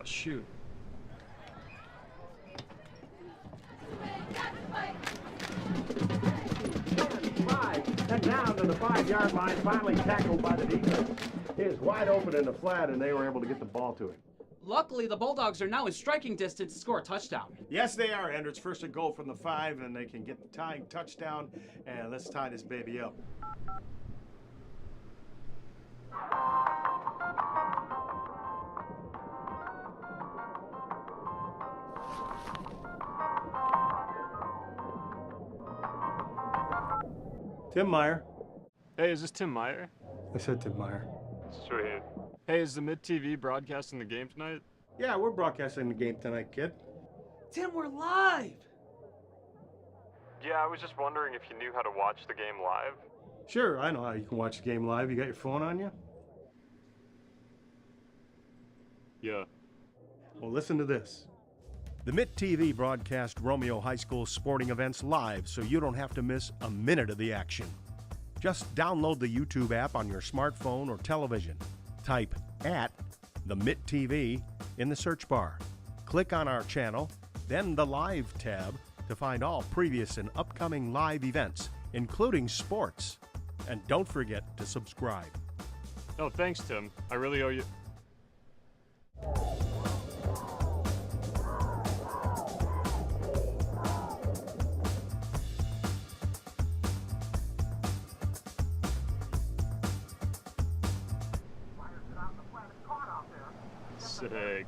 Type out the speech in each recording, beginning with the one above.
shoot. And down to the 5-yard line, finally tackled by the defense. He is wide open in the flat, and they were able to get the ball to him. Luckily, the Bulldogs are now in striking distance to score a touchdown. Yes, they are, Andrew. It's first and goal from the 5, and they can get the tying touchdown. And let's tie this baby up. Tim Meyer. Hey, is this Tim Meyer? I said Tim Meyer. Sweet. Hey, is the mitttv broadcasting the game tonight? Yeah, we're broadcasting the game tonight, kid. Tim, we're live! Yeah, I was just wondering if you knew how to watch the game live. Sure, I know how you can watch the game live. You got your phone on you? Yeah. Well, listen to this. The Mitt TV broadcast Romeo High School sporting events live so you don't have to miss a minute of the action. Just download the YouTube app on your smartphone or television. Type @ the Mitt TV in the search bar. Click on our channel, then the Live tab to find all previous and upcoming live events, including sports. And don't forget to subscribe. Oh, thanks, Tim. I really owe you. Sick.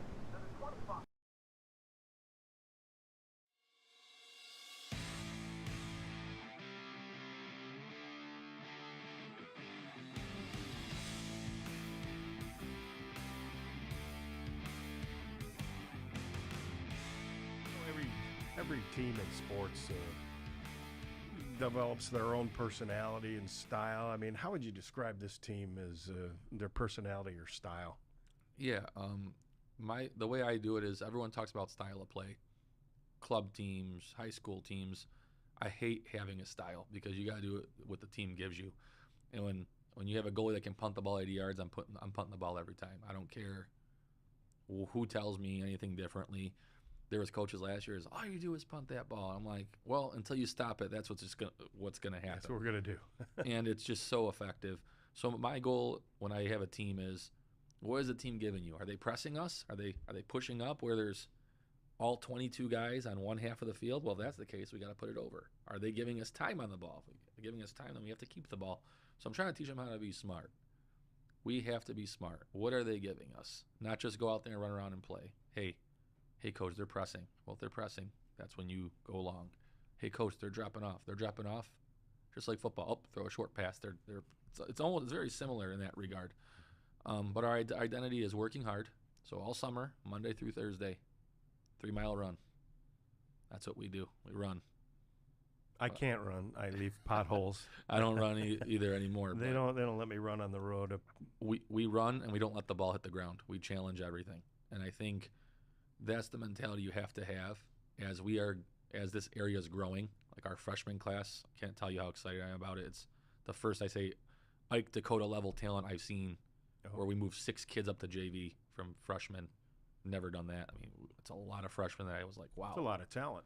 Every team in sports develops their own personality and style. I mean, how would you describe this team as their personality or style? Yeah, the way I do it is everyone talks about style of play. Club teams, high school teams. I hate having a style because you got to do it what the team gives you. And when you have a goalie that can punt the ball 80 yards, I'm punting the ball every time. I don't care who tells me anything differently. There was coaches last year all you do is punt that ball. I'm like, well, until you stop it, that's what's gonna happen. That's what we're gonna do. And it's just so effective. So my goal when I have a team is, what is the team giving you? Are they pressing us? Are they pushing up where there's all 22 guys on one half of the field? Well, if that's the case, we got to put it over. Are they giving us time on the ball? If they're giving us time, then we have to keep the ball. So I'm trying to teach them how to be smart. We have to be smart. What are they giving us? Not just go out there and run around and play. Hey, coach, they're pressing. Well, if they're pressing, that's when you go along. Hey, coach, they're dropping off. They're dropping off, just like football. Oh, throw a short pass. It's very similar in that regard. But our identity is working hard. So all summer, Monday through Thursday, 3-mile run. That's what we do. We run. I can't run. I leave potholes. I don't run either anymore. They don't let me run on the road. We run and we don't let the ball hit the ground. We challenge everything. And I think that's the mentality you have to have as this area is growing. Like our freshman class, I can't tell you how excited I am about it. It's the first, I say, Ike Dakota level talent I've seen, where we moved 6 kids up to JV from freshmen. Never done that. I mean, it's a lot of freshmen that I was like, wow. It's a lot of talent.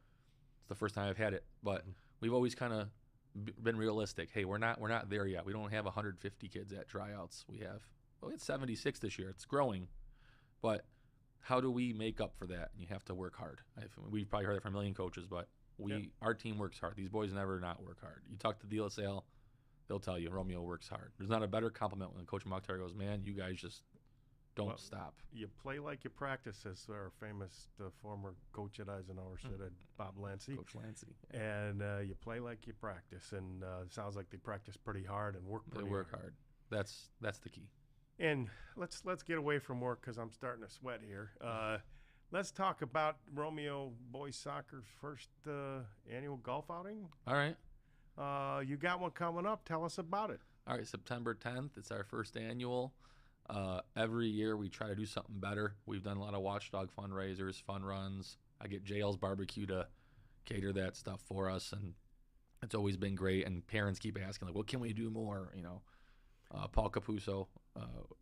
It's the first time I've had it, but we've always kind of been realistic. Hey, we're not there yet. We don't have 150 kids at tryouts. We had 76 this year. It's growing, but how do we make up for that? And you have to work hard. We've probably heard it from a million coaches, but our team works hard. These boys never not work hard. You talk to De La Salle, they'll tell you Romeo works hard. There's not a better compliment when Coach Mokhtar goes, man, you guys just don't stop. You play like you practice, as our famous former coach at Eisenhower said, Bob Lancy. Coach Lancy. And you play like you practice, and it sounds like they practice pretty hard and work pretty hard. They work hard. That's the key. And let's get away from work because I'm starting to sweat here. Let's talk about Romeo boys soccer's first annual golf outing. All right. You got one coming up. Tell us about it. All right, September 10th. It's our first annual. Every year we try to do something better. We've done a lot of WatchDog fundraisers, fun runs. I get JL's Barbecue to cater that stuff for us, and it's always been great. And parents keep asking, like, what can we do more, Paul Capuzzo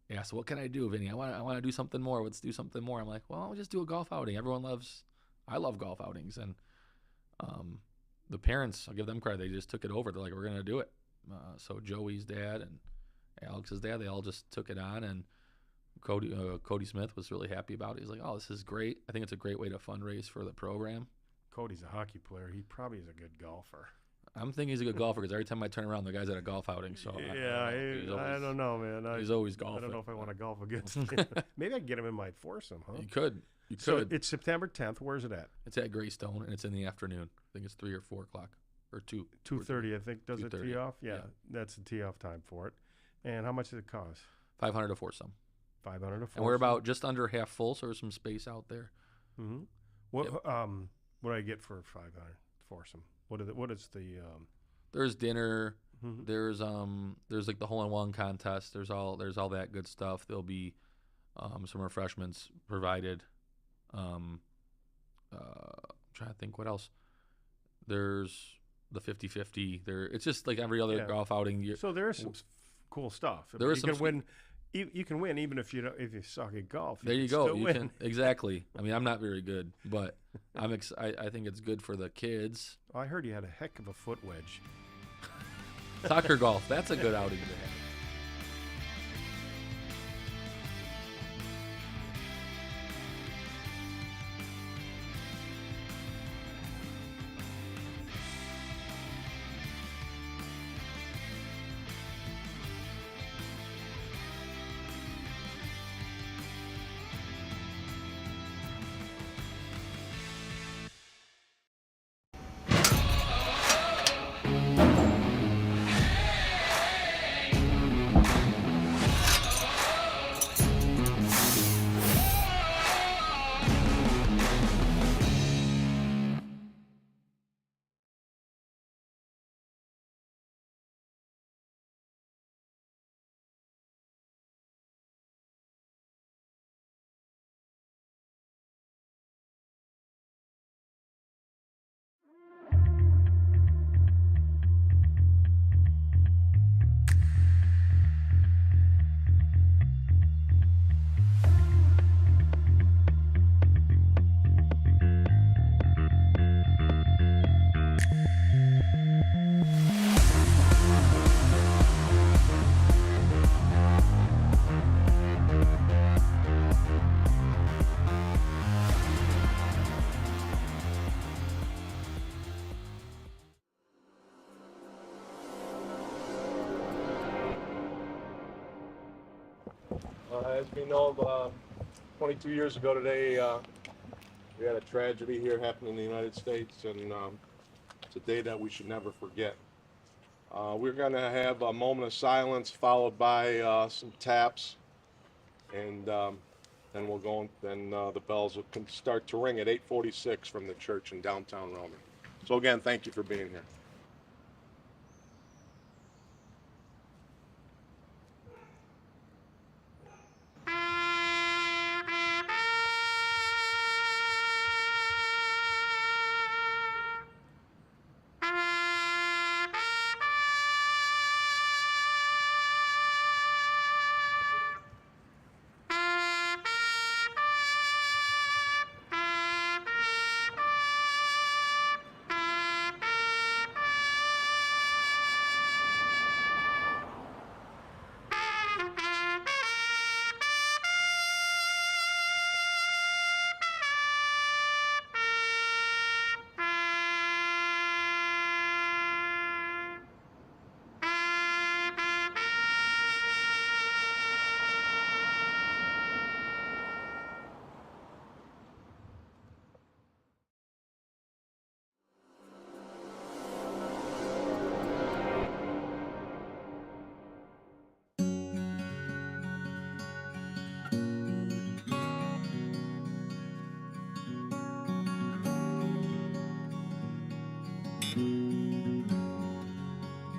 asked, "What can I do, Vinny? I want to do something more. Let's do something more." I'm like, "Well, I'll just do a golf outing. I love golf outings." And the parents, I'll give them credit. They just took it over. They're like, "We're gonna do it." So Joey's dad and Alex's dad, they all just took it on, and Cody Smith was really happy about it. He's like, "Oh, this is great. I think it's a great way to fundraise for the program." Cody's a hockey player. He probably is a good golfer. I'm thinking he's a good golfer because every time I turn around, the guy's at a golf outing. So I don't know, man. He's always golfing. I don't know if I want to golf against him. Maybe I can get him in my foursome, huh? You could. So it's September 10th. Where's it at? It's at Greystone, and it's in the afternoon. I think it's 3 or 4 o'clock, or 2. 2:30, I think. Does it 2:30. tee off? Yeah, that's the tee off time for it. And how much does it cost? $500 to foursome. 500 a foursome. And we're about just under half full, so there's some space out there. Mm-hmm. What do I get for 500 foursome? What is the There's dinner. Mhm. There's like the hole-in-one contest. There's all that good stuff. There'll be some refreshments provided. I'm trying to think what else. There's the 50-50. It's just like every other golf outing. So there's some cool stuff. There is you can win. You can win even if you suck at golf. There you go. You can exactly. I mean, I'm not very good, but I think it's good for the kids. I heard you had a heck of a foot wedge. Soccer golf. That's a good outing to have. As we know, 22 years ago today, we had a tragedy here happen in the United States, and it's a day that we should never forget. We're going to have a moment of silence followed by some taps, and then we'll go. Then the bells will start to ring at 8:46 from the church in downtown Romeo. So again, thank you for being here.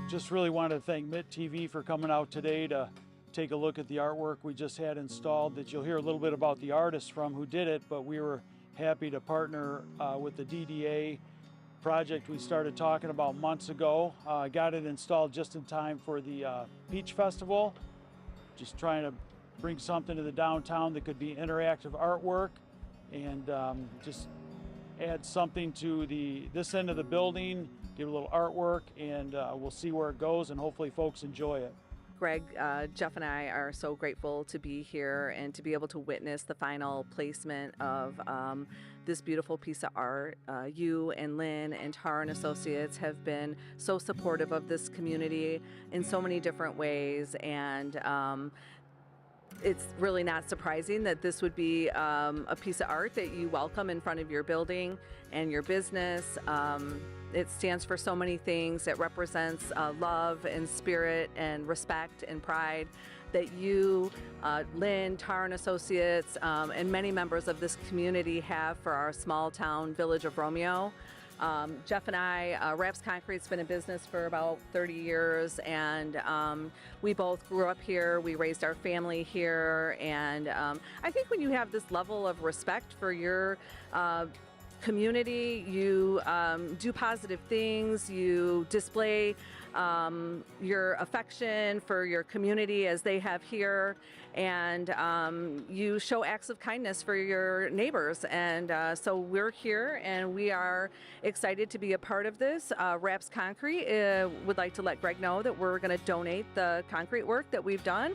Just really wanted to thank Mitt TV for coming out today to take a look at the artwork we just had installed that you'll hear a little bit about the artist from who did it, but we were happy to partner with the DDA project we started talking about months ago. Got it installed just in time for the Peach Festival. Just trying to bring something to the downtown that could be interactive artwork and just add something to this end of the building, give a little artwork, and we'll see where it goes, and hopefully folks enjoy it. Greg, Jeff and I are so grateful to be here and to be able to witness the final placement of this beautiful piece of art. You and Lynn and Tar and Associates have been so supportive of this community in so many different ways, and it's really not surprising that this would be a piece of art that you welcome in front of your building and your business. It stands for so many things. It represents love and spirit and respect and pride that you, Lynn, Tar and Associates, and many members of this community have for our small town village of Romeo. Jeff and I, Raps Concrete's been in business for about 30 years, and we both grew up here. We raised our family here, and I think when you have this level of respect for your community, you do positive things, you display your affection for your community as they have here, and you show acts of kindness for your neighbors. And so we're here and we are excited to be a part of this. Raps Concrete would like to let Greg know that we're going to donate the concrete work that we've done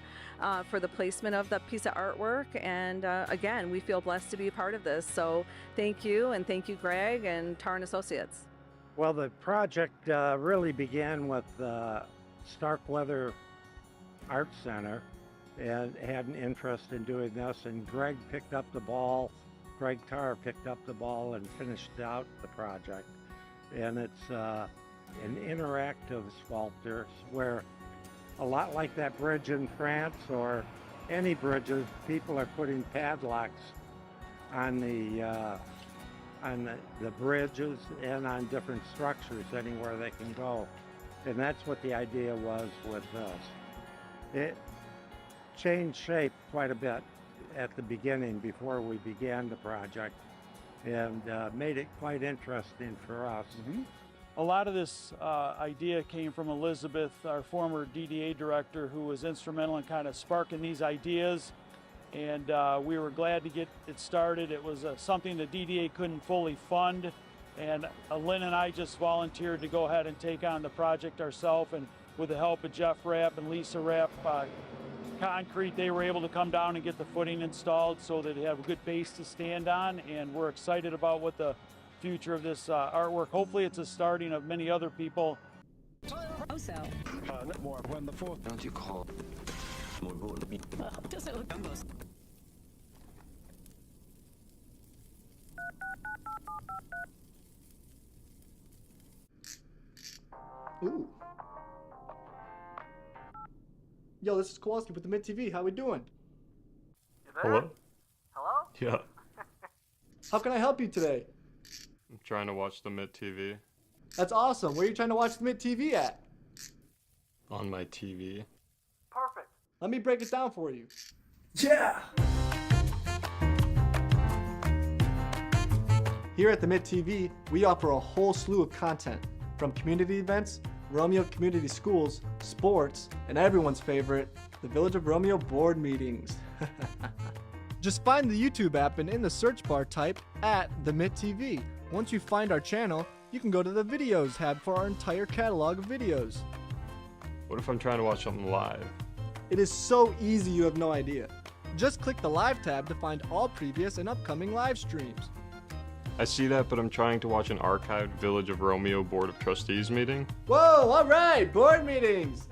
for the placement of the piece of artwork. And again, we feel blessed to be a part of this. So thank you, and thank you, Greg and Tar and Associates. Well, the project really began with Starkweather Art Center, and had an interest in doing this, and Greg picked up the ball. Greg Tarr picked up the ball and finished out the project. And it's an interactive sculpture where, a lot like that bridge in France or any bridges, people are putting padlocks on the bridges and on different structures anywhere they can go. And that's what the idea was with this. It changed shape quite a bit at the beginning before we began the project, and made it quite interesting for us. A lot of this idea came from Elizabeth, our former DDA director, who was instrumental in kind of sparking these ideas, and we were glad to get it started. It was something the DDA couldn't fully fund, and Lynn and I just volunteered to go ahead and take on the project ourselves, and with the help of Jeff Rapp and Lisa Rapp Concrete, they were able to come down and get the footing installed so that they have a good base to stand on, and we're excited about what the future of this artwork. Hopefully it's a starting of many other people. Also, Don't you call? does it look Ooh. Yo, this is Kowalski with the Mitt TV. How we doing? Hello? Hello? Yeah. How can I help you today? I'm trying to watch the Mitt TV That's awesome. Where are you trying to watch the Mitt TV at? on my TV. Perfect. Let me break it down for you. Yeah! Here at the Mitt TV, we offer a whole slew of content, from community events, Romeo Community Schools, sports, and everyone's favorite, the Village of Romeo board meetings. Just find the YouTube app and in the search bar type @the Mitt TV. Once you find our channel, you can go to the videos tab for our entire catalog of videos. What if I'm trying to watch something live? It is so easy you have no idea. Just click the live tab to find all previous and upcoming live streams. I see that, but I'm trying to watch an archived Village of Romeo Board of Trustees meeting. Whoa, all right, board meetings.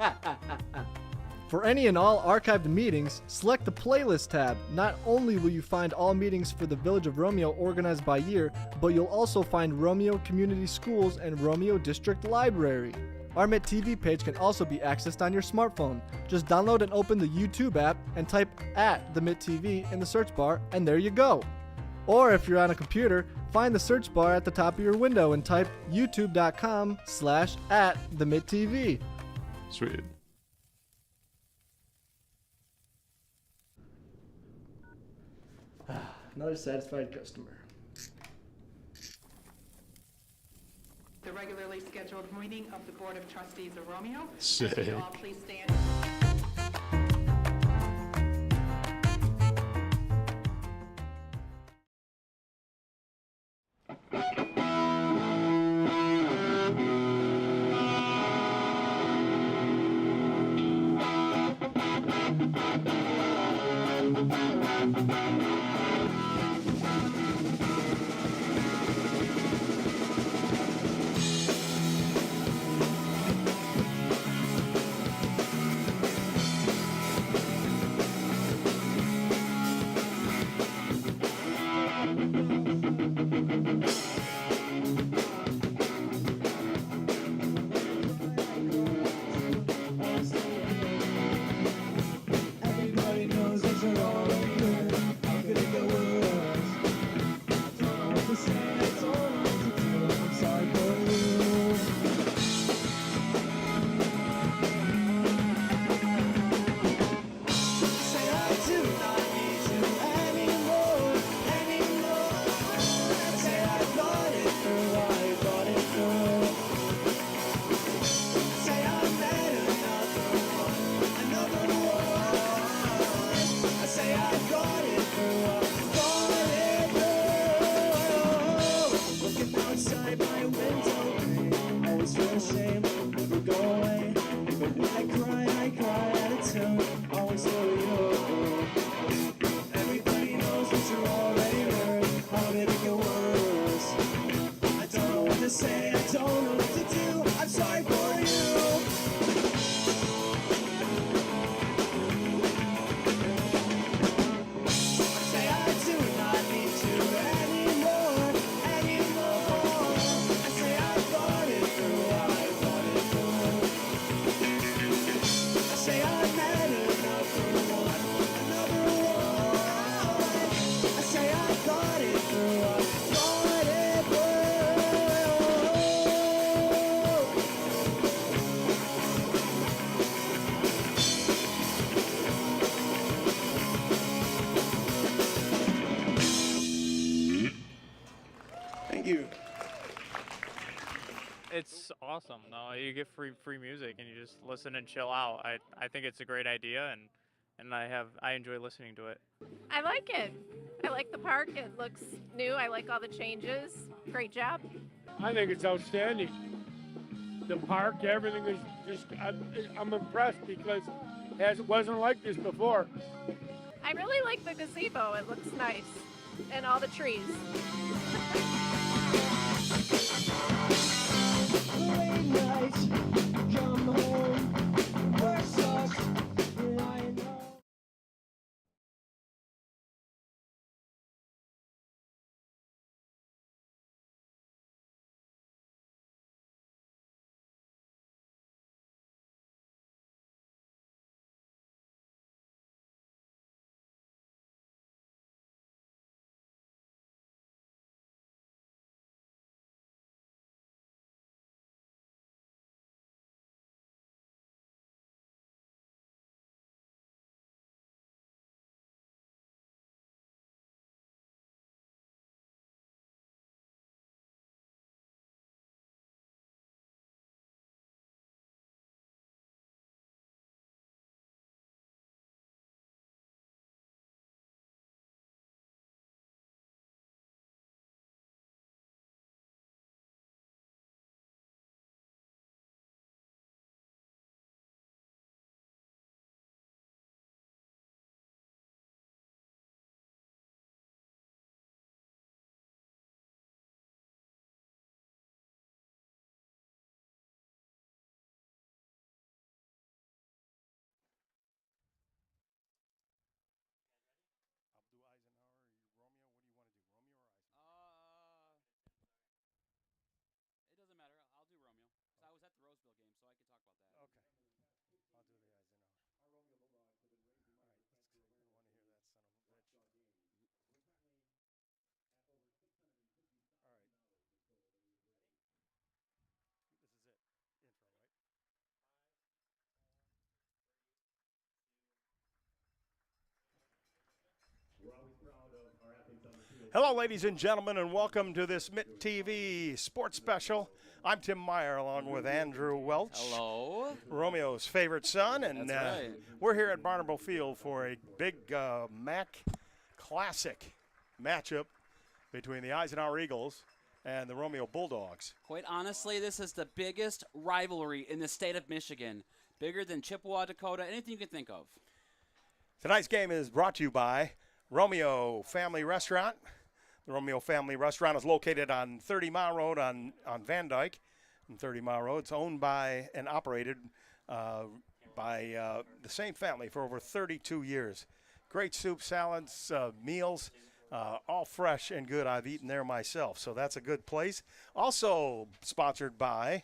For any and all archived meetings, select the playlist tab. Not only will you find all meetings for the Village of Romeo organized by year, but you'll also find Romeo Community Schools and Romeo District Library. Our Mitt TV page can also be accessed on your smartphone. Just download and open the YouTube app and type @the Mitt TV in the search bar, and there you go. Or if you're on a computer, find the search bar at the top of your window and type youtube.com/@the Mitt TV. Sweet. Another satisfied customer. reading of the Board of Trustees of Romeo. Sick. Would you all please stand? Everybody knows that you're already good. How could it get worse? I don't know what to say, I don't know what to do. I'm sorry for you. Say I do not need you anymore, anymore. Say I thought it through, I thought it through. Say I met another one. I say I got it through, I got it through. Looking outside my window, always feel ashamed, never go away. But when I cry out of tune, always for you. Everybody knows that you're already hurt. How did it get worse? I don't know what to say, I don't know what to do. I'm sorry for you. Say I do not need you anymore, anymore. I say I thought it through, I thought it through. I say I had another one, another one. I say I thought it through, I thought it through. Thank you. It's awesome. No, you get free music and you just listen and chill out. I think it's a great idea and I enjoy listening to it. I like it. I like the park. It looks new. I like all the changes. Great job. I think it's outstanding. The park, everything is just, I'm impressed because it wasn't like this before. I really like the gazebo. It looks nice. And all the trees. Late night, come home, work sucks, lying home. It doesn't matter. I'll do Romeo. Because I was at the Roseville game, so I could talk about that. Okay. I'll do the Eisenhower. All right, let's. I want to hear that son of a bitch. All right. This is it. Intro, right? Hello, ladies and gentlemen, and welcome to this Mitt TV sports special. I'm Tim Meyer along with Andrew Welch. Hello. Romeo's favorite son. And That's right. we're here at Barnable Field for a big MAC Classic matchup between the Eisenhower Eagles and the Romeo Bulldogs. Quite honestly, this is the biggest rivalry in the state of Michigan. Bigger than Chippewa, Dakota, anything you can think of. Tonight's game is brought to you by Romeo Family Restaurant. The Romeo Family Restaurant is located on 30 Mile Road on Van Dyke. And 30 Mile Road. It's owned by and operated by the same family for over 32 years. Great soup, salads, meals, all fresh and good. I've eaten there myself, so that's a good place. Also sponsored by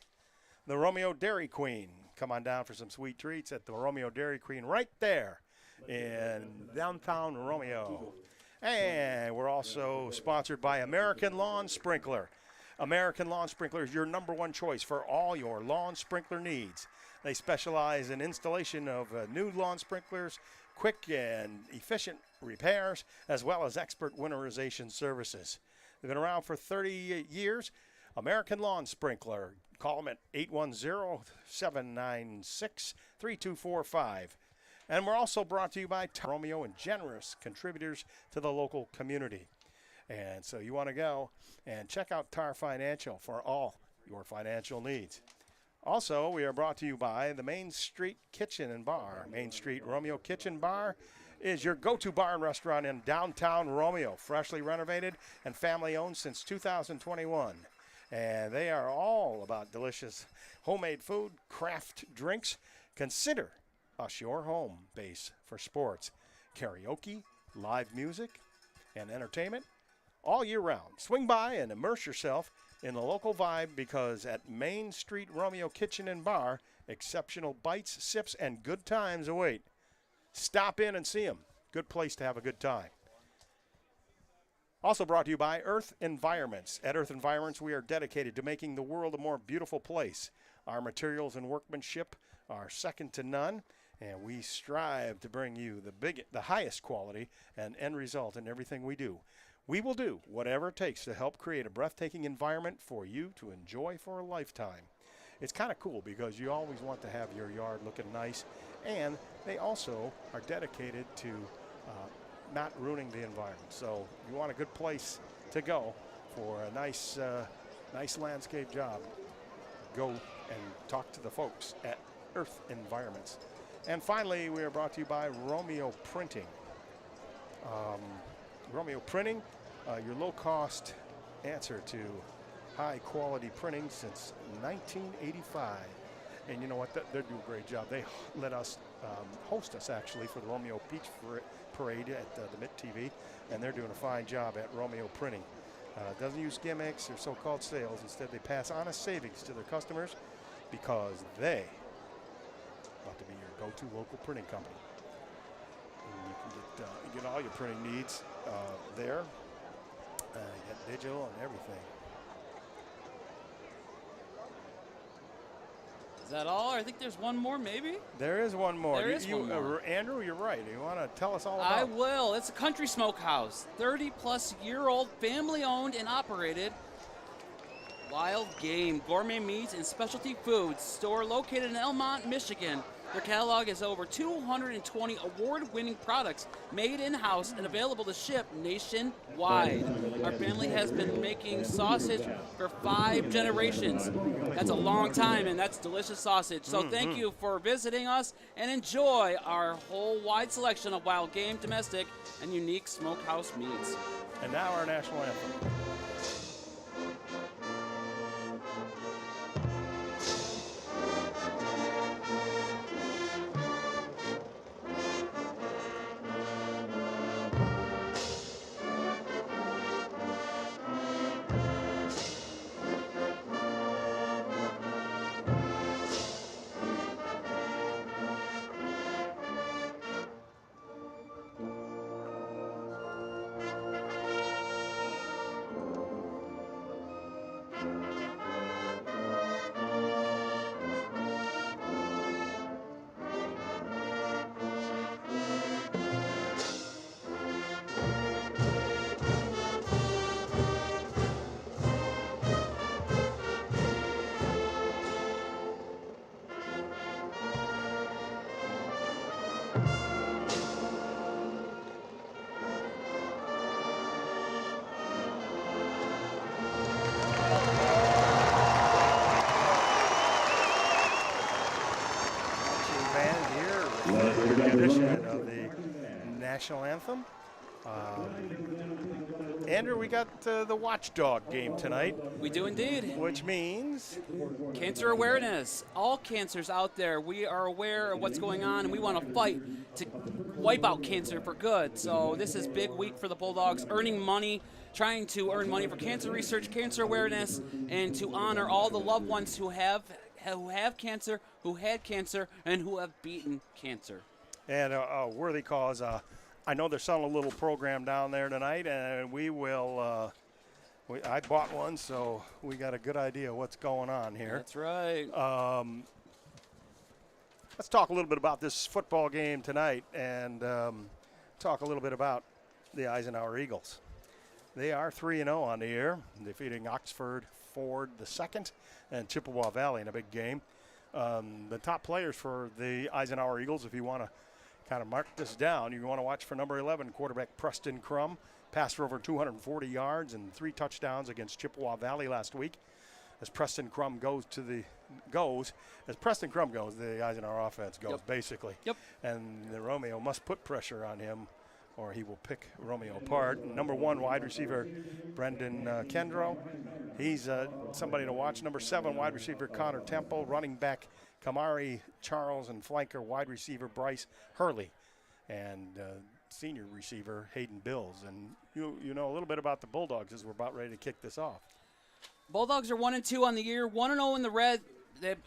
the Romeo Dairy Queen. Come on down for some sweet treats at the Romeo Dairy Queen right there in downtown Romeo. And we're also sponsored by American Lawn Sprinkler. American Lawn Sprinkler is your #1 choice for all your lawn sprinkler needs. They specialize in installation of new lawn sprinklers, quick and efficient repairs, as well as expert winterization services. They've been around for 30 years. American Lawn Sprinkler. Call them at 810-796-3245. And we're also brought to you by Romeo and generous contributors to the local community. And so you want to go and check out TAR Financial for all your financial needs. Also, we are brought to you by the Main Street Kitchen and Bar. Main Street Romeo Kitchen Bar is your go-to bar and restaurant in downtown Romeo. Freshly renovated and family-owned since 2021. And they are all about delicious homemade food, craft drinks. Consider us your home base for sports, karaoke, live music, and entertainment all year round. Swing by and immerse yourself in the local vibe because at Main Street Romeo Kitchen and Bar, exceptional bites, sips, and good times await. Stop in and see them. Good place to have a good time. Also brought to you by Earth Environments. At Earth Environments, we are dedicated to making the world a more beautiful place. Our materials and workmanship are second to none, and we strive to bring you the highest quality and end result in everything we do. We will do whatever it takes to help create a breathtaking environment for you to enjoy for a lifetime. It's kind of cool because you always want to have your yard looking nice, and they also are dedicated to not ruining the environment. So you want a good place to go for a nice landscape job, go and talk to the folks at Earth Environments. And finally, we are brought to you by Romeo Printing. Romeo Printing, your low-cost answer to high-quality printing since 1985. And you know what? They do a great job. They let us host us, actually, for the Romeo Peach Parade at the Mitt TV, and they're doing a fine job at Romeo Printing. Doesn't use gimmicks or so-called sales. Instead, they pass honest savings to their customers because they want to be your go-to local printing company. And you can get all your printing needs there. You get digital and everything. Is that all? I think there's one more, maybe? There is one more. There is one more. Andrew, you're right. You want to tell us all about it? I will. It's a country smokehouse. 30-plus-year-old, family-owned and operated wild game, gourmet meats, and specialty foods store located in Elmont, Michigan. Their catalog is over 220 award-winning products made in-house and available to ship nationwide. Our family has been making sausage for 5 generations. That's a long time, and that's delicious sausage. So thank you for visiting us, and enjoy our whole wide selection of wild game, domestic, and unique smokehouse meats. And now our national anthem. national anthem. Andrew, we got the WatchDog game tonight. We do indeed. Which means? Cancer awareness. All cancers out there, we are aware of what's going on, and we want to fight to wipe out cancer for good. So this is big week for the Bulldogs, earning money, trying to earn money for cancer research, cancer awareness, and to honor all the loved ones who have cancer, who had cancer, and who have beaten cancer. And a worthy cause. I know they're selling a little program down there tonight, and we will. I bought one, so we got a good idea what's going on here. That's right. Let's talk a little bit about this football game tonight, and talk a little bit about the Eisenhower Eagles. They are 3-0 on the year, defeating Oxford Ford II and Chippewa Valley in a big game. The top players for the Eisenhower Eagles, if you want to kind of mark this down, you want to watch for number 11, quarterback Preston Crum. Passed for over 240 yards and 3 touchdowns against Chippewa Valley last week. As Preston Crum goes, the Eisenhower offense goes, basically. Yep. And the Romeo must put pressure on him, or he will pick Romeo apart. Number 1 wide receiver, Brendan Kendrow. He's somebody to watch. Number 7 wide receiver, Connor Temple. Running back, Kamari Charles. And flanker, wide receiver, Bryce Hurley. And senior receiver, Hayden Bills. And you know a little bit about the Bulldogs as we're about ready to kick this off. Bulldogs are 1-2 on the year, 1-0 in the red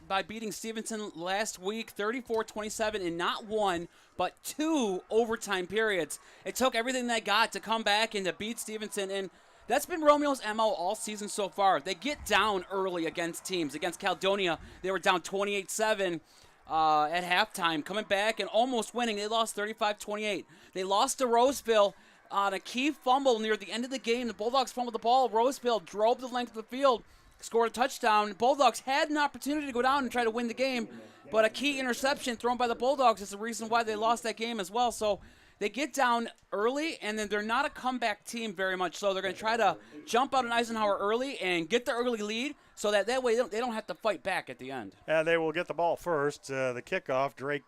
by beating Stevenson last week, 34-27 in not 1, but 2 overtime periods. It took everything they got to come back and to beat Stevenson, and that's been Romeo's MO all season so far. They get down early against teams. Against Caledonia, they were down 28-7 at halftime, coming back and almost winning. They lost 35-28. They lost to Roseville on a key fumble near the end of the game. The Bulldogs fumbled the ball. Roseville drove the length of the field, scored a touchdown. Bulldogs had an opportunity to go down and try to win the game, but a key interception thrown by the Bulldogs is the reason why they lost that game as well. So they get down early, and then they're not a comeback team very much. So they're going to try to jump out on Eisenhower early and get the early lead so that way they don't have to fight back at the end. And they will get the ball first. The kickoff, Drake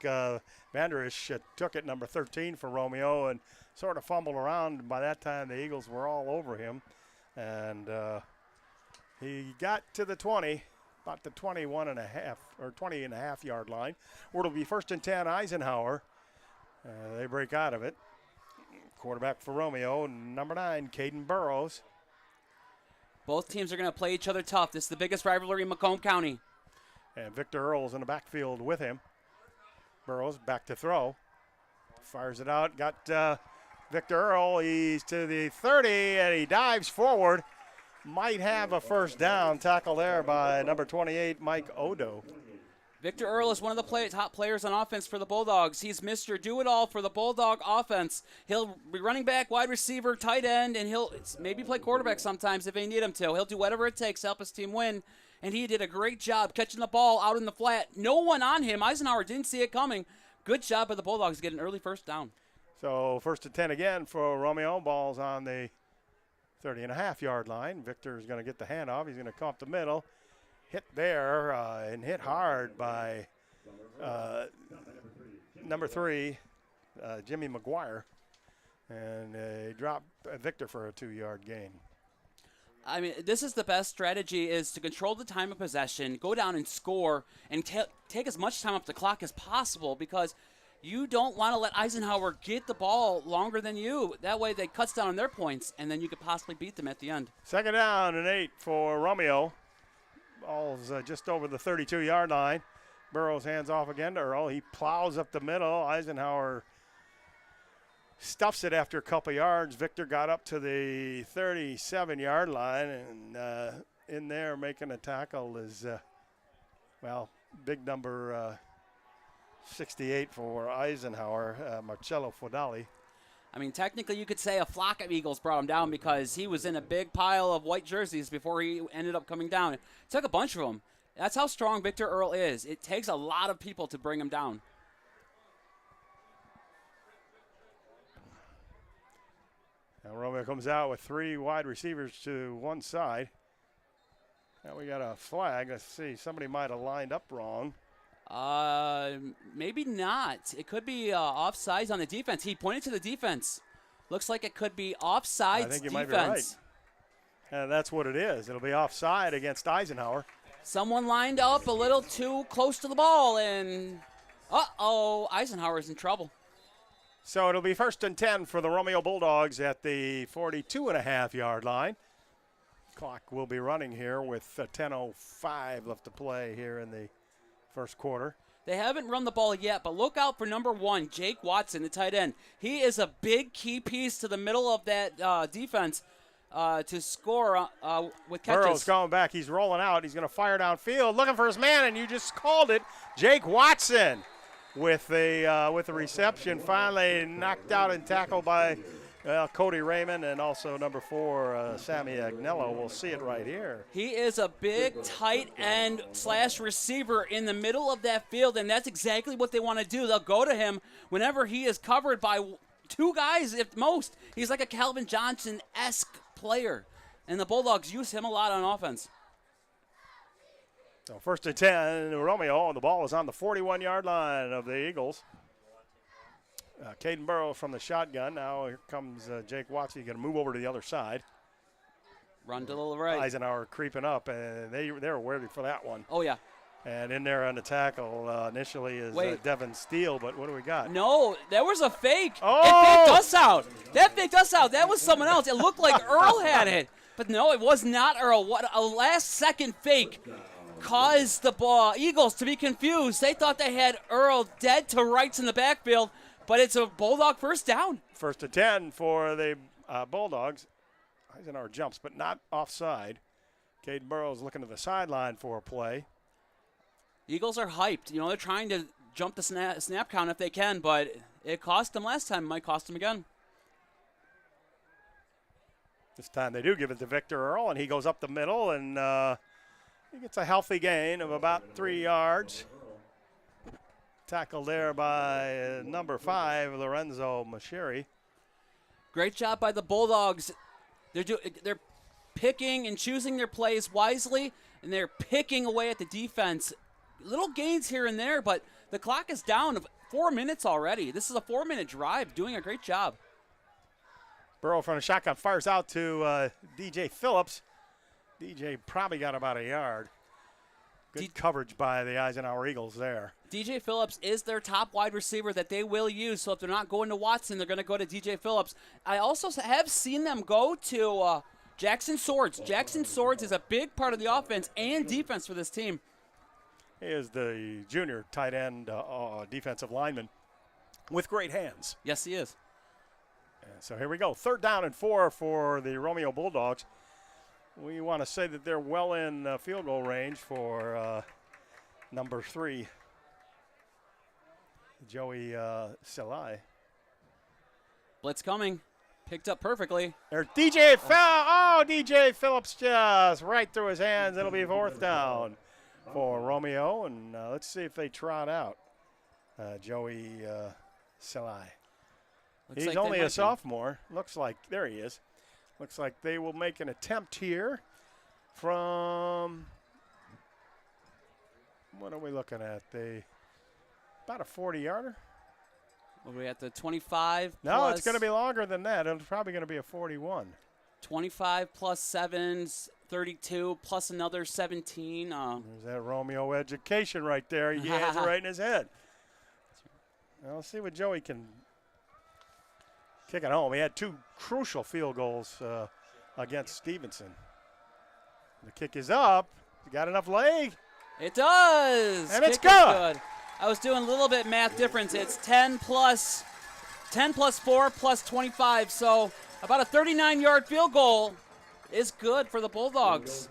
Vanderish took it, number 13 for Romeo, and sort of fumbled around. By that time, the Eagles were all over him. And he got to the 20, about the 20.5 yard line, where it'll be 1st and 10 Eisenhower. They break out of it. Quarterback for Romeo, number 9, Caden Burrows. Both teams are going to play each other tough. This is the biggest rivalry in Macomb County. And Victor Earl's in the backfield with him. Burrows back to throw. Fires it out. Got Victor Earl. He's to the 30, and he dives forward. Might have a first down. Tackle there by number 28, Mike Odo. Victor Earl is one of the top players on offense for the Bulldogs. He's Mr. Do-It-All for the Bulldog offense. He'll be running back, wide receiver, tight end, and he'll maybe play quarterback sometimes if they need him to. He'll do whatever it takes to help his team win, and he did a great job catching the ball out in the flat. No one on him. Eisenhower didn't see it coming. Good job by the Bulldogs to get an early first down. So 1st and 10 again for Romeo. Ball's on the 30.5 yard line. Victor's going to get the handoff. He's going to come up the middle. Hit there and hit hard by number 3, Jimmy McGuire. And they drop Victor for a 2-yard gain. I mean, this is the best strategy, is to control the time of possession, go down and score, and take as much time off the clock as possible, because you don't want to let Eisenhower get the ball longer than you. That way they cuts down on their points, and then you could possibly beat them at the end. 2nd down and 8 for Romeo. Ball's just over the 32-yard line. Burrows hands off again to Earl. He plows up the middle. Eisenhower stuffs it after a couple yards. Victor got up to the 37-yard line, and in there making a tackle is, big number 68 for Eisenhower, Marcello Fodali. I mean, technically you could say a flock of Eagles brought him down, because he was in a big pile of white jerseys before he ended up coming down. It took a bunch of them. That's how strong Victor Earl is. It takes a lot of people to bring him down. Now Romeo comes out with 3 wide receivers to one side. Now we got a flag. Let's see. Somebody might have lined up wrong. Maybe not. It could be offsides on the defense. He pointed to the defense. Looks like it could be offsides I think you defense. might be right. And that's what it is. It'll be offside against Eisenhower. Someone lined up a little too close to the ball, and uh-oh, Eisenhower's in trouble. So it'll be 1st and 10 for the Romeo Bulldogs at the 42.5-yard line. Clock will be running here with 10:05 left to play here in the first quarter. They haven't run the ball yet, but look out for number 1, Jake Watson, the tight end. He is a big key piece to the middle of that defense to score with catches. Burrow's going back. He's rolling out. He's going to fire downfield, looking for his man, and you just called it. Jake Watson with the reception, finally knocked out and tackled by Cody Raymond and also number 4, Sammy Agnello. We'll see it right here. He is a big tight end / receiver in the middle of that field, and that's exactly what they want to do. They'll go to him whenever he is covered by 2 guys, if most. He's like a Calvin Johnson-esque player, and the Bulldogs use him a lot on offense. So 1st and 10, Romeo, and the ball is on the 41-yard line of the Eagles. Caden Burrow from the shotgun. Now here comes Jake Watson. He's going to move over to the other side. Run to the right. Eisenhower creeping up, and they were ready for that one. Oh, yeah. And in there on the tackle initially is Devin Steele, but what do we got? No, there was a fake. Oh! It faked us out. That faked us out. That was someone else. It looked like Earl had it. But no, it was not Earl. What a last-second fake caused the Eagles to be confused. They thought they had Earl dead to rights in the backfield, but it's a Bulldog first down. 1st and 10 for the Bulldogs. Eisenhower jumps, but not offside. Caden Burrow's looking to the sideline for a play. Eagles are hyped. You know, they're trying to jump the snap count if they can, but it cost them last time. It might cost them again. This time they do give it to Victor Earl, and he goes up the middle, and he gets a healthy gain of about 3 yards. Tackled there by number 5, Lorenzo Mashiri. Great job by the Bulldogs. They're picking and choosing their plays wisely, and they're picking away at the defense. Little gains here and there, but the clock is down of 4 minutes already. This is a 4-minute drive, doing a great job. Burrow from the shotgun fires out to DJ Phillips. DJ probably got about a yard. Good coverage by the Eisenhower Eagles there. DJ Phillips is their top wide receiver that they will use, so if they're not going to Watson, they're going to go to DJ Phillips. I also have seen them go to Jackson Swords. Jackson Swords is a big part of the offense and defense for this team. He is the junior tight end defensive lineman with great hands. Yes, he is. And so here we go. 3rd down and 4 for the Romeo Bulldogs. We want to say that they're well in field goal range for number 3, Joey Selai. Blitz coming. Picked up perfectly. There's DJ DJ Phillips just right through his hands. It'll be 4th down for Romeo, and let's see if they trot out Joey Selai. He's like only a sophomore. Looks like, there he is. Looks like they will make an attempt here from, what are we looking at? About a 40-yarder? Are we at the 25? No, plus, it's going to be longer than that. It's probably going to be a 41. 25 plus 7, 32 plus another 17. There's that Romeo education right there. He has it right in his head. Well, let's see what Joey can kick it home. He had 2 crucial field goals against Stevenson. The kick is up. You got enough leg? It does. And it's Kick is good. I was doing a little bit math difference. It's 10 plus 4 plus 25. So about a 39-yard field goal is good for the Bulldogs.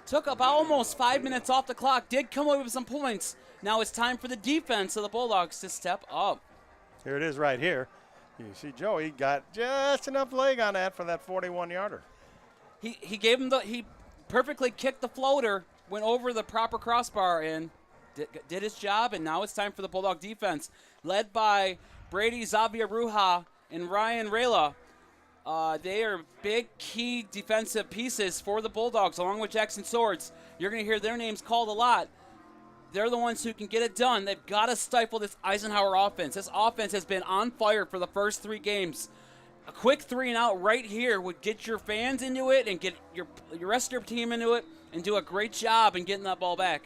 Took about almost 5 minutes off the clock. Did come away with some points. Now it's time for the defense of the Bulldogs to step up. Here it is right here. You see Joey got just enough leg on that for that 41-yarder. He gave him he perfectly kicked the floater, went over the proper crossbar, and did his job. And now it's time for the Bulldog defense, led by Brady Xavier-Ruja and Ryan Rayla. They are big key defensive pieces for the Bulldogs, along with Jackson Swords. You're going to hear their names called a lot. They're the ones who can get it done. They've got to stifle this Eisenhower offense. This offense has been on fire for the first 3 games. A quick 3 and out right here would get your fans into it and get your rest of your team into it and do a great job in getting that ball back.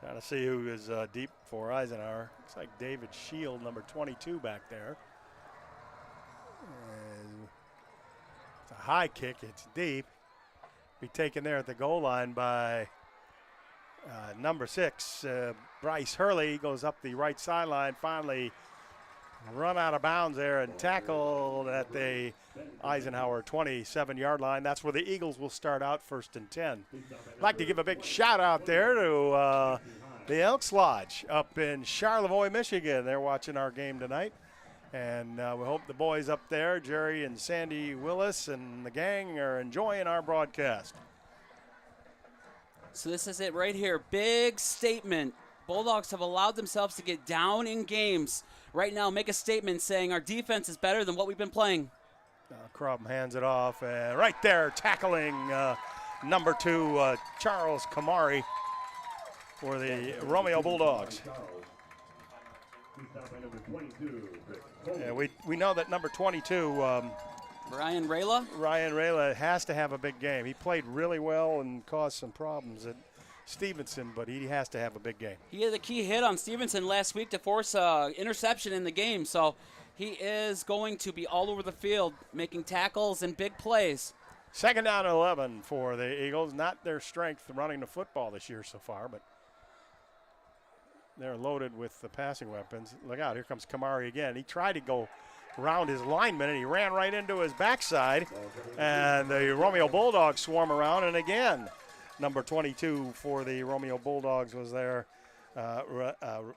Trying to see who is deep for Eisenhower. Looks like David Shield, number 22 back there. And it's a high kick. It's deep. Be taken there at the goal line by number 6, Bryce Hurley. Goes up the right sideline. Finally run out of bounds there and tackled at the Eisenhower 27-yard line. That's where the Eagles will start out, 1st and 10. I'd like to give a big shout out there to the Elks Lodge up in Charlevoix, Michigan. They're watching our game tonight. And we hope the boys up there, Jerry and Sandy Willis and the gang, are enjoying our broadcast. So this is it right here. Big statement. Bulldogs have allowed themselves to get down in games. Right now, make a statement saying our defense is better than what we've been playing. Crum hands it off. Right there, tackling number 2, Charles Kamari for the Romeo Bulldogs. Yeah, we know that number 22, Ryan Rayla has to have a big game. He played really well and caused some problems at Stevenson, but he has to have a big game. He had a key hit on Stevenson last week to force an interception in the game, so he is going to be all over the field making tackles and big plays. 2nd down and 11 for the Eagles. Not their strength running the football this year so far, but they're loaded with the passing weapons. Look out, here comes Kamari again. He tried to go around his lineman, and he ran right into his backside, and the Romeo Bulldogs swarm around, and again, number 22 for the Romeo Bulldogs was there,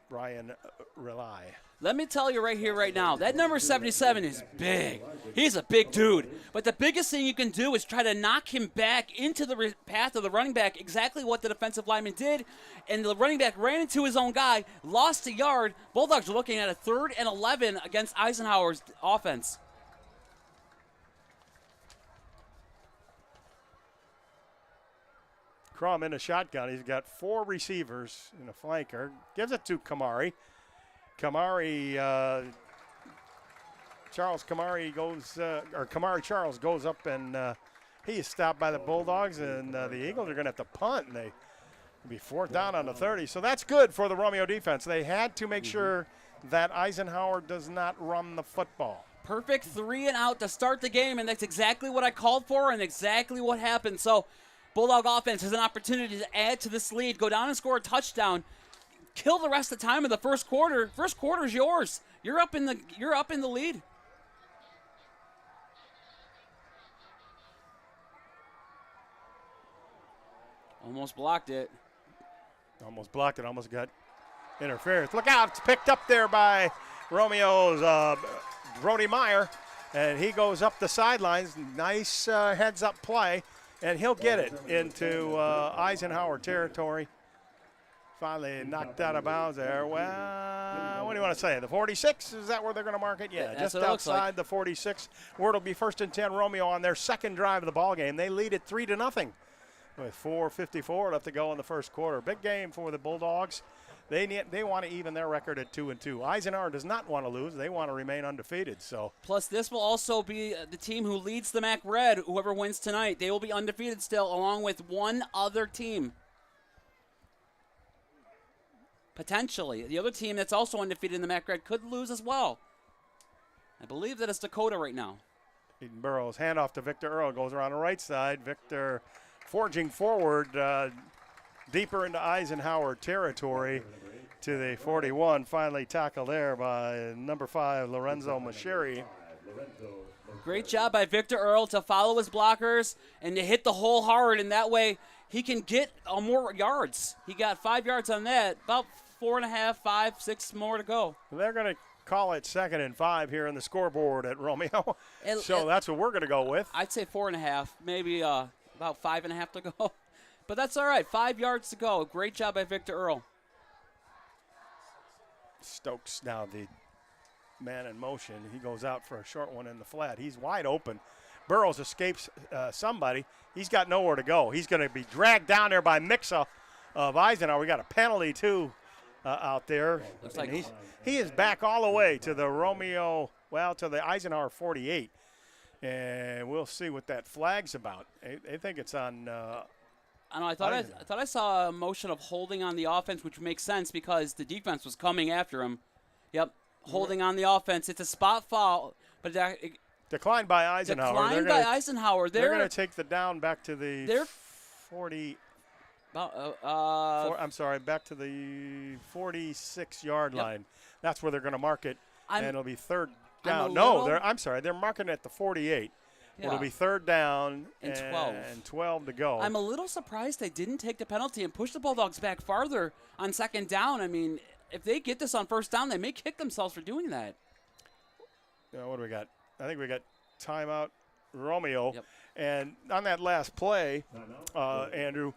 Ryan Rely. Let me tell you right here, right now, that number 77 is big. He's a big dude. But the biggest thing you can do is try to knock him back into the path of the running back, exactly what the defensive lineman did. And the running back ran into his own guy, lost a yard. Bulldogs are looking at a 3rd and 11 against Eisenhower's offense. Crum in a shotgun. He's got 4 receivers in a flanker. Gives it to Kamari. Charles Kamari goes up, and he is stopped by the Bulldogs, and the Eagles are going to have to punt, and they be 4th down on the 30. So that's good for the Romeo defense. They had to make sure that Eisenhower does not run the football. Perfect 3 and out to start the game, and that's exactly what I called for and exactly what happened. So Bulldog offense has an opportunity to add to this lead, go down and score a touchdown, kill the rest of the time in the first quarter. First quarter is yours. You're up in the lead. Almost blocked it. Almost got interference. Look out, it's picked up there by Romeo's Brody Meyer, and he goes up the sidelines. Nice heads-up play, and he'll get it into Eisenhower territory. Finally knocked out of bounds there. Well, what do you want to say? The 46? Is that where they're going to mark it? Yeah, just outside the 46. Where it'll be 1st and 10 Romeo on their 2nd drive of the ball game. They lead it 3-0 with 4:54 left to go in the first quarter. Big game for the Bulldogs. They want to even their record at 2-2. Eisenhower does not want to lose. They want to remain undefeated. So plus, this will also be the team who leads the MAC Red. Whoever wins tonight, they will be undefeated still, along with one other team. Potentially. The other team that's also undefeated in the MAC Red could lose as well. I believe that it's Dakota right now. Eden Burrows, handoff to Victor Earl, goes around the right side. Victor forging forward deeper into Eisenhower territory to the 41. Finally tackled there by number 5, Lorenzo Macheri. Great job by Victor Earl to follow his blockers and to hit the hole hard, and that way he can get more yards. He got 5 yards on that, about 4.5, 5, 6 more to go. They're going to call it 2nd and 5 here on the scoreboard at Romeo. So that's what we're going to go with. I'd say 4.5, maybe about 5.5 to go. But that's all right, 5 yards to go. Great job by Victor Earl. Stokes now the man in motion. He goes out for a short one in the flat. He's wide open. Burrows escapes somebody. He's got nowhere to go. He's going to be dragged down there by Mixa of Eisenhower. We got a penalty, too, out there. Looks And like he is back all the way to the Romeo, well, to the Eisenhower 48. And we'll see what that flag's about. I think it's on. I know. I thought I saw a motion of holding on the offense, which makes sense because the defense was coming after him. Yep, holding on the offense. It's a spot foul, but declined by Eisenhower. Eisenhower. They're going to take the down back to the 40. I'm sorry, back to the 46-yard line. That's where they're going to mark it, and it'll be third down. I'm sorry, they're marking it at the 48. Yeah. It'll be third down and 12 to go. I'm a little surprised they didn't take the penalty and push the Bulldogs back farther on second down. I mean, if they get this on first down, they may kick themselves for doing that. What do we got? I think we got timeout Romeo. Yep. And on that last play, Andrew,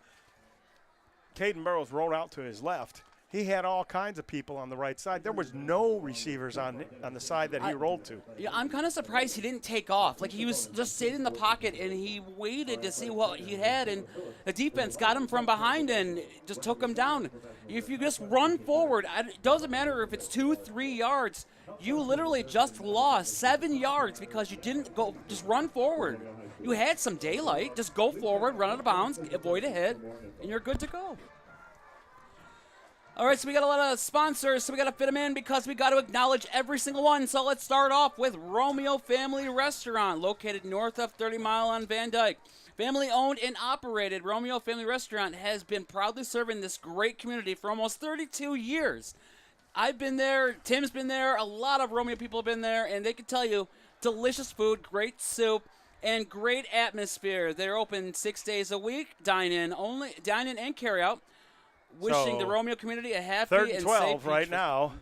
Caden Burrows rolled out to his left. He had all kinds of people on the right side. There was no receivers on the side that he rolled to. Yeah, I'm kind of surprised he didn't take off. Like, he was just sitting in the pocket, and he waited to see what he had, and the defense got him from behind and just took him down. If you just run forward, it doesn't matter if it's 2-3 yards. You literally just lost 7 yards because you didn't go. Just run forward. You had some daylight. Just go forward, run out of bounds, avoid a hit, and you're good to go. All right, so we got a lot of sponsors, so we got to fit them in because we got to acknowledge every single one. So let's start off with Romeo Family Restaurant, located north of 30 Mile on Van Dyke. Family owned and operated, Romeo Family Restaurant has been proudly serving this great community for almost 32 years. I've been there, Tim's been there, a lot of Romeo people have been there, and they can tell you, delicious food, great soup, and great atmosphere. They're open 6 days a week, dine in and carry out. Wishing the Romeo community a happy and safe 12 right now.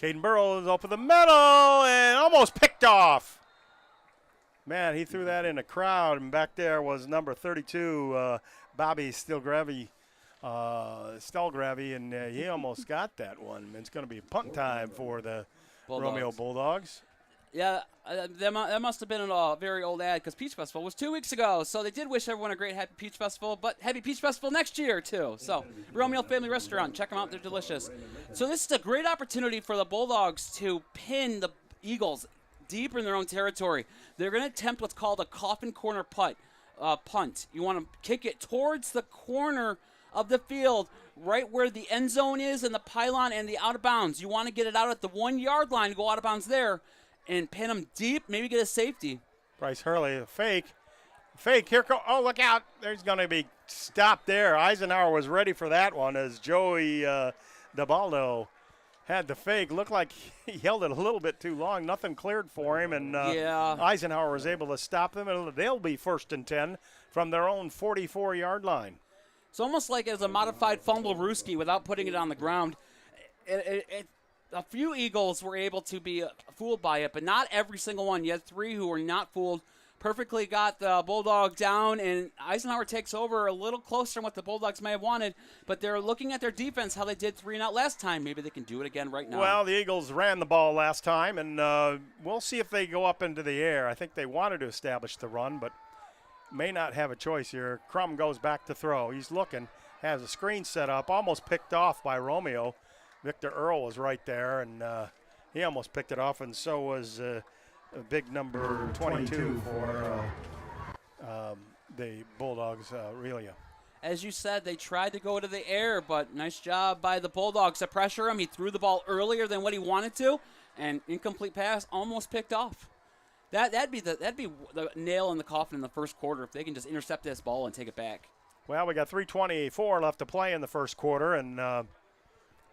Caden Burrows open the middle and almost picked off. Man, he threw that in the crowd, and back there was number 32, Bobby Stilgravy, and he almost got that one. It's going to be punt time for the Romeo Bulldogs. Yeah, that must have been a very old ad because Peach Festival was 2 weeks ago. So they did wish everyone a great Happy Peach Festival, but Happy Peach Festival next year, too. So Romeo Family Restaurant, check them out. They're delicious. So this is a great opportunity for the Bulldogs to pin the Eagles deeper in their own territory. They're going to attempt what's called a coffin corner punt. You want to kick it towards the corner of the field, right where the end zone is and the pylon and the out of bounds. You want to get it out at the 1 yard line, go out of bounds there, and pin them deep, maybe get a safety. Bryce Hurley, fake, here oh, look out, there's going to be stopped there. Eisenhower was ready for that one as Joey DeBaldo had the fake. Looked like he held it a little bit too long. Nothing cleared for him, and Eisenhower was able to stop them, and they'll be 1st and 10 from their own 44-yard line. It's almost like it was a modified fumble-rooski without putting it on the ground. A few Eagles were able to be fooled by it, but not every single one. You had 3 who were not fooled. Perfectly got the Bulldog down, and Eisenhower takes over a little closer than what the Bulldogs may have wanted, but they're looking at their defense, how they did 3 and out last time. Maybe they can do it again right now. Well, the Eagles ran the ball last time, and we'll see if they go up into the air. I think they wanted to establish the run, but may not have a choice here. Crum goes back to throw. He's looking, has a screen set up, almost picked off by Romeo. Victor Earl was right there, and he almost picked it off, and so was a big number 22 for the Bulldogs, Relia. As you said, they tried to go to the air, but nice job by the Bulldogs to pressure him. He threw the ball earlier than what he wanted to, and incomplete pass almost picked off. That'd be the nail in the coffin in the first quarter if they can just intercept this ball and take it back. Well, we got 3:24 left to play in the first quarter, and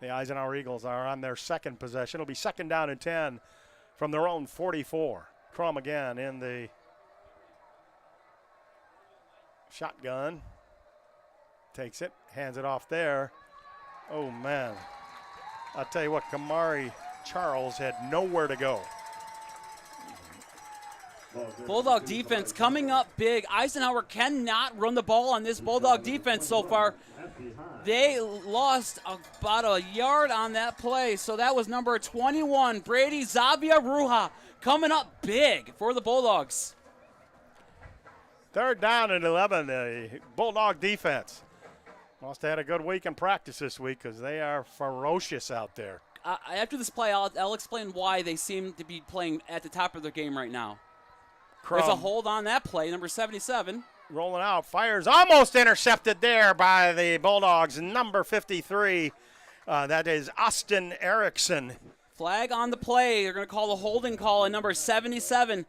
the Eisenhower Eagles are on their second possession. It'll be 2nd down and 10 from their own 44. Crum again in the shotgun. Takes it, hands it off there. Oh, man. I'll tell you what, Kamari Charles had nowhere to go. Bulldog defense coming up big. Eisenhower cannot run the ball on this Bulldog defense so far. They lost about a yard on that play, so that was number 21, Brady Zavia Ruja, coming up big for the Bulldogs. 3rd down and 11, the Bulldog defense. Must have had a good week in practice this week because they are ferocious out there. After this play, I'll explain why they seem to be playing at the top of their game right now. There's a hold on that play, number 77. Rolling out, fires almost intercepted there by the Bulldogs. Number 53, that is Austin Erickson. Flag on the play. They're going to call the holding call on number 77.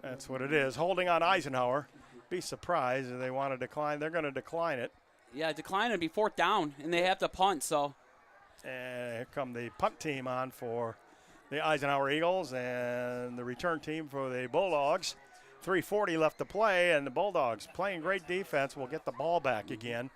That's what it is. Holding on Eisenhower. Be surprised if they want to decline. They're going to decline it. Yeah, decline it would be 4th down, and they have to punt. So, and here come the punt team on for the Eisenhower Eagles and the return team for the Bulldogs. 3:40 left to play, and the Bulldogs playing great defense will get the ball back again.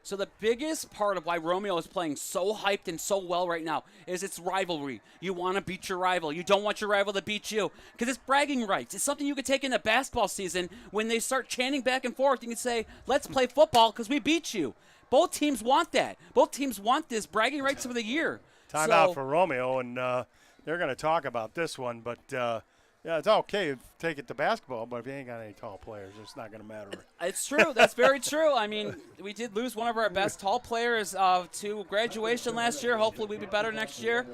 So the biggest part of why Romeo is playing so hyped and so well right now is its rivalry. You want to beat your rival. You don't want your rival to beat you because it's bragging rights. It's something you could take into basketball season when they start chanting back and forth. You can say, let's play football because we beat you. Both teams want that. Both teams want this bragging rights for the year. Timeout for Romeo, and they're going to talk about this one, but yeah, it's okay to take it to basketball, but if you ain't got any tall players, it's not going to matter. It's true. That's very true. I mean, we did lose one of our best tall players to graduation last year. Hopefully we'll be better next year,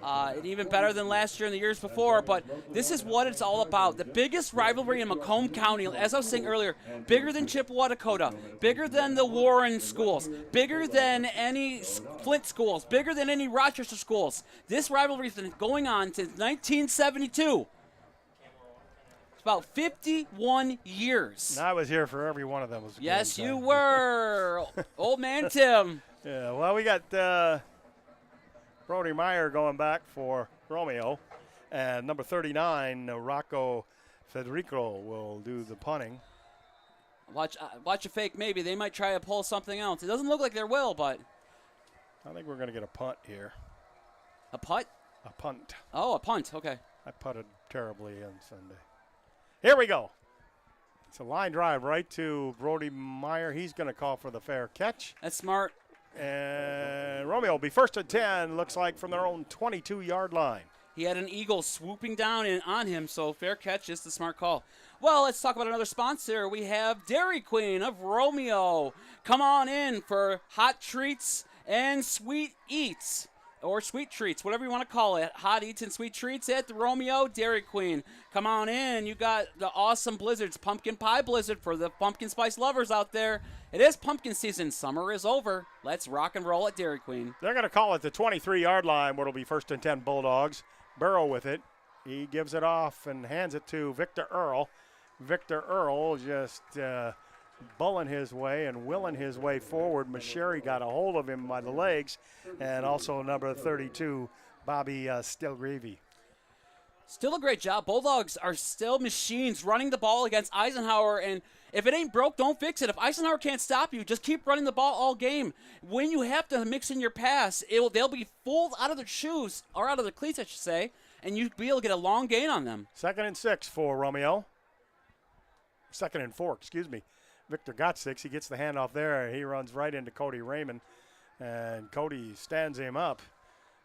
and even better than last year and the years before. But this is what it's all about. The biggest rivalry in Macomb County, as I was saying earlier, bigger than Chippewa, Dakota, bigger than the Warren schools, bigger than any Flint schools, bigger than any Rochester schools. This rivalry has been going on since 1972. It's about 51 years. And I was here for every one of them. Yes, you were. Old man Tim. Yeah, well, we got Brody Meyer going back for Romeo. And number 39, Rocco Federico, will do the punting. Watch a fake maybe. They might try to pull something else. It doesn't look like they will, but. I think we're going to get a punt here. A putt? A punt. Oh, a punt. Okay. I putted terribly on Sunday. Here we go. It's a line drive right to Brody Meyer. He's going to call for the fair catch. That's smart. And Romeo will be first and 10, looks like from their own 22-yard line. He had an eagle swooping down on him, so fair catch is the smart call. Well, let's talk about another sponsor. We have Dairy Queen of Romeo. Come on in for hot treats and sweet eats. Or sweet treats, whatever you want to call it. Hot eats and sweet treats at the Romeo Dairy Queen. Come on in. You got the awesome blizzards. Pumpkin pie blizzard for the pumpkin spice lovers out there. It is pumpkin season. Summer is over. Let's rock and roll at Dairy Queen. They're going to call it the 23-yard line where it'll be first and 10 Bulldogs. Burrow with it. He gives it off and hands it to Victor Earl. Victor Earl just bulling his way and willing his way forward. Masheri got a hold of him by the legs, and also number 32, Bobby Stilgravy. Still a great job. Bulldogs are still machines running the ball against Eisenhower, and if it ain't broke, don't fix it. If Eisenhower can't stop you, just keep running the ball all game. When you have to mix in your pass, they'll be pulled out of their shoes, or out of their cleats, I should say, and you'll be able to get a long gain on them. 2nd and 6 for Romeo. 2nd and 4, excuse me. Victor got 6. He gets the handoff there. He runs right into Cody Raymond, and Cody stands him up.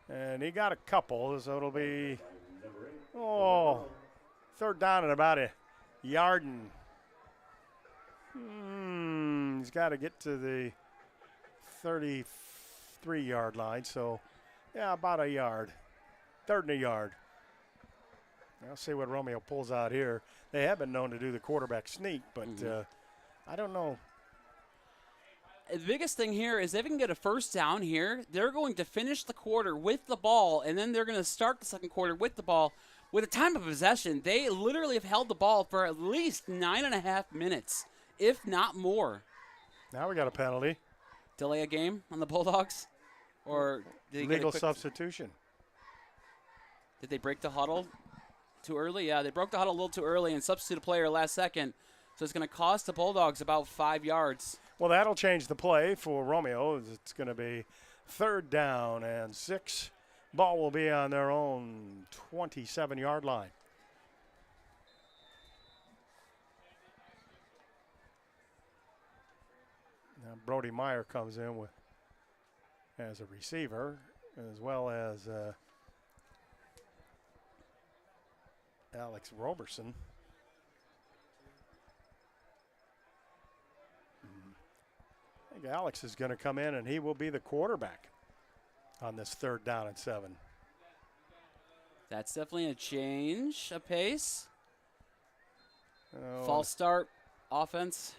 And he got a couple, so it'll be, 3rd down and about a yard. And he's got to get to the 33-yard line, so, yeah, about a yard. 3rd and a yard. I'll see what Romeo pulls out here. They have been known to do the quarterback sneak, but I don't know. The biggest thing here is if they can get a 1st down here, they're going to finish the quarter with the ball, and then they're going to start the 2nd quarter with the ball. With a time of possession, they literally have held the ball for at least 9.5 minutes, if not more. Now we got a penalty. Delay a game on the Bulldogs? Or did they legal get a quick substitution. Did they break the huddle too early? Yeah, they broke the huddle a little too early and substitute a player last second. So it's going to cost the Bulldogs about 5 yards. Well, that'll change the play for Romeo. It's going to be 3rd down and 6. Ball will be on their own 27-yard line. Now Brody Meyer comes in as a receiver, as well as Alex Roberson. I think Alex is going to come in, and he will be the quarterback on this 3rd down and 7. That's definitely a change of pace. Oh, False start offense.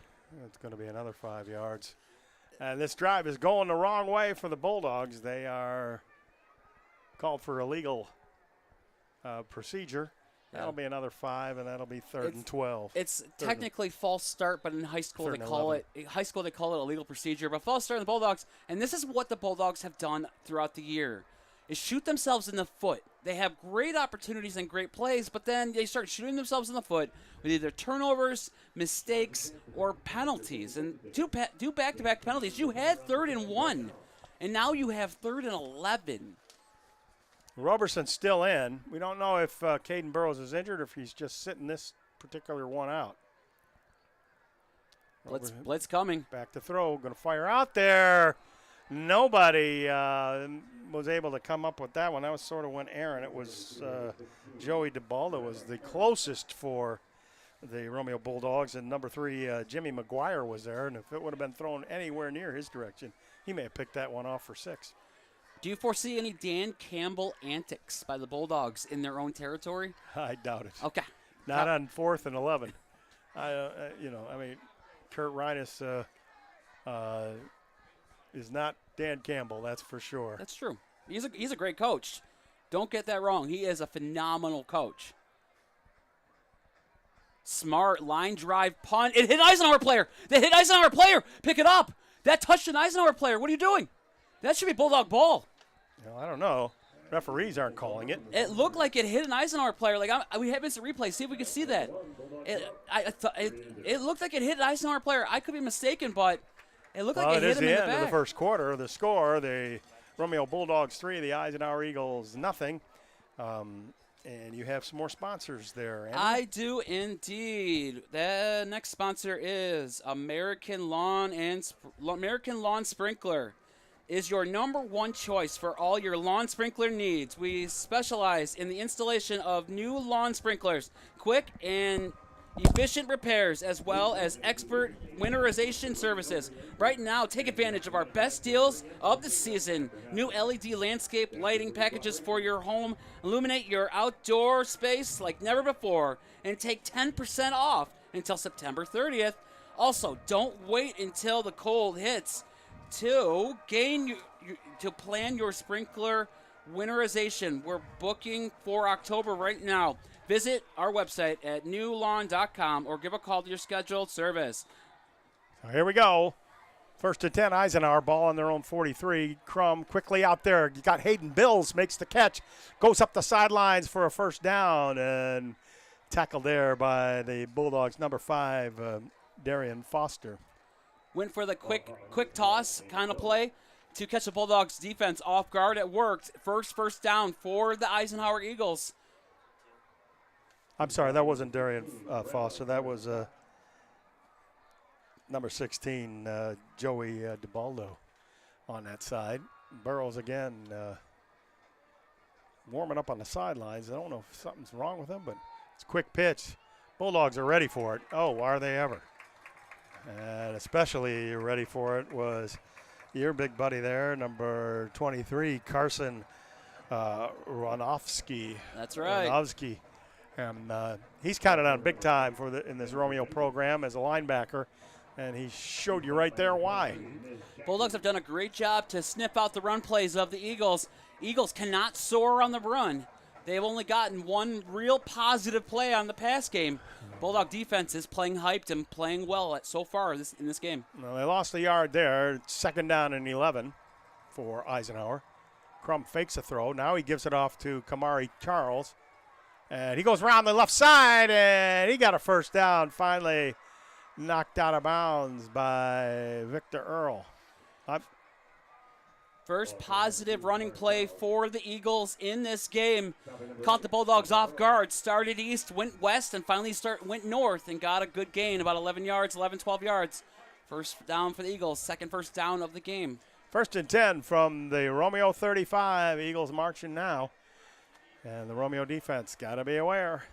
It's going to be another 5 yards. And this drive is going the wrong way for the Bulldogs. They are called for illegal procedure. That'll be another 5, and that'll be 3rd and 12. It's technically false start, but in high school they call it illegal procedure. But false start in the Bulldogs, and this is what the Bulldogs have done throughout the year, is shoot themselves in the foot. They have great opportunities and great plays, but then they start shooting themselves in the foot with either turnovers, mistakes, or penalties. And do back-to-back penalties. You had 3rd and 1, and now you have 3rd and 11. Roberson's still in. We don't know if Caden Burrows is injured or if he's just sitting this particular one out. Blitz coming. Back to throw. Going to fire out there. Nobody was able to come up with that one. That was sort of went errant. It was Joey DeBaldo was the closest for the Romeo Bulldogs, and number 3, Jimmy McGuire was there. And if it would have been thrown anywhere near his direction, he may have picked that one off for 6. Do you foresee any Dan Campbell antics by the Bulldogs in their own territory? I doubt it. Okay. Not on 4th and 11. Kurt Reines is not Dan Campbell, that's for sure. That's true. He's a great coach. Don't get that wrong. He is a phenomenal coach. Smart line drive punt. It hit Eisenhower player. They hit Eisenhower player. Pick it up. That touched an Eisenhower player. What are you doing? That should be Bulldog ball. I don't know. Referees aren't calling it. It looked like it hit an Eisenhower player. We have instant replay. See if we can see that. It looked like it hit an Eisenhower player. I could be mistaken, but it looked like it hit him in the back. It is the end of the first quarter. The score, the Romeo Bulldogs 3, the Eisenhower Eagles nothing. And you have some more sponsors there, Andy. I do indeed. The next sponsor is American Lawn Sprinkler. Is your number one choice for all your lawn sprinkler needs. We specialize in the installation of new lawn sprinklers, quick and efficient repairs, as well as expert winterization services. Right now, take advantage of our best deals of the season. New LED landscape lighting packages for your home. Illuminate your outdoor space like never before, and take 10% off until September 30th. Also, don't wait until the cold hits to plan your sprinkler winterization. We're booking for October right now. Visit our website at newlawn.com or give a call to your scheduled service. So here we go. 1st and 10, Eisenhower, ball on their own 43. Crum quickly out there. You got Hayden Bills, makes the catch, goes up the sidelines for a 1st down, and tackled there by the Bulldogs, number 5, Darian Foster. Went for the quick toss kind of play to catch the Bulldogs defense off guard. It worked. First down for the Eisenhower Eagles. I'm sorry, that wasn't Darian Foster. That was number 16, Joey DeBaldo on that side. Burrows again warming up on the sidelines. I don't know if something's wrong with him, but it's a quick pitch. Bulldogs are ready for it. Oh, are they ever? And especially ready for it was your big buddy there, number 23, Carson Ronofsky. That's right. Ronofsky. And he's counted on big time in this Romeo program as a linebacker, and he showed you right there why. Bulldogs have done a great job to sniff out the run plays of the Eagles. Eagles cannot soar on the run. They've only gotten one real positive play on the pass game. Bulldog defense is playing hyped and playing well so far in this game. Well, they lost a yard there. It's 2nd down and 11 for Eisenhower. Crum fakes a throw. Now he gives it off to Kamari Charles. And he goes around the left side, and he got a 1st down, finally knocked out of bounds by Victor Earl. First positive running play for the Eagles in this game. Caught the Bulldogs off guard. Started east, went west, and finally went north and got a good gain, about 11 yards, 11, 12 yards. 1st down for the Eagles, 2nd first down of the game. 1st and 10 from the Romeo 35. Eagles marching now. And the Romeo defense got to be aware.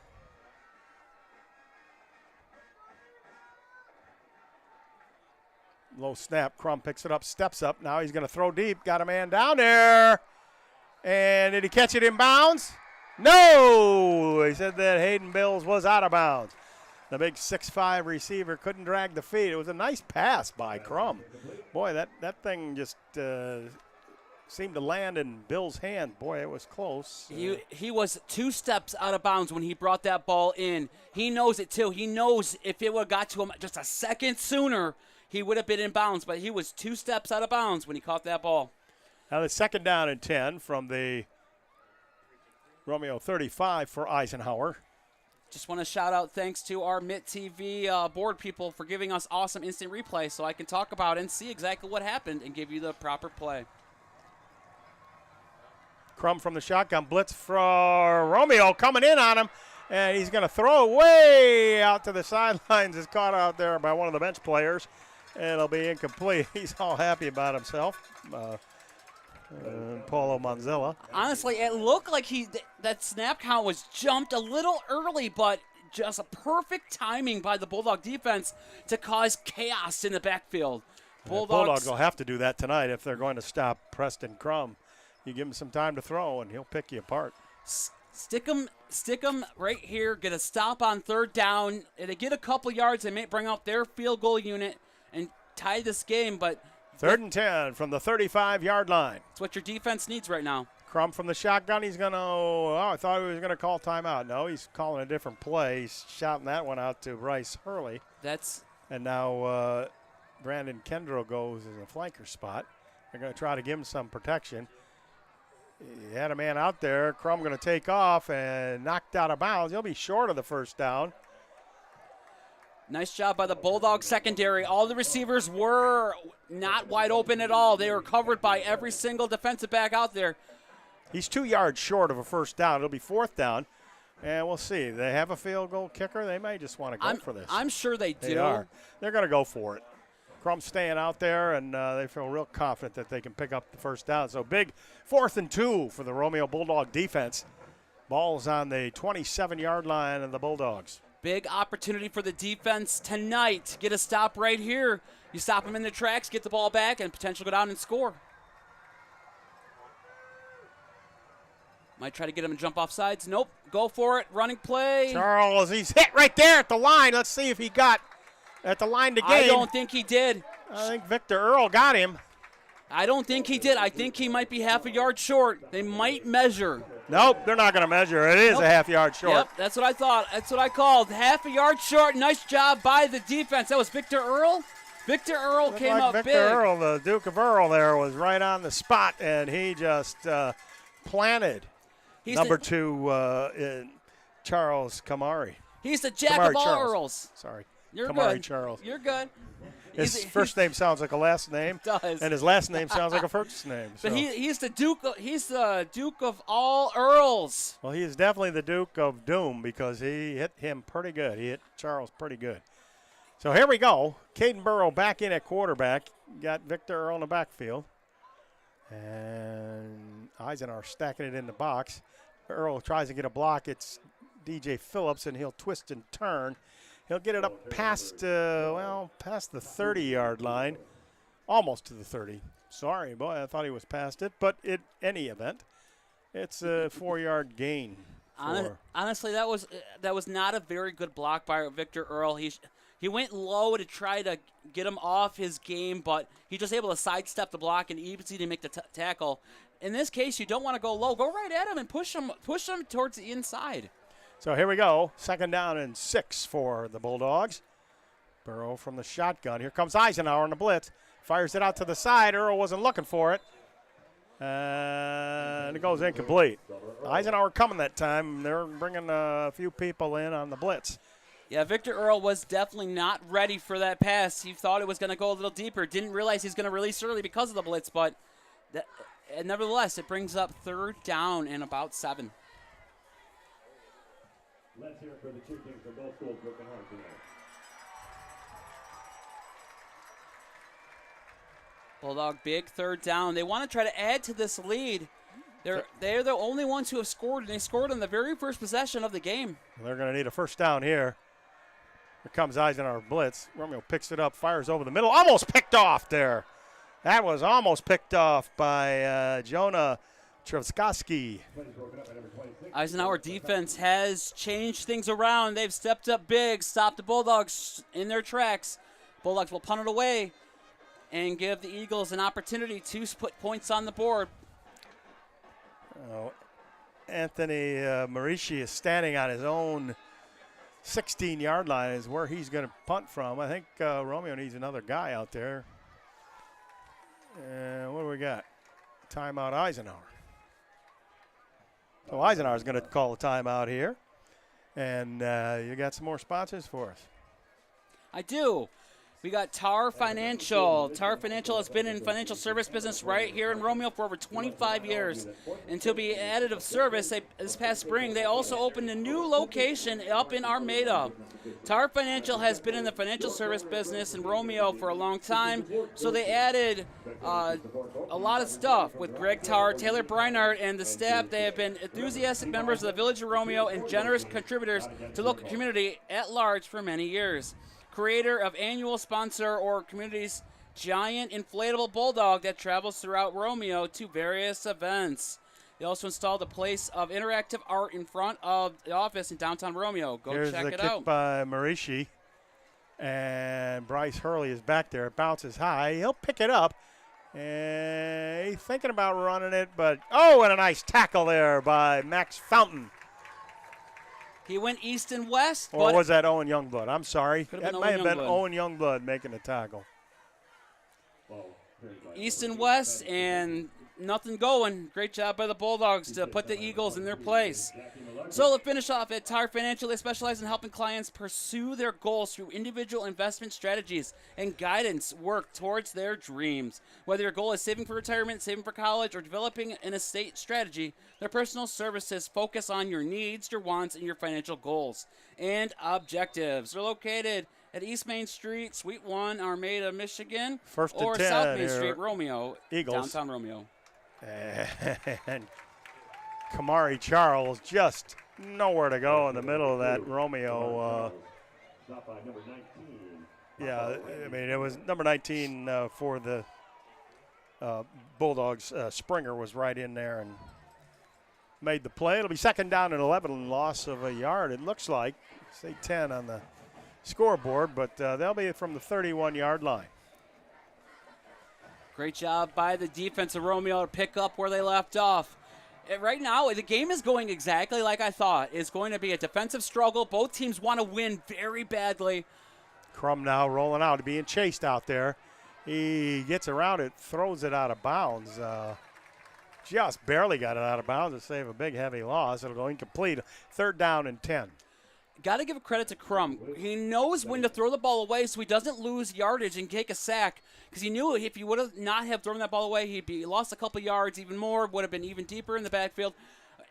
Low snap. Crum picks it up, steps up. Now he's going to throw deep. Got a man down there. And did he catch it in bounds? No! He said that Hayden Bills was out of bounds. The big 6'5" receiver couldn't drag the feet. It was a nice pass by Crum. Boy, that thing just seemed to land in Bill's hand. Boy, it was close. He was 2 steps out of bounds when he brought that ball in. He knows it, too. He knows if it would have got to him just a second sooner, he would have been in bounds. But he was 2 steps out of bounds when he caught that ball. Now the 2nd down and 10 from the Romeo 35 for Eisenhower. Just want to shout out thanks to our Mitt TV board people for giving us awesome instant replay so I can talk about and see exactly what happened and give you the proper play. Crum from the shotgun. Blitz for Romeo coming in on him. And he's going to throw way out to the sidelines. Is caught out there by one of the bench players. It'll be incomplete. He's all happy about himself. Paulo Manzella. Honestly, it looked like that snap count was jumped a little early, but just a perfect timing by the Bulldog defense to cause chaos in the backfield. Bulldogs will have to do that tonight if they're going to stop Preston Crum. You give him some time to throw, and he'll pick you apart. Stick him right here, get a stop on 3rd down. It'll get a couple yards. They may bring out their field goal unit and tie this game, but 3rd and 10 from the 35-yard line. That's what your defense needs right now. Crum from the shotgun. He's going to, I thought he was going to call timeout. No, he's calling a different play. He's shouting that one out to Bryce Hurley. And now Brandon Kendrill goes in a flanker spot. They're going to try to give him some protection. He had a man out there. Crum going to take off and knocked out of bounds. He'll be short of the 1st down. Nice job by the Bulldog secondary. All the receivers were not wide open at all. They were covered by every single defensive back out there. He's 2 yards short of a 1st down. It'll be 4th down. And we'll see. They have a field goal kicker. They may just want to go for this. I'm sure they do. They are. They're going to go for it. Crum's staying out there, and they feel real confident that they can pick up the 1st down. So big 4th and 2 for the Romeo Bulldog defense. Ball's on the 27-yard line of the Bulldogs. Big opportunity for the defense tonight. Get a stop right here. You stop them in their tracks, get the ball back, and potentially go down and score. Might try to get him to jump off sides. Nope. Go for it. Running play. Charles, he's hit right there at the line. Let's see if he got at the line to gain. I don't think he did. I think Victor Earl got him. I don't think he did. I think he might be half a yard short. They might measure. Nope, they're not going to measure. It is a half yard short. Yep, that's what I thought. That's what I called. Half a yard short. Nice job by the defense. That was Victor Earl. Victor Earl came up big. Victor Earl, the Duke of Earl there, was right on the spot, and he just planted number 2 in Charles Kamari. He's the jack Kamari of all Charles. Earls. Sorry. You're Kamari good. Charles. You're good. His first name sounds like a last name. It does. And his last name sounds like a first name. So. But he's the Duke of all Earls. Well, he is definitely the Duke of Doom because he hit him pretty good. He hit Charles pretty good. So here we go. Caden Burrow back in at quarterback. Got Victor Earl in the backfield. And Eisenhower stacking it in the box. Earl tries to get a block. It's DJ Phillips, and he'll twist and turn. He'll get it up past the 30-yard line, almost to the 30. Sorry, boy, I thought he was past it. But in any event, it's a 4-yard gain. Honestly, that was not a very good block by Victor Earl. He went low to try to get him off his game, but he just able to sidestep the block and easy to make the tackle. In this case, you don't want to go low. Go right at him and push him towards the inside. So here we go. 2nd down and 6 for the Bulldogs. Burrow from the shotgun. Here comes Eisenhower on the blitz. Fires it out to the side. Earl wasn't looking for it. And it goes incomplete. Eisenhower coming that time. They're bringing a few people in on the blitz. Yeah, Victor Earl was definitely not ready for that pass. He thought it was going to go a little deeper. Didn't realize he's going to release early because of the blitz, but nevertheless, it brings up 3rd down and about 7. Let's hear it for the 2 teams from both schools working hard tonight. Bulldog, big 3rd down. They want to try to add to this lead. They're the only ones who have scored, and they scored on the very first possession of the game. They're going to need a 1st down here. Here comes Eisenhower blitz. Romeo picks it up, fires over the middle. Almost picked off there. That was almost picked off by Jonah Trzaskowski. Eisenhower defense has changed things around. They've stepped up big, stopped the Bulldogs in their tracks. Bulldogs will punt it away and give the Eagles an opportunity to put points on the board. Anthony Marici is standing on his own 16-yard line is where he's going to punt from. I think Romeo needs another guy out there. What do we got? Timeout Eisenhower. So Eisenhower's going to call a timeout here. And you got some more sponsors for us. I do. We got TAR Financial. TAR Financial has been in financial service business right here in Romeo for over 25 years. And to be added of service, this past spring, they also opened a new location up in Armada. TAR Financial has been in the financial service business in Romeo for a long time, so they added a lot of stuff with Greg Tarr, Taylor Breinart, and the staff. They have been enthusiastic members of the Village of Romeo and generous contributors to the local community at large for many years. Creator of annual sponsor or community's giant inflatable bulldog that travels throughout Romeo to various events. They also installed a place of interactive art in front of the office in downtown Romeo. Go Here's check the it kick out. by Marici. And Bryce Hurley is back there. It bounces high. He'll pick it up. And he's thinking about running it, but and a nice tackle there by Max Fountain. He went east and west. Or was that Owen Youngblood? I'm sorry. Could've That been may have Owen been Youngblood. Owen Youngblood making the tackle. East and west, and nothing going. Great job by the Bulldogs to put the Eagles in their place. So to finish off, at TAR Financial, they specialize in helping clients pursue their goals through individual investment strategies and guidance work towards their dreams. Whether your goal is saving for retirement, saving for college, or developing an estate strategy, their personal services focus on your needs, your wants, and your financial goals and objectives. They're located at East Main Street, Suite 1, Armada, Michigan, First and or 10 South Main here. Street, Romeo, Eagles. downtown Romeo. And Kamari Charles just nowhere to go in the middle of that Romeo. Yeah, I mean, it was number 19 for the Bulldogs. Springer was right in there and made the play. It'll be second down and 11, loss of a yard, it looks like. Say 10 on the scoreboard, but they'll be from the 31-yard line. Great job by the defense of Romeo to pick up where they left off. Right now, the game is going exactly like I thought. It's going to be a defensive struggle. Both teams want to win very badly. Crum now rolling out, being chased out there. He gets around it, throws it out of bounds. Just barely got it out of bounds to save a big, heavy loss. It'll go incomplete. Third down and 10. Got to give credit to Crum. He knows when to throw the ball away so he doesn't lose yardage and take a sack. Because he knew if he would have not have thrown that ball away, he'd be lost a couple yards even more, would have been even deeper in the backfield.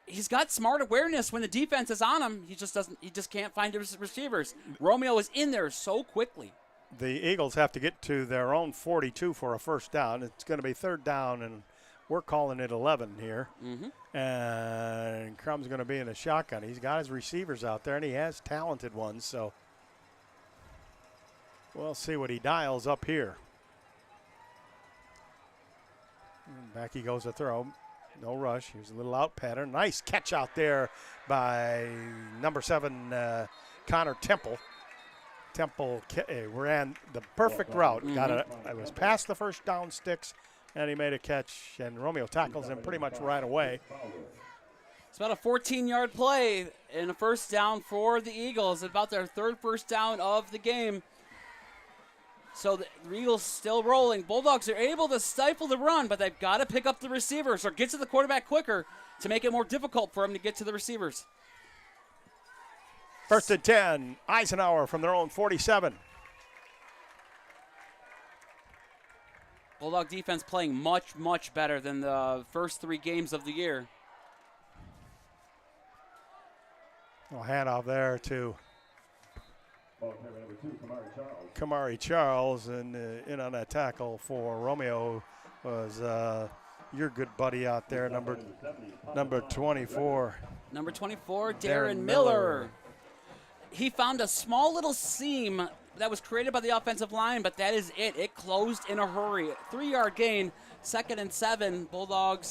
He's got smart awareness when the defense is on him. He just can't find his receivers. Romeo is in there so quickly. The Eagles have to get to their own 42 for a first down. It's going to be third down, and we're calling it 11 here. And Crum's going to be in a shotgun. He's got his receivers out there, and he has talented ones. So we'll see what he dials up here. And back he goes to throw. No rush. Here's a little out pattern. Nice catch out there by number 7, Connor Temple. Temple ran the perfect route. It was past the first down sticks, and he made a catch, and Romeo tackles him pretty much right away. It's about a 14-yard play and a first down for the Eagles. About their third first down of the game. So the Eagles still rolling. Bulldogs are able to stifle the run, but they've got to pick up the receivers or get to the quarterback quicker to make it more difficult for them to get to the receivers. First and 10, Eisenhower from their own 47. Bulldog defense playing much, much better than the first 3 games of the year. Well, handoff there to Kamari Charles, and in on that tackle for Romeo was your good buddy out there, number 24. Number 24, Darren Miller. he found a small little seam that was created by the offensive line, but that is it. It closed in a hurry. 3-yard gain, 2nd and 7. Bulldog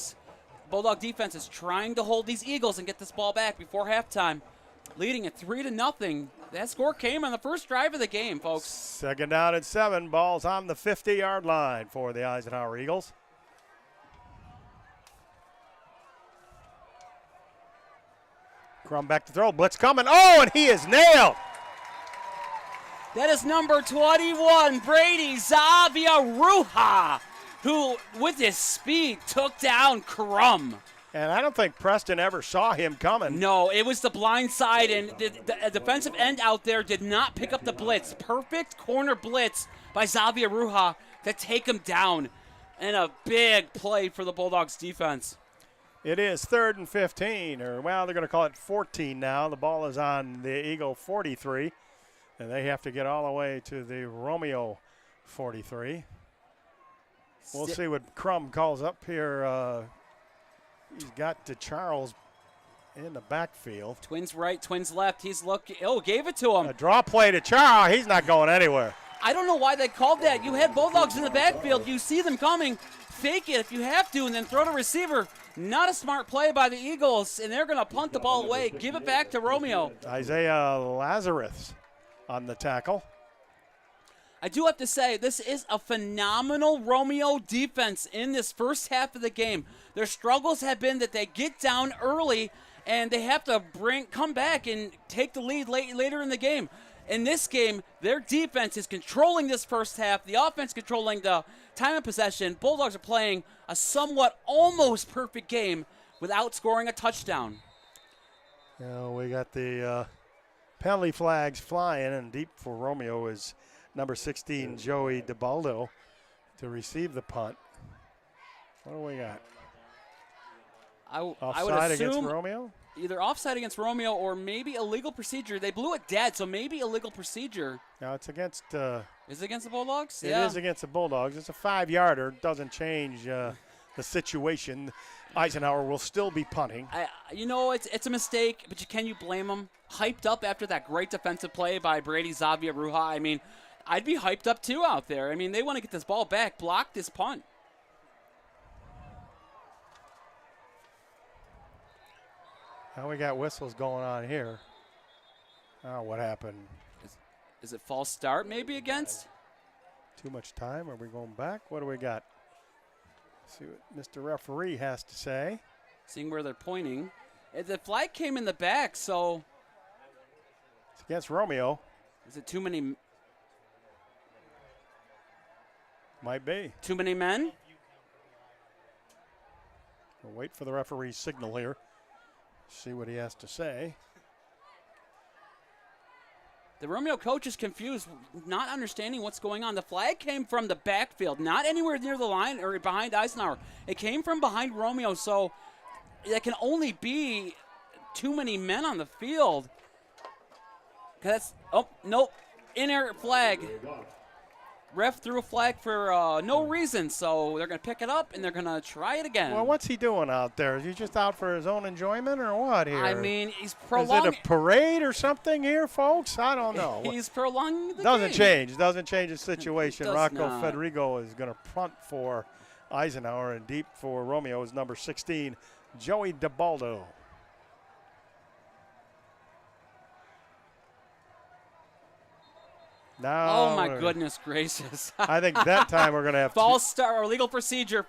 defense is trying to hold these Eagles and get this ball back before halftime, leading at 3-0. That score came on the first drive of the game, folks. 2nd down and 7. Ball's on the 50-yard line for the Eisenhower Eagles. Crum back to throw. Blitz coming. Oh, and he is nailed. That is number 21, Brady Zaviaruha, who, with his speed, took down Crum. And I don't think Preston ever saw him coming. No, it was the blind side, and the defensive end out there did not pick up the blitz. Perfect corner blitz by Zaviaruha to take him down. And a big play for the Bulldogs defense. It is 3rd and 15, or, well, they're going to call it 14 now. The ball is on the Eagle 43. And they have to get all the way to the Romeo 43. We'll see what Crum calls up here. He's got to Charles in the backfield. Twins right, twins left. He's looking. Oh, gave it to him. A draw play to Charles. He's not going anywhere. I don't know why they called that. You had Bulldogs in the backfield. You see them coming. Fake it if you have to, and then throw to receiver. Not a smart play by the Eagles, and they're going to punt the ball away. Give it back to Romeo. Isaiah Lazarus on the tackle. I do have to say, this is a phenomenal Romeo defense in this first half of the game. Their struggles have been that they get down early and they have to come back and take the lead later in the game. In this game, their defense is controlling this first half. The offense controlling the time of possession. Bulldogs are playing a somewhat almost perfect game without scoring a touchdown. We got the penalty flags flying, and deep for Romeo is number 16, Joey DiBaldo, to receive the punt. What do we got? I would assume against Romeo? Either offside against Romeo or maybe illegal procedure. They blew it dead, so maybe illegal procedure. No, it's against... is it against the Bulldogs? It is against the Bulldogs. It's a 5-yarder. Doesn't change the situation. Eisenhower will still be punting. It's a mistake, but can you blame him? Hyped up after that great defensive play by Brady Zaviaruha. I mean, I'd be hyped up too out there. I mean, they want to get this ball back, block this punt. Now we got whistles going on here. Oh, what happened? Is it false start maybe against? Too much time? Are we going back? What do we got? See what Mr. Referee has to say. Seeing where they're pointing. The flag came in the back, so. It's against Romeo. Is it too many? Might be. Too many men? We'll wait for the referee's signal here. See what he has to say. The Romeo coach is confused, not understanding what's going on. The flag came from the backfield, not anywhere near the line or behind Eisenhower. It came from behind Romeo, so that can only be too many men on the field. Nope, in-air flag. Ref threw a flag for no reason, so they're going to pick it up and they're going to try it again. Well, what's he doing out there? Is he just out for his own enjoyment or what here? I mean, he's prolonging. Is it a parade or something here, folks? I don't know. He's prolonging the Doesn't game. change. Doesn't change the situation. Rocco not. Federico is going to punt for Eisenhower, and deep for Romeo is number 16, Joey DiBaldo. Now, oh, my goodness gracious. I think that time we're going to have false start or legal procedure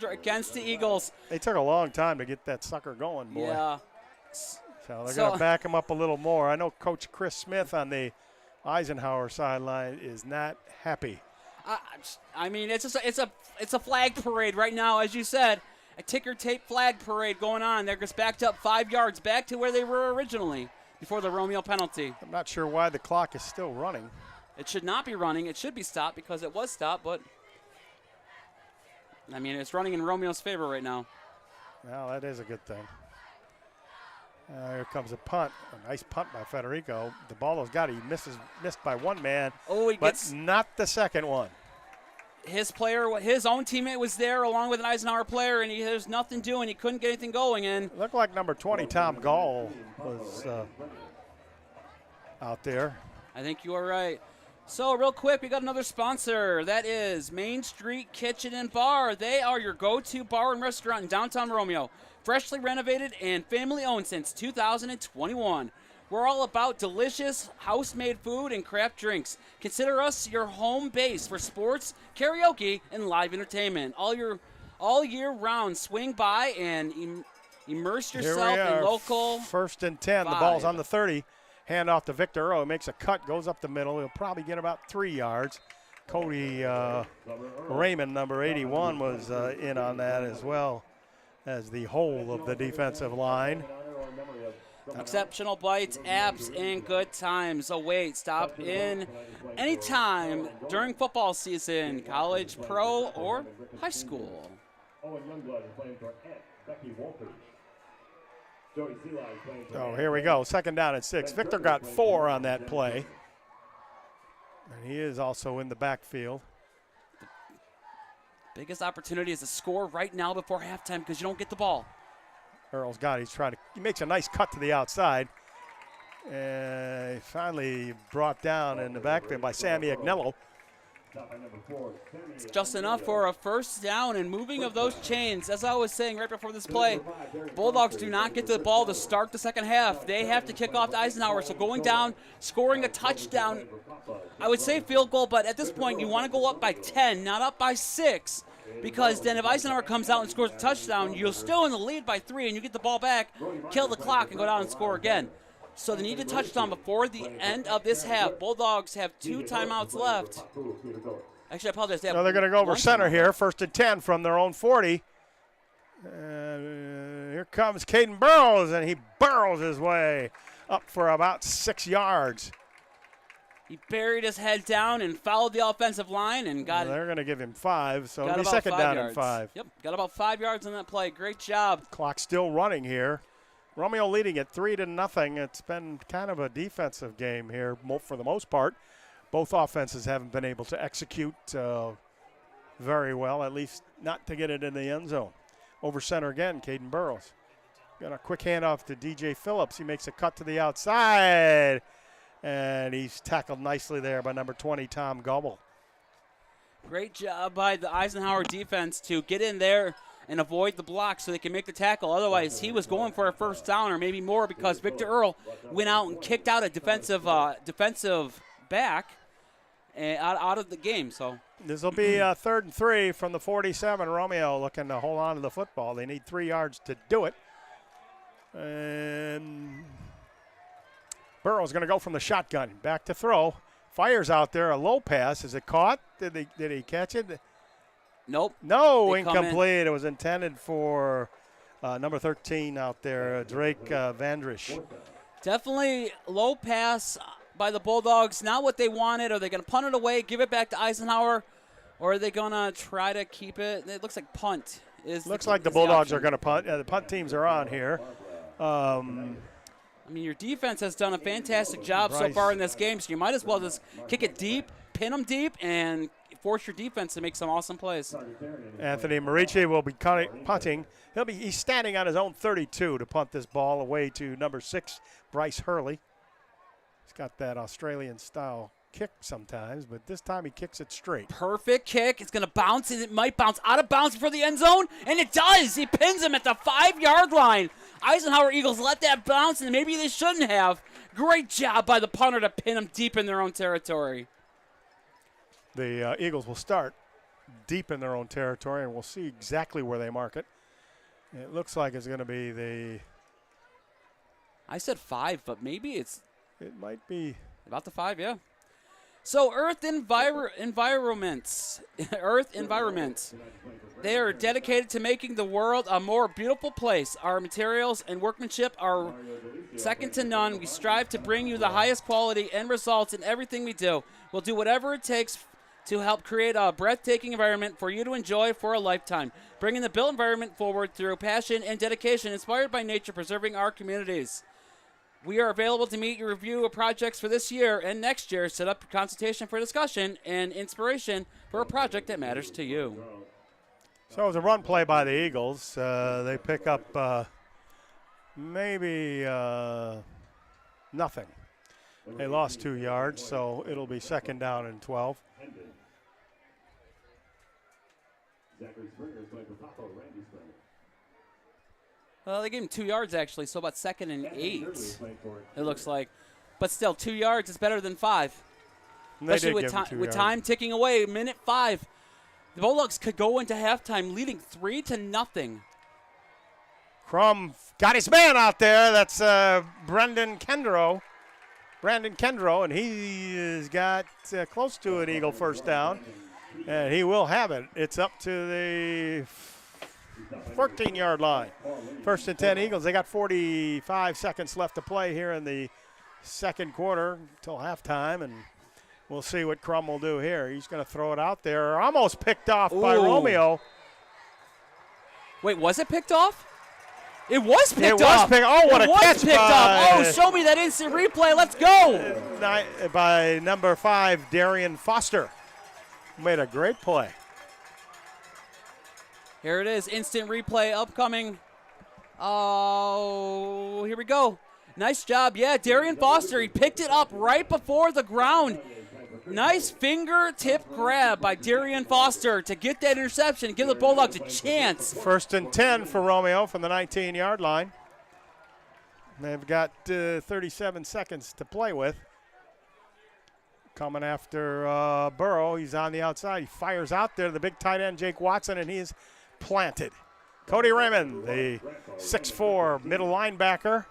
against the Eagles. They took a long time to get that sucker going, boy. Yeah. So they're going to back him up a little more. I know Coach Chris Smith on the Eisenhower sideline is not happy. I mean, it's a flag parade right now, as you said. A ticker tape flag parade going on. They're just backed up 5 yards back to where they were originally before the Romeo penalty. I'm not sure why the clock is still running. It should not be running. It should be stopped because it was stopped, but I mean, it's running in Romeo's favor right now. Well, that is a good thing. Here comes a punt. A nice punt by Federico. DiBaldo's got it. He missed by one man, but not the second one. His player, his own teammate was there along with an Eisenhower player, and there's nothing doing. He couldn't get anything going. And it looked like number 20, Tom Gall, was out there. I think you are right. So real quick, we got another sponsor. That is Main Street Kitchen and Bar. They are your go-to bar and restaurant in downtown Romeo. Freshly renovated and family-owned since 2021. We're all about delicious house-made food and craft drinks. Consider us your home base for sports, karaoke, and live entertainment. All year round, swing by and immerse yourself in local 1st and 10. vibe. The ball's on the 30. Hand off to Victor Earl. Makes a cut, goes up the middle. He'll probably get about 3 yards. Cody Raymond, number 81, was in on that as well as the whole of the defensive line. Exceptional bites, abs, and good times await. Stop in anytime during football season, college, pro, or high school. Owen Youngblood is playing for Becky Walters. Joey Seeley is playing for Oh, here we go. 2nd down and 6. Victor got 4 on that play. And he is also in the backfield. Biggest opportunity is to score right now before halftime because you don't get the ball. Earl's got it. He makes a nice cut to the outside. And finally brought down in the backfield by Sammy Agnello. It's just enough for a first down and moving of those chains. As I was saying right before this play, Bulldogs do not get the ball to start the second half. They have to kick off to Eisenhower. So going down, scoring a touchdown, I would say field goal, but at this point you want to go up by 10, not up by 6. Because then if Eisenhower comes out and scores a touchdown, you're still in the lead by 3 and you get the ball back, kill the clock, and go down and score again. So they need a touchdown before the end of this half. Bulldogs have 2 timeouts left. Actually, I apologize. They're going to go over center here. 1st and 10 from their own 40. Here comes Caden Burrows, and he burrows his way up for about 6 yards. He buried his head down and followed the offensive line and got They're going to give him 5, so it'll be about 2nd down yards. and 5. Yep, got about 5 yards on that play. Great job. Clock still running here. Romeo leading at 3-0. It's been kind of a defensive game here for the most part. Both offenses haven't been able to execute very well, at least not to get it in the end zone. Over center again, Caden Burrows. Got a quick handoff to DJ Phillips. He makes a cut to the outside, and he's tackled nicely there by number 20, Tom Gobble. Great job by the Eisenhower defense to get in there and avoid the block so they can make the tackle. Otherwise, he was going for a first down or maybe more because Victor Earl went out and kicked out a defensive back out of the game. So this will be 3rd and 3 from the 47. Romeo looking to hold on to the football. They need 3 yards to do it. And Burrow's going to go from the shotgun. Back to throw. Fires out there. A low pass. Is it caught? Did he catch it? Nope. No, incomplete. It was intended for number 13 out there, Drake Vandrish. Definitely low pass by the Bulldogs. Not what they wanted. Are they going to punt it away, give it back to Eisenhower, or are they going to try to keep it? It looks like punt. Looks like the Bulldogs are going to punt. The punt teams are on here. I mean, your defense has done a fantastic job so far in this game, so you might as well just kick it deep, pin them deep, and force your defense to make some awesome plays. Anthony Marici will be punting. He's standing on his own 32 to punt this ball away to number 6, Bryce Hurley. He's got that Australian-style kick sometimes, but this time he kicks it straight. Perfect kick. It's going to bounce, and it might bounce out of bounds for the end zone, and it does. He pins him at the 5-yard line. Eisenhower Eagles let that bounce, and maybe they shouldn't have. Great job by the punter to pin him deep in their own territory. The Eagles will start deep in their own territory, and we'll see exactly where they mark it. It looks like it's going to be the... I said 5, but maybe it might be... About the 5, yeah. So Earth Environments. They are dedicated to making the world a more beautiful place. Our materials and workmanship are second to none. We strive to bring you the highest quality and results in everything we do. We'll do whatever it takes to help create a breathtaking environment for you to enjoy for a lifetime, bringing the built environment forward through passion and dedication inspired by nature, preserving our communities. We are available to meet your review of projects for this year and next year. Set up a consultation for discussion and inspiration for a project that matters to you. So it was a run play by the Eagles. They pick up maybe nothing. They lost 2 yards, so it'll be 2nd down and 12. Well, they gave him 2 yards, actually, so about 2nd and 8, it looks like. But still, 2 yards is better than 5. Especially with time ticking away, minute 5. The Bulldogs could go into halftime leading 3-0. Crum got his man out there. That's Brandon Kendrow, and he has got close to an Eagle first down, and he will have it. It's up to the 14-yard line. 1st and 10 Eagles. They got 45 seconds left to play here in the second quarter until halftime, and we'll see what Crum will do here. He's going to throw it out there. Almost picked off by Romeo. Wait, was it picked off? It was picked off. Oh, what a catch picked by, Oh, show me that instant replay. Let's go. By number 5, Darian Foster. Made a great play. Here it is, instant replay upcoming. Oh, here we go. Nice job. Yeah, Darian Foster, he picked it up right before the ground. Nice fingertip grab by Darian Foster to get that interception, give the Bulldogs a chance. 1st and 10 for Romeo from the 19-yard line. They've got 37 seconds to play with. Coming after Burrow, he's on the outside. He fires out there to the big tight end, Jake Watson, and he is planted. Cody Raymond, the 6'4" middle linebacker,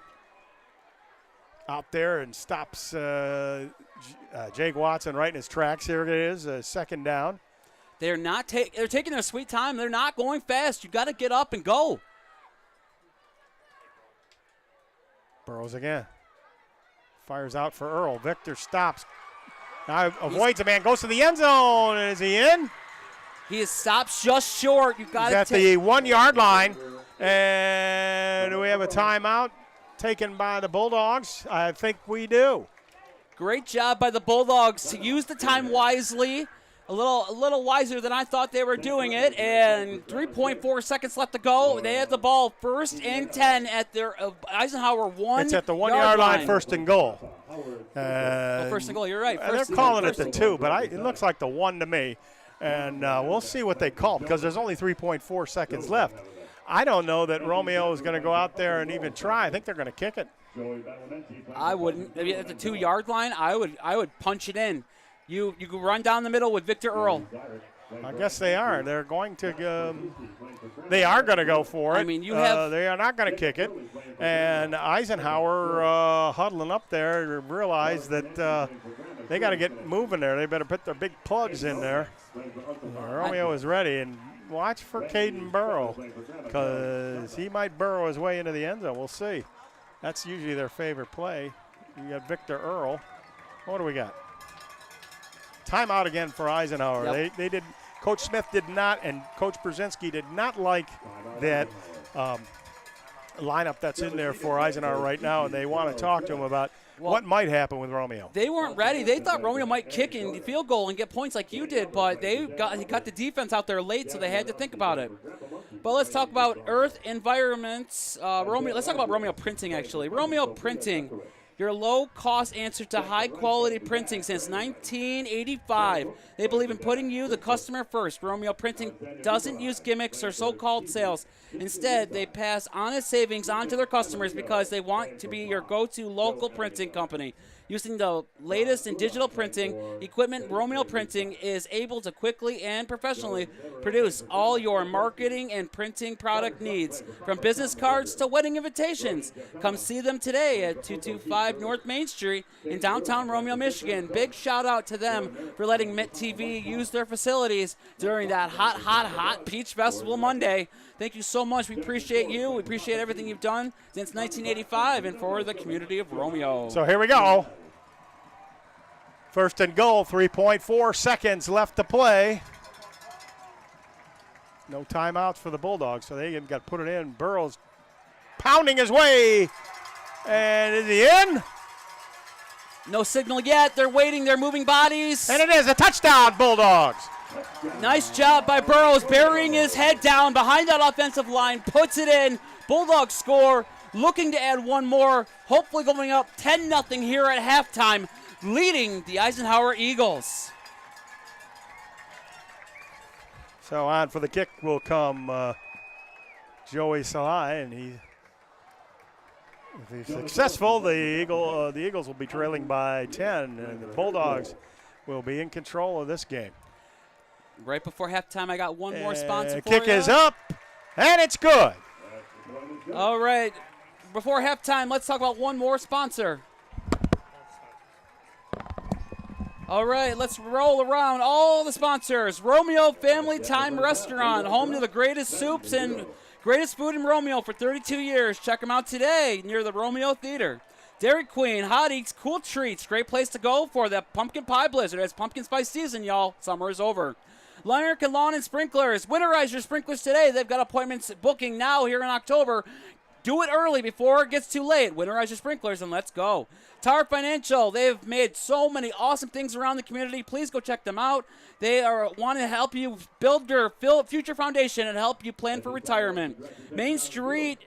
out there and stops Jake Watson right in his tracks. Here it is, 2nd down. They're taking their sweet time. They're not going fast. You got to get up and go. Burrows again. Fires out for Earl. Victor stops. Now avoids a man, goes to the end zone. Is he in? He is stopped just short. You got He's at the 1-yard line. And do we have a timeout taken by the Bulldogs? I think we do. Great job by the Bulldogs to use the time wisely. A little wiser than I thought they were doing it. And 3.4 seconds left to go. They have the ball 1st and 10 at their Eisenhower 1. It's at the 1-yard line, 1st and goal. 1st and goal, you're right. They're calling it the 2, but it looks like the 1 to me. And we'll see what they call because there's only 3.4 seconds left. I don't know that Romeo is going to go out there and even try. I think they're going to kick it. I wouldn't. I mean, at the 2-yard line, I would punch it in. You could run down the middle with Victor Earl. I guess they are. They're going to. They are going to go for it. I mean, you have. They are not going to kick it. And Eisenhower huddling up there to realize that they got to get moving there. They better put their big plugs in there. Romeo is ready, and watch for Caden Burrow because he might burrow his way into the end zone. We'll see. That's usually their favorite play. You got Victor Earl. What do we got? Timeout again for Eisenhower. Yep. They did. Coach Smith did not, and Coach Brzezinski did not like that lineup that's in there for Eisenhower right now, and they want to talk to him about what might happen with Romeo. They weren't ready. They thought Romeo might kick in the field goal and get points like you did, but he got the defense out there late, so they had to think about it. But let's talk about Earth Environments. Romeo. Let's talk about Romeo Printing, actually. Romeo Printing, your low-cost answer to high-quality printing since 1985. They believe in putting you, the customer, first. Romeo Printing doesn't use gimmicks or so-called sales. Instead, they pass honest savings on to their customers because they want to be your go-to local printing company. Using the latest in digital printing equipment, Romeo Printing is able to quickly and professionally produce all your marketing and printing product needs, from business cards to wedding invitations. Come see them today at 225 North Main Street in downtown Romeo, Michigan. Big shout out to them for letting Mitt TV use their facilities during that hot Peach Festival Monday. Thank you so much. We appreciate you. We appreciate everything you've done since 1985 and for the community of Romeo. So here we go. 1st and goal, 3.4 seconds left to play. No timeouts for the Bulldogs, so they got to put it in. Burrow's pounding his way. And is he in? No signal yet. They're waiting. They're moving bodies. And it is a touchdown, Bulldogs. Nice job by Burrows, burying his head down behind that offensive line, puts it in. Bulldogs score. looking to add one more, hopefully going up 10-0 here at halftime, leading the Eisenhower Eagles. So on for the kick will come Joey Salai, and if he's successful, the Eagles will be trailing by 10, and the Bulldogs will be in control of this game. Right before halftime, I got one more sponsor for kick you. is up, and it's good. All right. Before halftime, let's talk about one more sponsor. All right, let's roll around all the sponsors. Romeo Family Time Restaurant, home to the greatest soups and greatest food in Romeo for 32 years. Check them out today near the Romeo Theater. Dairy Queen, hot eats, cool treats. Great place to go for the pumpkin pie blizzard. It's pumpkin spice season, y'all. Summer is over. American Lawn and Sprinklers. Winterize your sprinklers today. They've got appointments booking now here in October. Do it early before it gets too late. Winterize your sprinklers and let's go. Tower Financial, they've made so many awesome things around the community. Please go check them out. They want to help you build your future foundation and help you plan for retirement. Main Street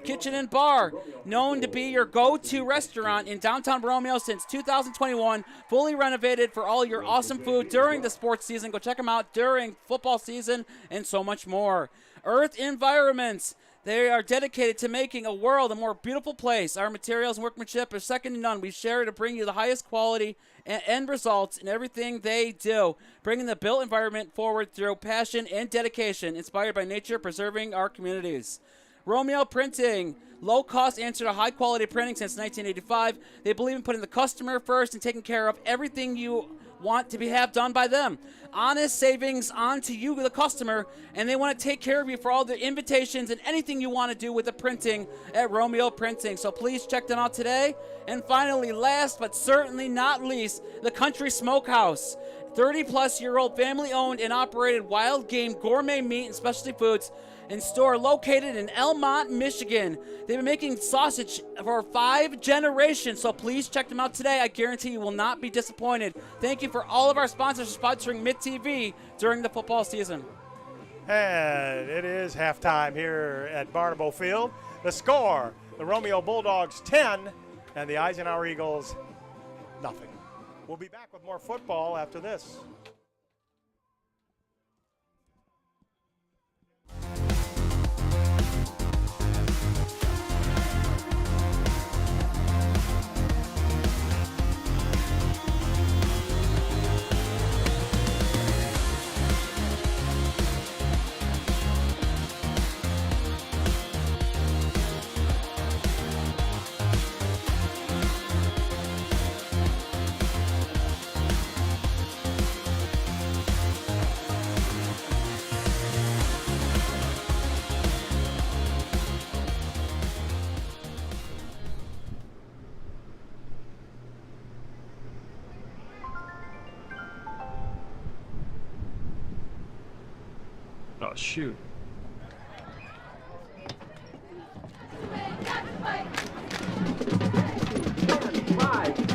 Kitchen and Bar, known to be your go-to restaurant in downtown Romeo since 2021, fully renovated for all your awesome food during the sports season. Go check them out during football season and so much more. Earth Environments, they are dedicated to making a world a more beautiful place. Our materials and workmanship are second to none. We share to bring you the highest quality and end results in everything they do, bringing the built environment forward through passion and dedication, inspired by nature, preserving our communities. Romeo Printing, low-cost answer to high-quality printing since 1985. They believe in putting the customer first and taking care of everything you want to have done by them. Honest savings on to you, the customer, and they want to take care of you for all the invitations and anything you want to do with the printing at Romeo Printing. So please check them out today. And finally, last but certainly not least, the Country Smokehouse. 30-plus-year-old family-owned and operated wild game gourmet meat and specialty foods and store located in Elmont, Michigan. They've been making sausage for 5 generations, so please check them out today. I guarantee you will not be disappointed. Thank you for all of our sponsors sponsoring Mitt TV during the football season. And it is halftime here at Barnabo Field. The score, the Romeo Bulldogs 10 and the Eisenhower Eagles nothing. We'll be back with more football after this. Oh, shoot.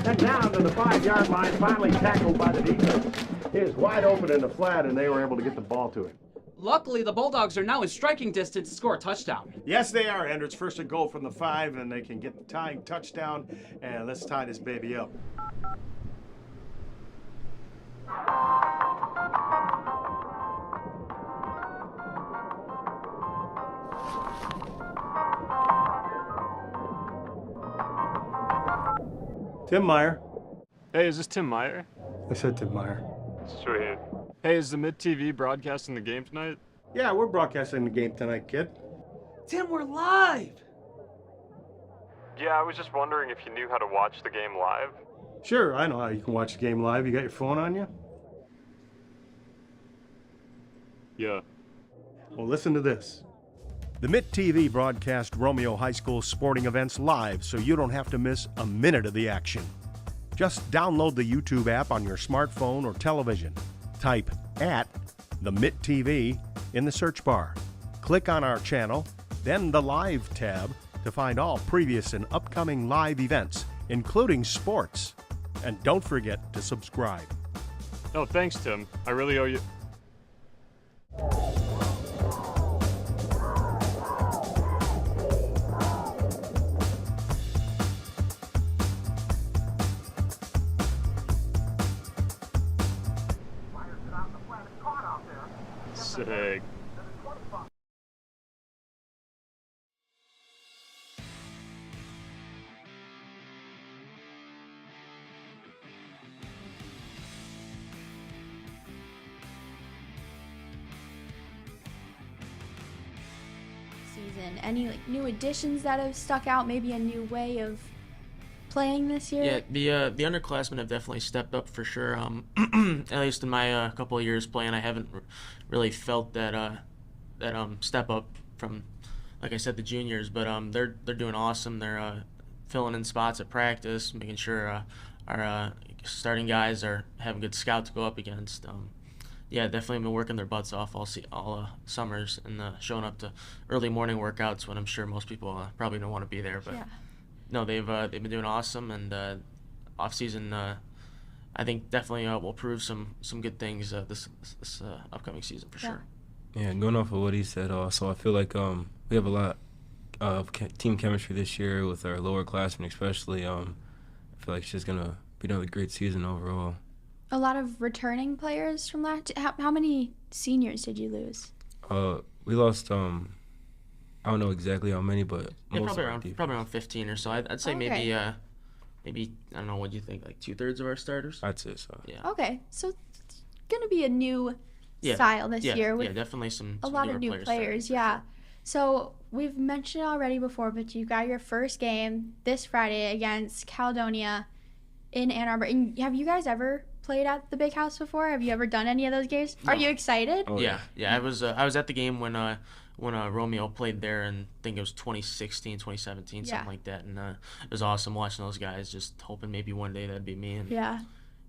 And down to the 5-yard line, finally tackled by the defense. He is wide open in the flat, and they were able to get the ball to him. Luckily, the Bulldogs are now in striking distance to score a touchdown. Yes, they are, Andrew. It's first and goal from the 5, and they can get the tying touchdown. And let's tie this baby up. Tim Meyer. Hey, is this Tim Meyer? I said Tim Meyer. Sweet. Hey, is the Mitt TV broadcasting the game tonight? Yeah, we're broadcasting the game tonight, kid. Tim, we're live! Yeah, I was just wondering if you knew how to watch the game live. Sure, I know how you can watch the game live. You got your phone on you? Yeah. Well, listen to this. The Mitt TV broadcast Romeo High School sporting events live so you don't have to miss a minute of the action. Just download the YouTube app on your smartphone or television. Type @ the Mitt TV in the search bar. Click on our channel, then the Live tab to find all previous and upcoming live events, including sports. And don't forget to subscribe. Oh, thanks, Tim. I really owe you. Sick. Season. Any like new additions that have stuck out? Maybe a new way of playing this year? Yeah, the underclassmen have definitely stepped up for sure. At least in my couple of years playing, I haven't really felt that step up from, like I said, the juniors. But they're doing awesome. They're filling in spots at practice, making sure our starting guys are having good scout to go up against. Yeah, definitely been working their butts off all summers and showing up to early morning workouts when I'm sure most people probably don't want to be there. But Yeah. no, they've been doing awesome, and off season I think definitely will prove some good things this upcoming season for sure. Yeah, going off of what he said, also I feel like we have a lot of team chemistry this year with our lower classmen, especially. I feel like it's just gonna be another great season overall. A lot of returning players from last. How many seniors did you lose? We lost. I don't know exactly how many, but Yeah, most probably around 15 or so. I'd say Okay. maybe I don't know. What do you think? Like 2/3 of our starters? I'd say so. Yeah. Okay, so it's gonna be a new Yeah. style this Yeah, year with yeah, definitely some a lot newer of new players players. Yeah. So we've mentioned it already before, but you got your first game this Friday against Caledonia in Ann Arbor. And have you guys ever played at the Big House before? Have you ever done any of those games? Are you excited? Oh, yeah. I was at the game when Romeo played there, and I think it was 2016, 2017, something Yeah. like that. And it was awesome watching those guys. Just hoping maybe one day that'd be me. And Yeah.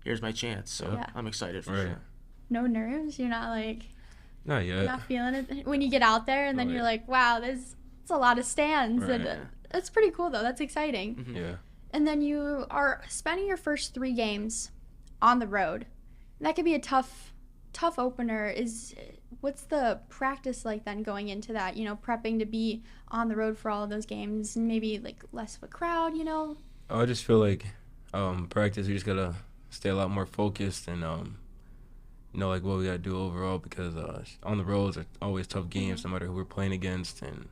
here's my chance. So Yeah. I'm excited for Right. sure. No nerves? You're not like Not you're yet. not feeling it when you get out there, and then you're like, wow, it's a lot of stands, Right. and it's pretty cool though. That's exciting. Mm-hmm. Yeah. And then you are spending your first 3 games on the road. And that could be a tough opener. What's the practice like then going into that? Prepping to be on the road for all of those games, and maybe like less of a crowd. I just feel like practice, we just gotta stay a lot more focused and like what we gotta do overall, because on the roads are always tough games, no matter who we're playing against, and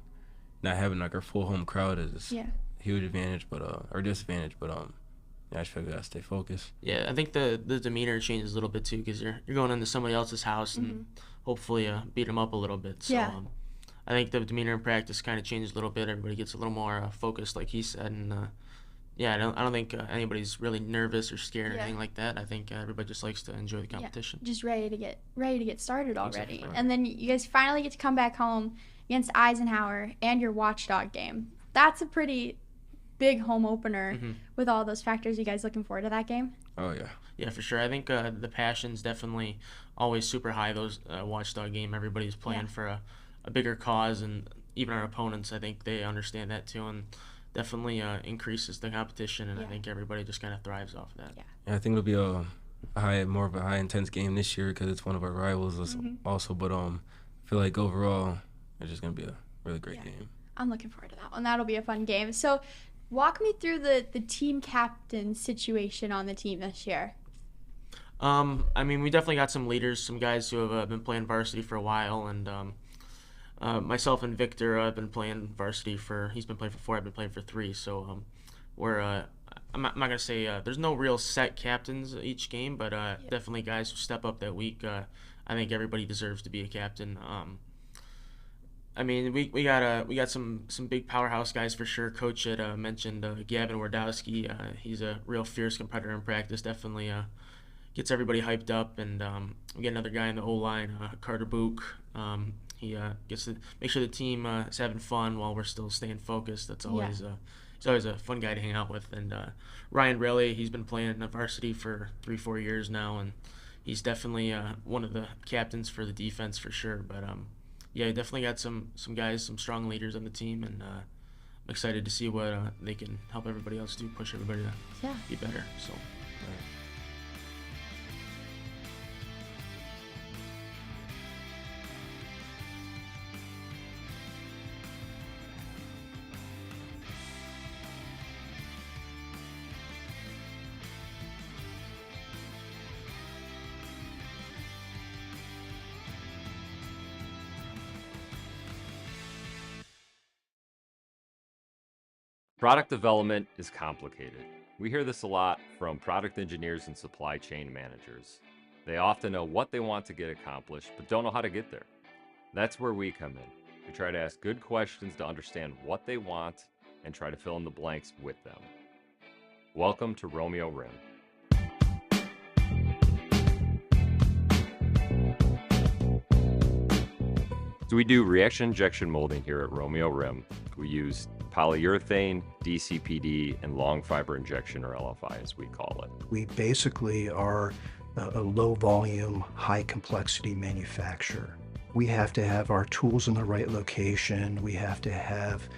not having like our full home crowd is Yeah. a huge advantage, or disadvantage. But yeah, I just feel we gotta stay focused. Yeah, I think the demeanor changes a little bit too, because you're going into somebody else's house and hopefully beat them up a little bit. So Yeah. I think the demeanor in practice kind of changes a little bit. Everybody gets a little more focused, like he said, and yeah, I don't think anybody's really nervous or scared or Yeah. anything like that. I think everybody just likes to enjoy the competition. Yeah, just ready to get started already. Exactly. And then you guys finally get to come back home against Eisenhower and your WatchDog game. That's a pretty big home opener with all those factors. You guys looking forward to that game? Oh yeah. Yeah, for sure. I think the passion's definitely always super high. Those WatchDog game, everybody's playing for a bigger cause, and even our opponents, I think they understand that too, and definitely increases the competition. And I think everybody just kind of thrives off of that. Yeah, I think it'll be more of a high intense game this year because it's one of our rivals also. But I feel like overall it's just gonna be a really great game. I'm looking forward to that one. That'll be a fun game. So walk me through the team captain situation on the team this year. I mean, we definitely got some leaders, some guys who have been playing varsity for a while, and myself and Victor have been playing varsity he's been playing for 4, I've been playing for 3, so we're, I'm not gonna say, there's no real set captains each game, but definitely guys who step up that week. I think everybody deserves to be a captain. I mean, we got some big powerhouse guys for sure. Coach had mentioned Gavin Wardowski. He's a real fierce competitor in practice. Definitely gets everybody hyped up. And we get another guy in the O-line, Carter Book. He gets to make sure the team is having fun while we're still staying focused. That's always he's always a fun guy to hang out with. And Ryan Rayleigh, he's been playing in the varsity for 3-4 years now, and he's definitely one of the captains for the defense for sure. But yeah, definitely got some guys, some strong leaders on the team, and I'm excited to see what they can help everybody else do, push everybody to be better. So. Product development is complicated. We hear this a lot from product engineers and supply chain managers. They often know what they want to get accomplished, but don't know how to get there. That's where we come in. We try to ask good questions to understand what they want and try to fill in the blanks with them. Welcome to Romeo Rim. So we do reaction injection molding here at Romeo Rim. We use polyurethane, DCPD, and long fiber injection, or LFI as we call it. We basically are a low volume, high complexity manufacturer. We have to have our tools in the right location. We have to have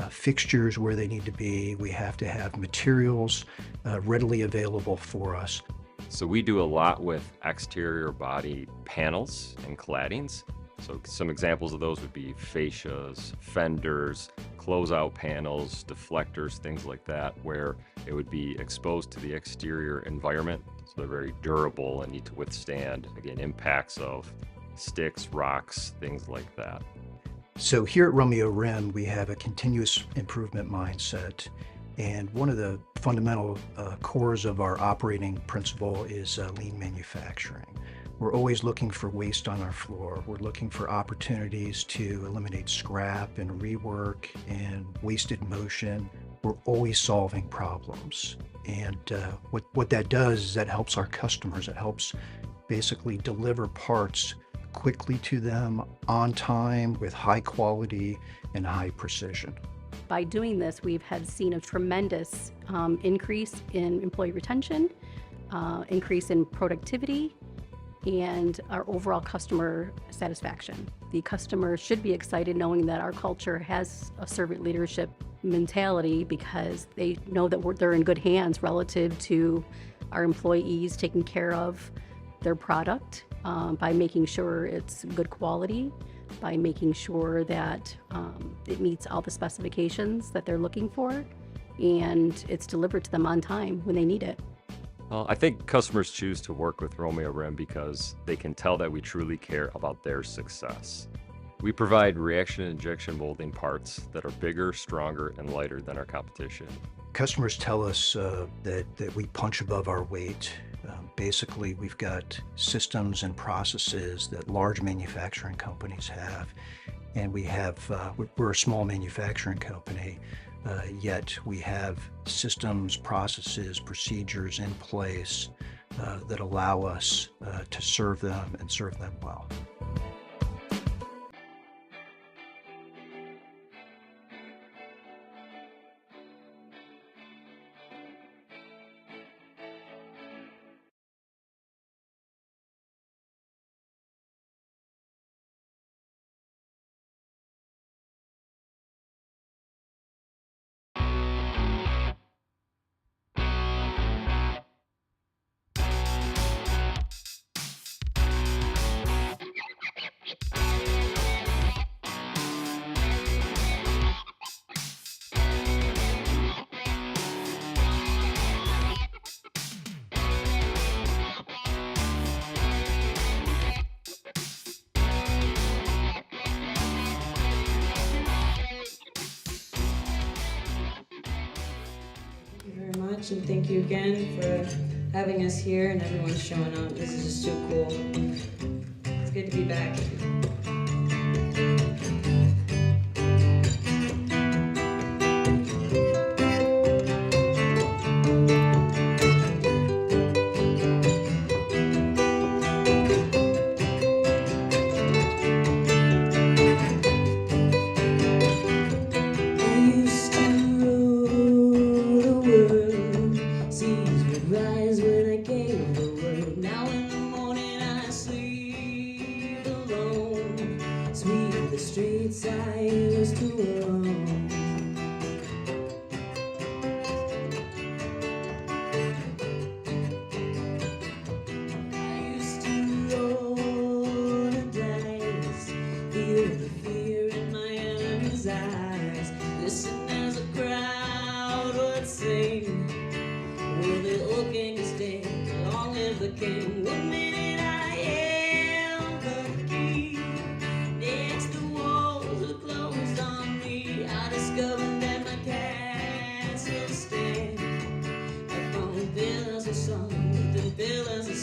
fixtures where they need to be. We have to have materials readily available for us. So we do a lot with exterior body panels and claddings. So some examples of those would be fascias, fenders, closeout panels, deflectors, things like that, where it would be exposed to the exterior environment. So they're very durable and need to withstand, again, impacts of sticks, rocks, things like that. So here at Romeo Rim, we have a continuous improvement mindset. And one of the fundamental cores of our operating principle is lean manufacturing. We're always looking for waste on our floor. We're looking for opportunities to eliminate scrap and rework and wasted motion. We're always solving problems. And what that does is that helps our customers. It helps basically deliver parts quickly to them on time with high quality and high precision. By doing this, we've seen a tremendous increase in employee retention, increase in productivity, and our overall customer satisfaction. The customer should be excited knowing that our culture has a servant leadership mentality because they know that they're in good hands relative to our employees taking care of their product by making sure it's good quality, by making sure that it meets all the specifications that they're looking for, and it's delivered to them on time when they need it. Well, I think customers choose to work with Romeo Rim because they can tell that we truly care about their success. We provide reaction and injection molding parts that are bigger, stronger, and lighter than our competition. Customers tell us that we punch above our weight. Basically, we've got systems and processes that large manufacturing companies have, and we're a small manufacturing company, yet we have systems, processes, procedures in place that allow us to serve them and serve them well. And thank you again for having us here and everyone showing up. This is just so cool. It's good to be back.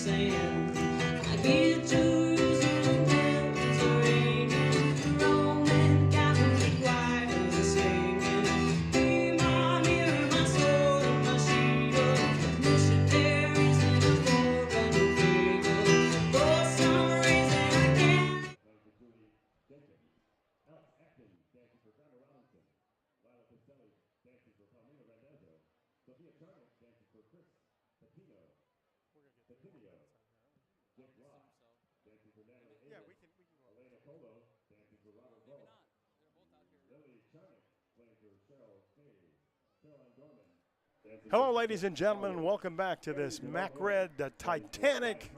saying, I get Jews and bells are ringing, Roman Catholic choirs are singing, be my mirror, my sword, and my shield, missionaries and a fork and a finger, for some reason I can't. Hello, ladies and gentlemen, and welcome back to this Mac Red Titanic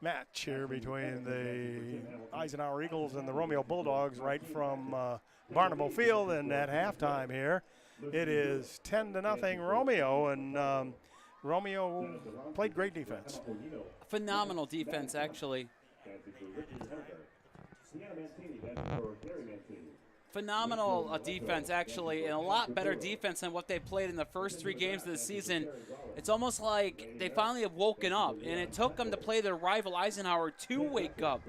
match here between the Eisenhower Eagles and the Romeo Bulldogs right from Barnable Field. And at halftime here, it is 10-0 Romeo, and Romeo played great defense. Phenomenal defense, actually. Phenomenal defense, actually, and a lot better defense than what they played in the first 3 games of the season. It's almost like they finally have woken up, and it took them to play their rival Eisenhower to wake up.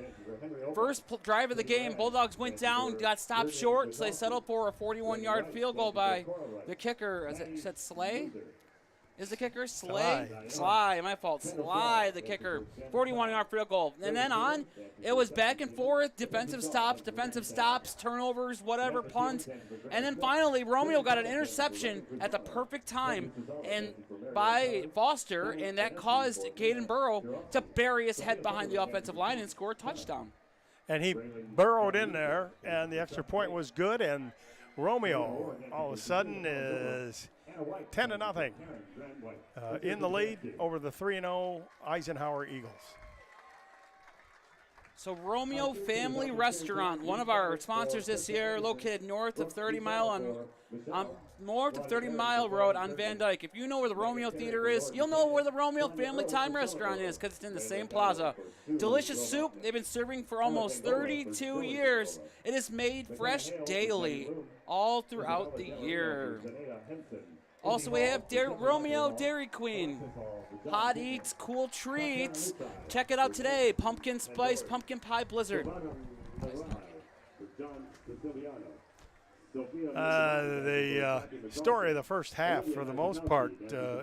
First drive of the game, Bulldogs went down, got stopped short, so they settled for a 41-yard field goal by the kicker. Is it Slay? Is the kicker Slay? Sly, my fault. Sly, the kicker. 41-yard field goal. And then on, it was back and forth, defensive stops, turnovers, whatever, punt. And then finally, Romeo got an interception at the perfect time and by Foster, and that caused Caden Burrow to bury his head behind the offensive line and score a touchdown. And he burrowed in there, and the extra point was good, and Romeo all of a sudden is 10-0 in the lead over the 3-0 Eisenhower Eagles. So Romeo Family Restaurant, one of our sponsors this year, located north of 30 Mile Road on Van Dyke. If you know where the Romeo Theater is, you'll know where the Romeo Family Time Restaurant is because it's in the same plaza. Delicious soup they've been serving for almost 32 years. It is made fresh daily, all throughout the year. Also, we have Romeo Dairy Queen. Hot eats, cool treats. Check it out today. Pumpkin Spice Pumpkin Pie Blizzard. The story of the first half, for the most part,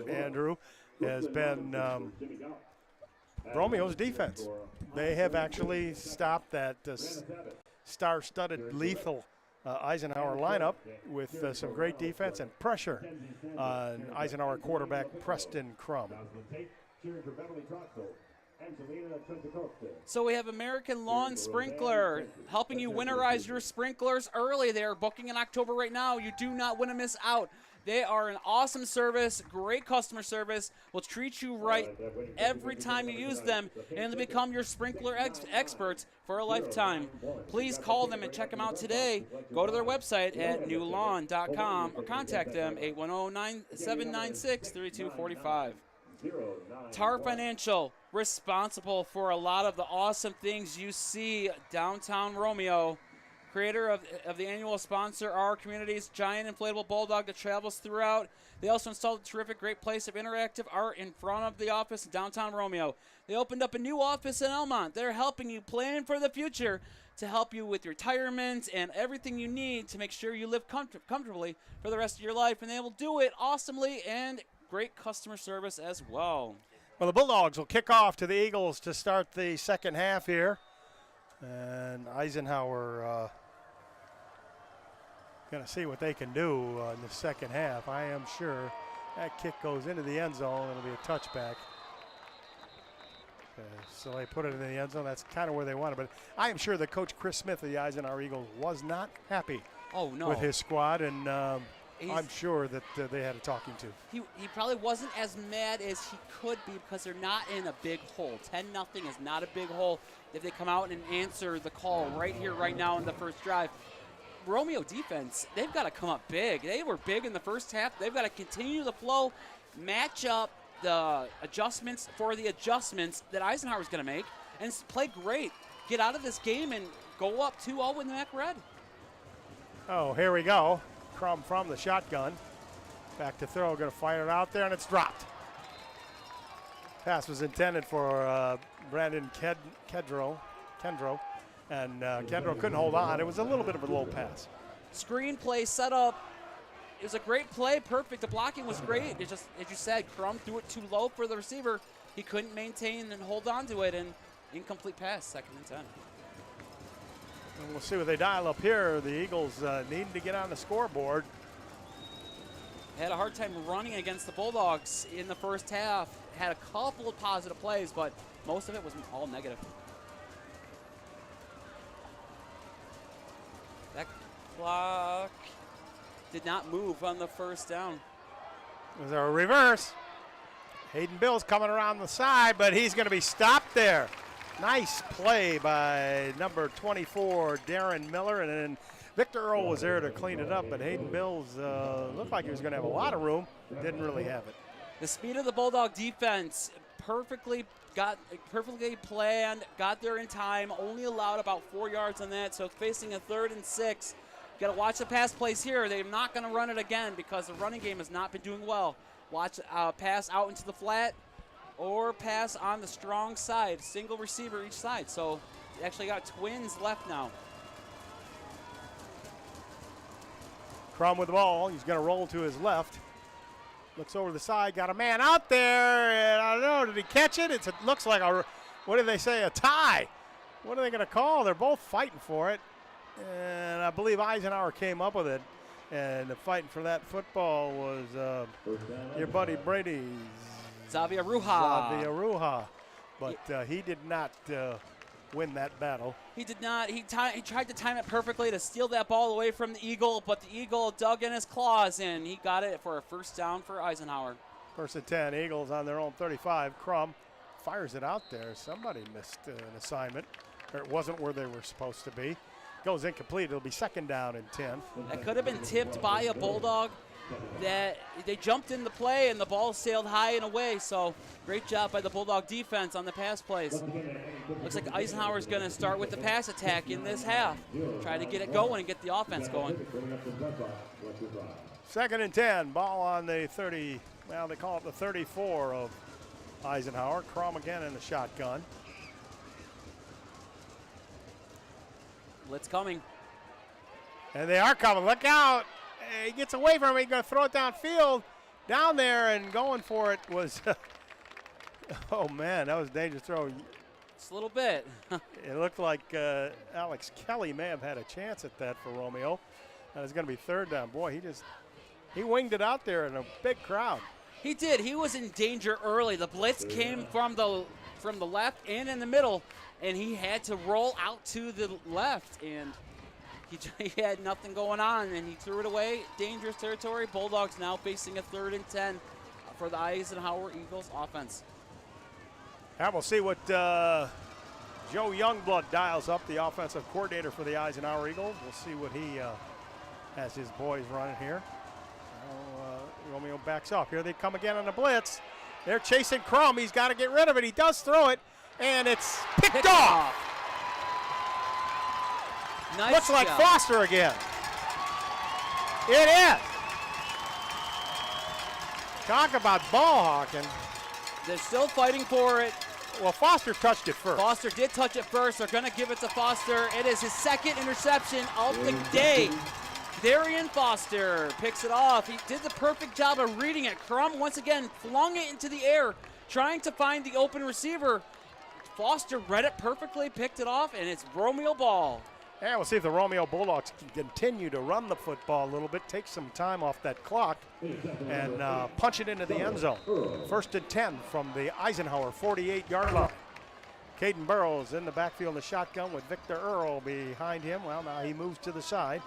Andrew, has been Romeo's defense. They have actually stopped that star-studded, lethal Eisenhower lineup with some great defense and pressure on Eisenhower quarterback Preston Crum. So we have American Lawn Sprinkler helping you winterize your sprinklers early. They are booking in October right now. You do not want to miss out. They are an awesome service, great customer service, will treat you right every time you use them, and they become your sprinkler experts for a lifetime. Please call them and check them out today. Go to their website at newlawn.com or contact them 810-796-3245. Tar Financial, responsible for a lot of the awesome things you see downtown Romeo. Creator of the annual sponsor, our community's giant inflatable bulldog that travels throughout. They also installed a terrific, great place of interactive art in front of the office in downtown Romeo. They opened up a new office in Elmont. They're helping you plan for the future to help you with retirement and everything you need to make sure you live comfortably for the rest of your life. And they will do it awesomely and great customer service as well. Well, the Bulldogs will kick off to the Eagles to start the second half here. And Eisenhower going to see what they can do in the second half. I am sure that kick goes into the end zone. It'll be a touchback. So they put it in the end zone. That's kind of where they want it. But I am sure that Coach Chris Smith of the Eisenhower Eagles was not happy with his squad. And I'm sure that they had a talking to. He probably wasn't as mad as he could be because they're not in a big hole. 10-0 is not a big hole if they come out and answer the call right here, right now in the first drive. Romeo defense, they've got to come up big. They were big in the first half. They've got to continue the flow, match up the adjustments for the adjustments that Eisenhower's going to make, and play great. Get out of this game and go up 2-0 in the Mac Red. Oh, here we go. Crum from the shotgun. Back to throw, going to fire it out there, and it's dropped. Pass was intended for Brandon Kendro, and Kendro couldn't hold on. It was a little bit of a low pass. Screen play set up. It was a great play, perfect. The blocking was great. It just, as you said, Crum threw it too low for the receiver. He couldn't maintain and hold on to it, and incomplete pass, 2nd and 10. And we'll see what they dial up here. The Eagles needing to get on the scoreboard. Had a hard time running against the Bulldogs in the first half. Had a couple of positive plays, but most of it was all negative. That clock did not move on the first down. There's a reverse. Hayden Bill's coming around the side, but he's going to be stopped there. Nice play by number 24, Darren Miller, and then Victor Earl was there to clean it up, but Hayden Bills looked like he was going to have a lot of room. Didn't really have it. The speed of the Bulldog defense perfectly planned, got there in time, only allowed about 4 yards on that, so facing a 3rd and 6. Got to watch the pass plays here. They're not going to run it again because the running game has not been doing well. Watch pass out into the flat or pass on the strong side, single receiver each side. So they actually got twins left now. Crum with the ball. He's going to roll to his left. Looks over the side, got a man out there, and I don't know, did he catch it? It looks like a, what do they say, a tie. What are they going to call? They're both fighting for it. And I believe Eisenhower came up with it. And the fighting for that football was your buddy Brady's. Xavier Ruja. But he did not win that battle. He did not. He tried to time it perfectly to steal that ball away from the Eagle, but the Eagle dug in his claws, and he got it for a 1st down for Eisenhower. 1st and 10, Eagles on their own 35. Crum fires it out there. Somebody missed an assignment, or it wasn't where they were supposed to be. Goes incomplete. It'll be 2nd down and 10. That could have been tipped by a Bulldog. That they jumped in the play and the ball sailed high and away. So great job by the Bulldog defense on the pass plays. Looks like Eisenhower's going to start with the pass attack in this half. Try to get it going and get the offense going. 2nd and 10. Ball on the 30. Well, they call it the 34 of Eisenhower. Crum again in the shotgun. Blitz coming. And they are coming. Look out. He gets away from him. He's going to throw it downfield. Down there and going for it was, oh, man, that was a dangerous throw. Just a little bit. It looked like Alex Kelly may have had a chance at that for Romeo. And it's going to be 3rd down. Boy, he winged it out there in a big crowd. He did. He was in danger early. The blitz came from the left and in the middle, and he had to roll out to the left, and he had nothing going on, and he threw it away. Dangerous territory. Bulldogs now facing a 3rd and 10 for the Eisenhower Eagles offense. And we'll see what Joe Youngblood dials up, the offensive coordinator for the Eisenhower Eagles. We'll see what he has his boys running here. Romeo backs off. Here they come again on the blitz. They're chasing Crum. He's got to get rid of it. He does throw it, and it's picked off. Nice Looks like job. Foster again. It is. Talk about ball hawking. They're still fighting for it. Well, Foster touched it first. Foster did touch it first. They're going to give it to Foster. It is his 2nd interception of the day. Darian Foster picks it off. He did the perfect job of reading it. Crum once again flung it into the air, trying to find the open receiver. Foster read it perfectly, picked it off, and it's Romeo ball. And we'll see if the Romeo Bulldogs can continue to run the football a little bit, take some time off that clock, and punch it into the end zone. 1st and 10 from the Eisenhower 48-yard line. Caden Burrows in the backfield in the shotgun with Victor Earl behind him. Well, now he moves to the side.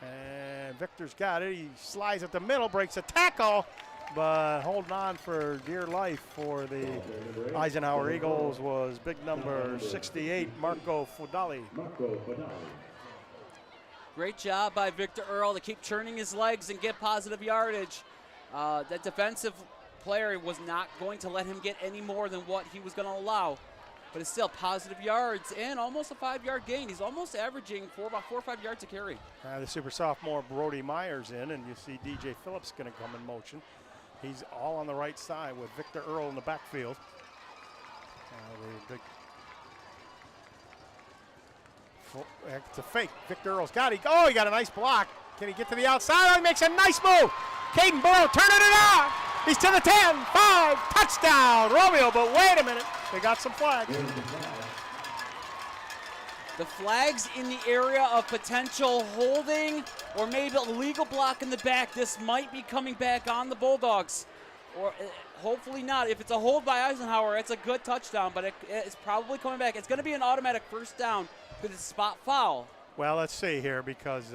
And Victor's got it. He slides at the middle, breaks a tackle, but holding on for dear life for the Eisenhower Eagles was big number 68, Marco Fodali. Great job by Victor Earl to keep churning his legs and get positive yardage. That defensive player was not going to let him get any more than what he was going to allow. But it's still positive yards and almost a 5-yard gain. He's almost averaging about 4 or 5 yards a carry. The super sophomore Brody Myers in, and you see DJ Phillips going to come in motion. He's all on the right side with Victor Earl in the backfield. It's a fake. Victor Earl's got it. Oh, he got a nice block. Can he get to the outside? Oh, he makes a nice move. Caden Burrow turning it on. He's to the 10, 5, touchdown, Romeo. But wait a minute, they got some flags. The flags in the area of potential holding or maybe a legal block in the back. This might be coming back on the Bulldogs. Or hopefully not. If it's a hold by Eisenhower, it's a good touchdown, but it's probably coming back. It's going to be an automatic first down with a spot foul. Well, let's see here because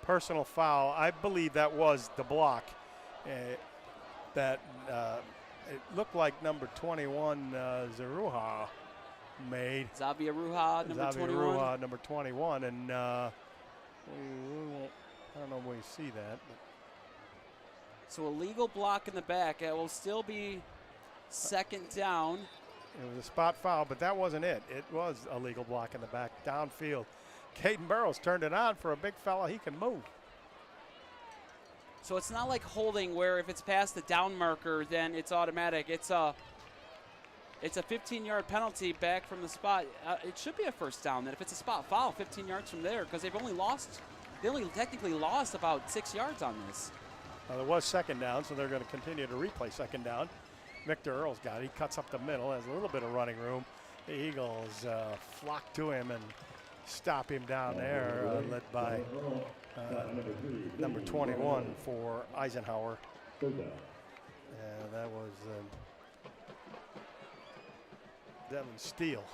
personal foul, I believe that was the block. It looked like number 21, Zeruha, made. Xavier Ruha, number 21. Ruha, number 21, and I don't know if we see that. But. So a legal block in the back. It will still be second down. It was a spot foul, but that wasn't it. It was a legal block in the back, downfield. Caden Burrows turned it on for a big fella. He can move. So it's not like holding where if it's past the down marker, then it's automatic. It's a 15-yard penalty back from the spot. It should be a first down. Then if it's a spot foul, 15 yards from there, because they only technically lost about 6 yards on this. There was second down, so they're going to continue to replay second down. Victor Earl's got it. He cuts up the middle, has a little bit of running room. The Eagles flock to him and stop him down there, led by number 21 for Eisenhower. And that was Devin Steele.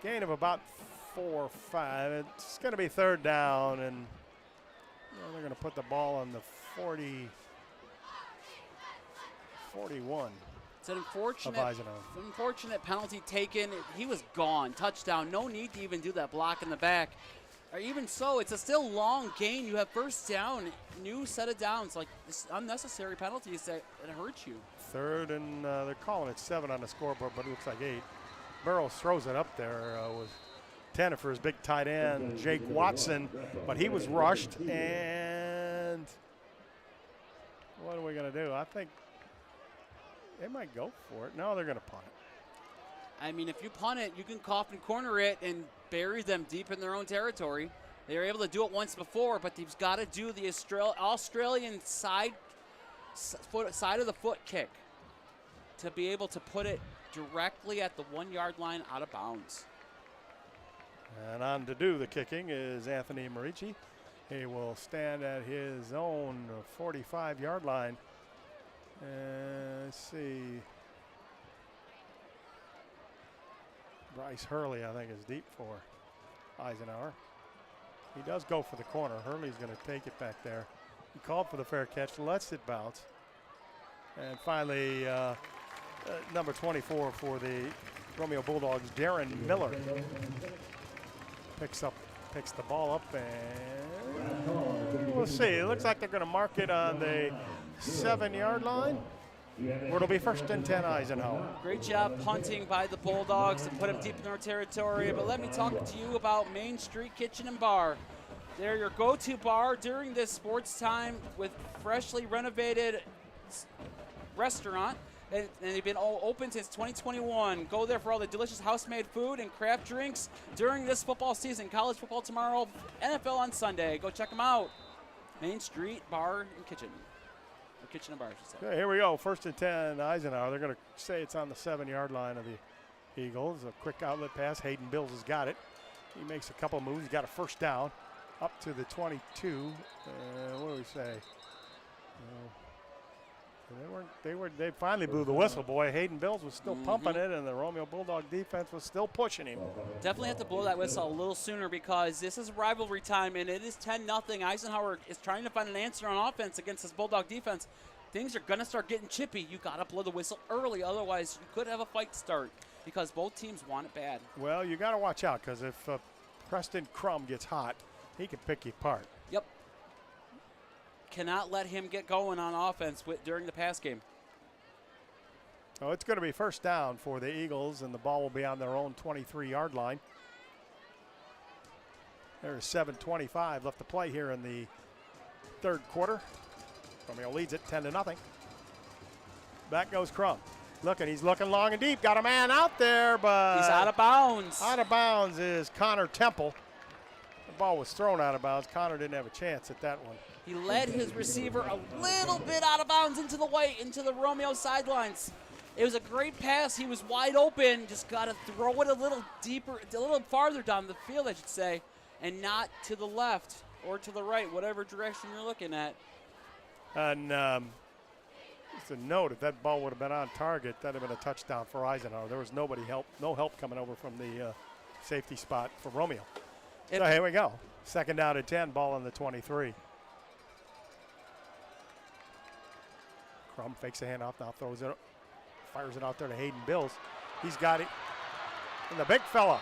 Gain of about 4 or 5. It's going to be third down, and they're going to put the ball on the 41. It's an unfortunate, of Eisenhower. unfortunate penalty taken. He was gone. Touchdown. No need to even do that block in the back. Or even so, it's a still long gain. You have first down, new set of downs. Like this unnecessary penalties that hurt you. Third, and they're calling it 7 on the scoreboard, but it looks like 8. Burrows throws it up there with 10 for his big tight end, Jake Watson, but he was rushed, and what are we going to do? I think they might go for it. No, they're going to punt it. I mean, if you punt it, you can cough and corner it and bury them deep in their own territory. They were able to do it once before, but they've got to do the Australian side of the foot kick to be able to put it directly at the 1 yard line out of bounds. And on to do the kicking is Anthony Marici. He will stand at his own 45-yard line. Let's see. Bryce Hurley, I think, is deep for Eisenhower. He does go for the corner. Hurley's going to take it back there. He called for the fair catch, lets it bounce. And finally, number 24 for the Romeo Bulldogs, Darren Miller, picks the ball up, and we'll see. It looks like they're going to mark it on the 7-yard line, where it'll be first and 10 Eisenhower. Great job punting by the Bulldogs to put them deep in their territory. But let me talk to you about Main Street Kitchen and Bar. They're your go-to bar during this sports time with freshly renovated restaurant. And they've been open since 2021. Go there for all the delicious house-made food and craft drinks during this football season. College football tomorrow, NFL on Sunday. Go check them out. Main Street Bar and Kitchen. Or Kitchen and Bar, I should say. Okay, here we go. First and 10 Eisenhower. They're going to say it's on the 7-yard line of the Eagles. A quick outlet pass. Hayden Bills has got it. He makes a couple moves. He's got a first down up to the 22. What do we say? They finally blew the whistle, boy. Hayden Bills was still pumping it, and the Romeo Bulldog defense was still pushing him. Definitely have to blow that whistle a little sooner because this is rivalry time, and it is 10-0. Eisenhower is trying to find an answer on offense against this Bulldog defense. Things are going to start getting chippy. You got to blow the whistle early, otherwise you could have a fight start because both teams want it bad. Well, you got to watch out because if Preston Crum gets hot, he can pick you apart. Yep. Cannot let him get going on offense during the pass game. Oh, it's going to be first down for the Eagles, and the ball will be on their own 23-yard line. There's 7:25 left to play here in the third quarter. Romeo leads it 10-0. Back goes Crum. He's looking long and deep. Got a man out there, but He's out of bounds. Out of bounds is Connor Temple. The ball was thrown out of bounds. Connor didn't have a chance at that one. He led his receiver a little bit out of bounds into the Romeo sidelines. It was a great pass. He was wide open. Just got to throw it a little deeper, a little farther down the field, I should say, and not to the left or to the right, whatever direction you're looking at. And just a note, if that ball would have been on target, that would have been a touchdown for Eisenhower. There was no help coming over from the safety spot for Romeo. So here we go. 2nd down and 10, ball on the 23. Crum fakes a handoff, now throws it, fires it out there to Hayden Bills. He's got it. And the big fella.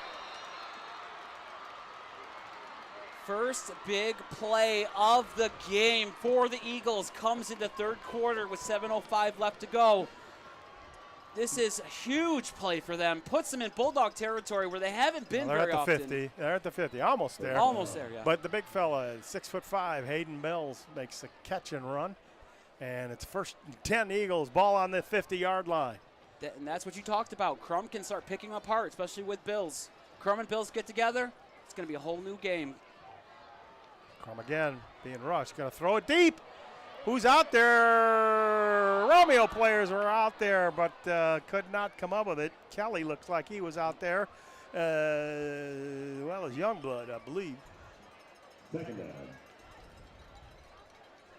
First big play of the game for the Eagles comes in the 3rd quarter with 7:05 left to go. This is a huge play for them. Puts them in Bulldog territory where they haven't been very often. They're at the 50. Almost there. Almost there, yeah. But the big fella, 6'5", Hayden Bills, makes a catch and run. And it's 1st and 10 Eagles, ball on the 50-yard line. And that's what you talked about. Crum can start picking them apart, especially with Bills. Crum and Bills get together, it's going to be a whole new game. Crum again, being rushed, going to throw it deep. Who's out there? Romeo players were out there, but could not come up with it. Kelly looks like he was out there. Well, as Youngblood, I believe. 2nd down.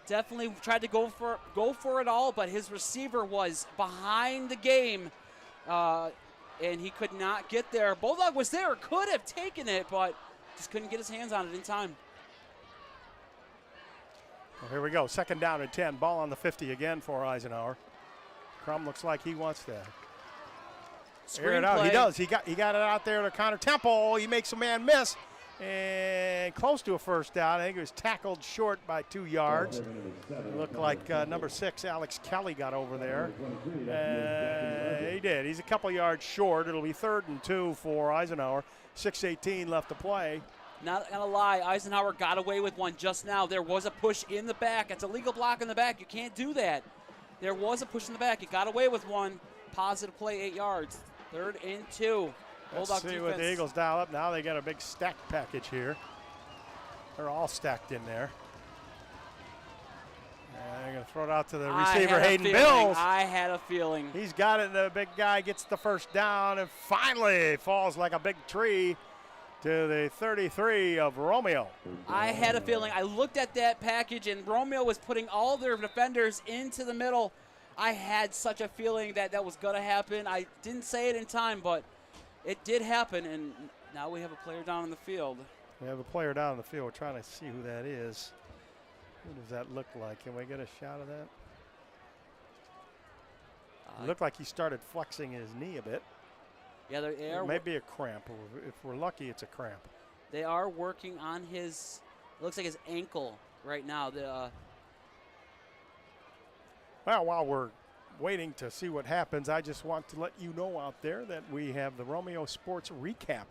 Definitely tried to go for it all, but his receiver was behind the game, and he could not get there. Bulldog was there, could have taken it, but just couldn't get his hands on it in time. Well, here we go. 2nd down and 10. Ball on the 50 again for Eisenhower. Crum looks like he wants to air it out. He does. He got it out there to Connor Temple. He makes a man miss. And close to a 1st down. I think it was tackled short by 2 yards. It looked like number 6, Alex Kelly, got over there. He did. He's a couple yards short. It'll be 3rd and 2 for Eisenhower. 6:18 left to play. Not going to lie, Eisenhower got away with one just now. There was a push in the back. It's a legal block in the back. You can't do that. There was a push in the back. He got away with one. Positive play, 8 yards. 3rd and 2. Let's see what the Eagles dial up. Now they got a big stack package here. They're all stacked in there. And they're going to throw it out to the receiver, Hayden Bills. I had a feeling. He's got it. The big guy gets the 1st down and finally falls like a big tree to the 33 of Romeo. I had a feeling. I looked at that package, and Romeo was putting all their defenders into the middle. I had such a feeling that that was going to happen. I didn't say it in time, but it did happen, and now we have a player down on the field. We have a player down on the field. We're trying to see who that is. Who does that look like? Can we get a shot of that? It looked like he started flexing his knee a bit. Yeah, it may be a cramp. If we're lucky, it's a cramp. They are working on his, it looks like his ankle right now. Well, while we're waiting to see what happens, I just want to let you know out there that we have the Romeo Sports Recap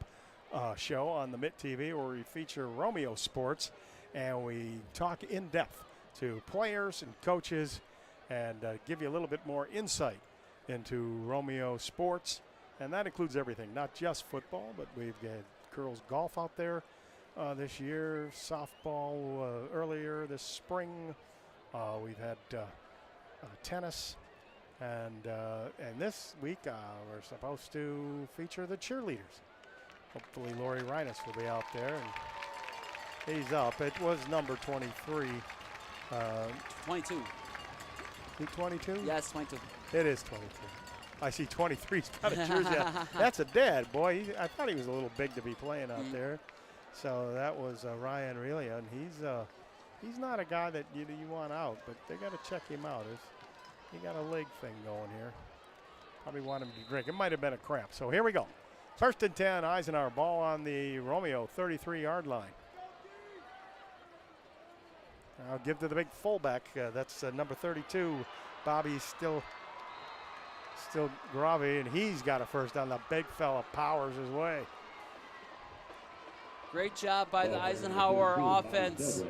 show on the Mitt TV, where we feature Romeo Sports, and we talk in depth to players and coaches and give you a little bit more insight into Romeo Sports. And that includes everything, not just football, but we've got girls golf out there this year, softball earlier this spring. We've had tennis, and this week we're supposed to feature the cheerleaders. Hopefully Lori Reines will be out there, and he's up. It was number 23. 22. 22? Yes, 22. It is 22. I see 23's got a jersey on. That's a dad, boy. I thought he was a little big to be playing out there. So that was Ryan Relia, and he's not a guy that you want out, but they got to check him out. He got a leg thing going here. Probably want him to drink. It might have been a cramp. So here we go. 1st and 10, Eisenhower, ball on the Romeo 33-yard line. I'll give to the big fullback. That's number 32. Bobby's still Gravi, and he's got a 1st down. The big fella powers his way. Great job by the Eisenhower offense.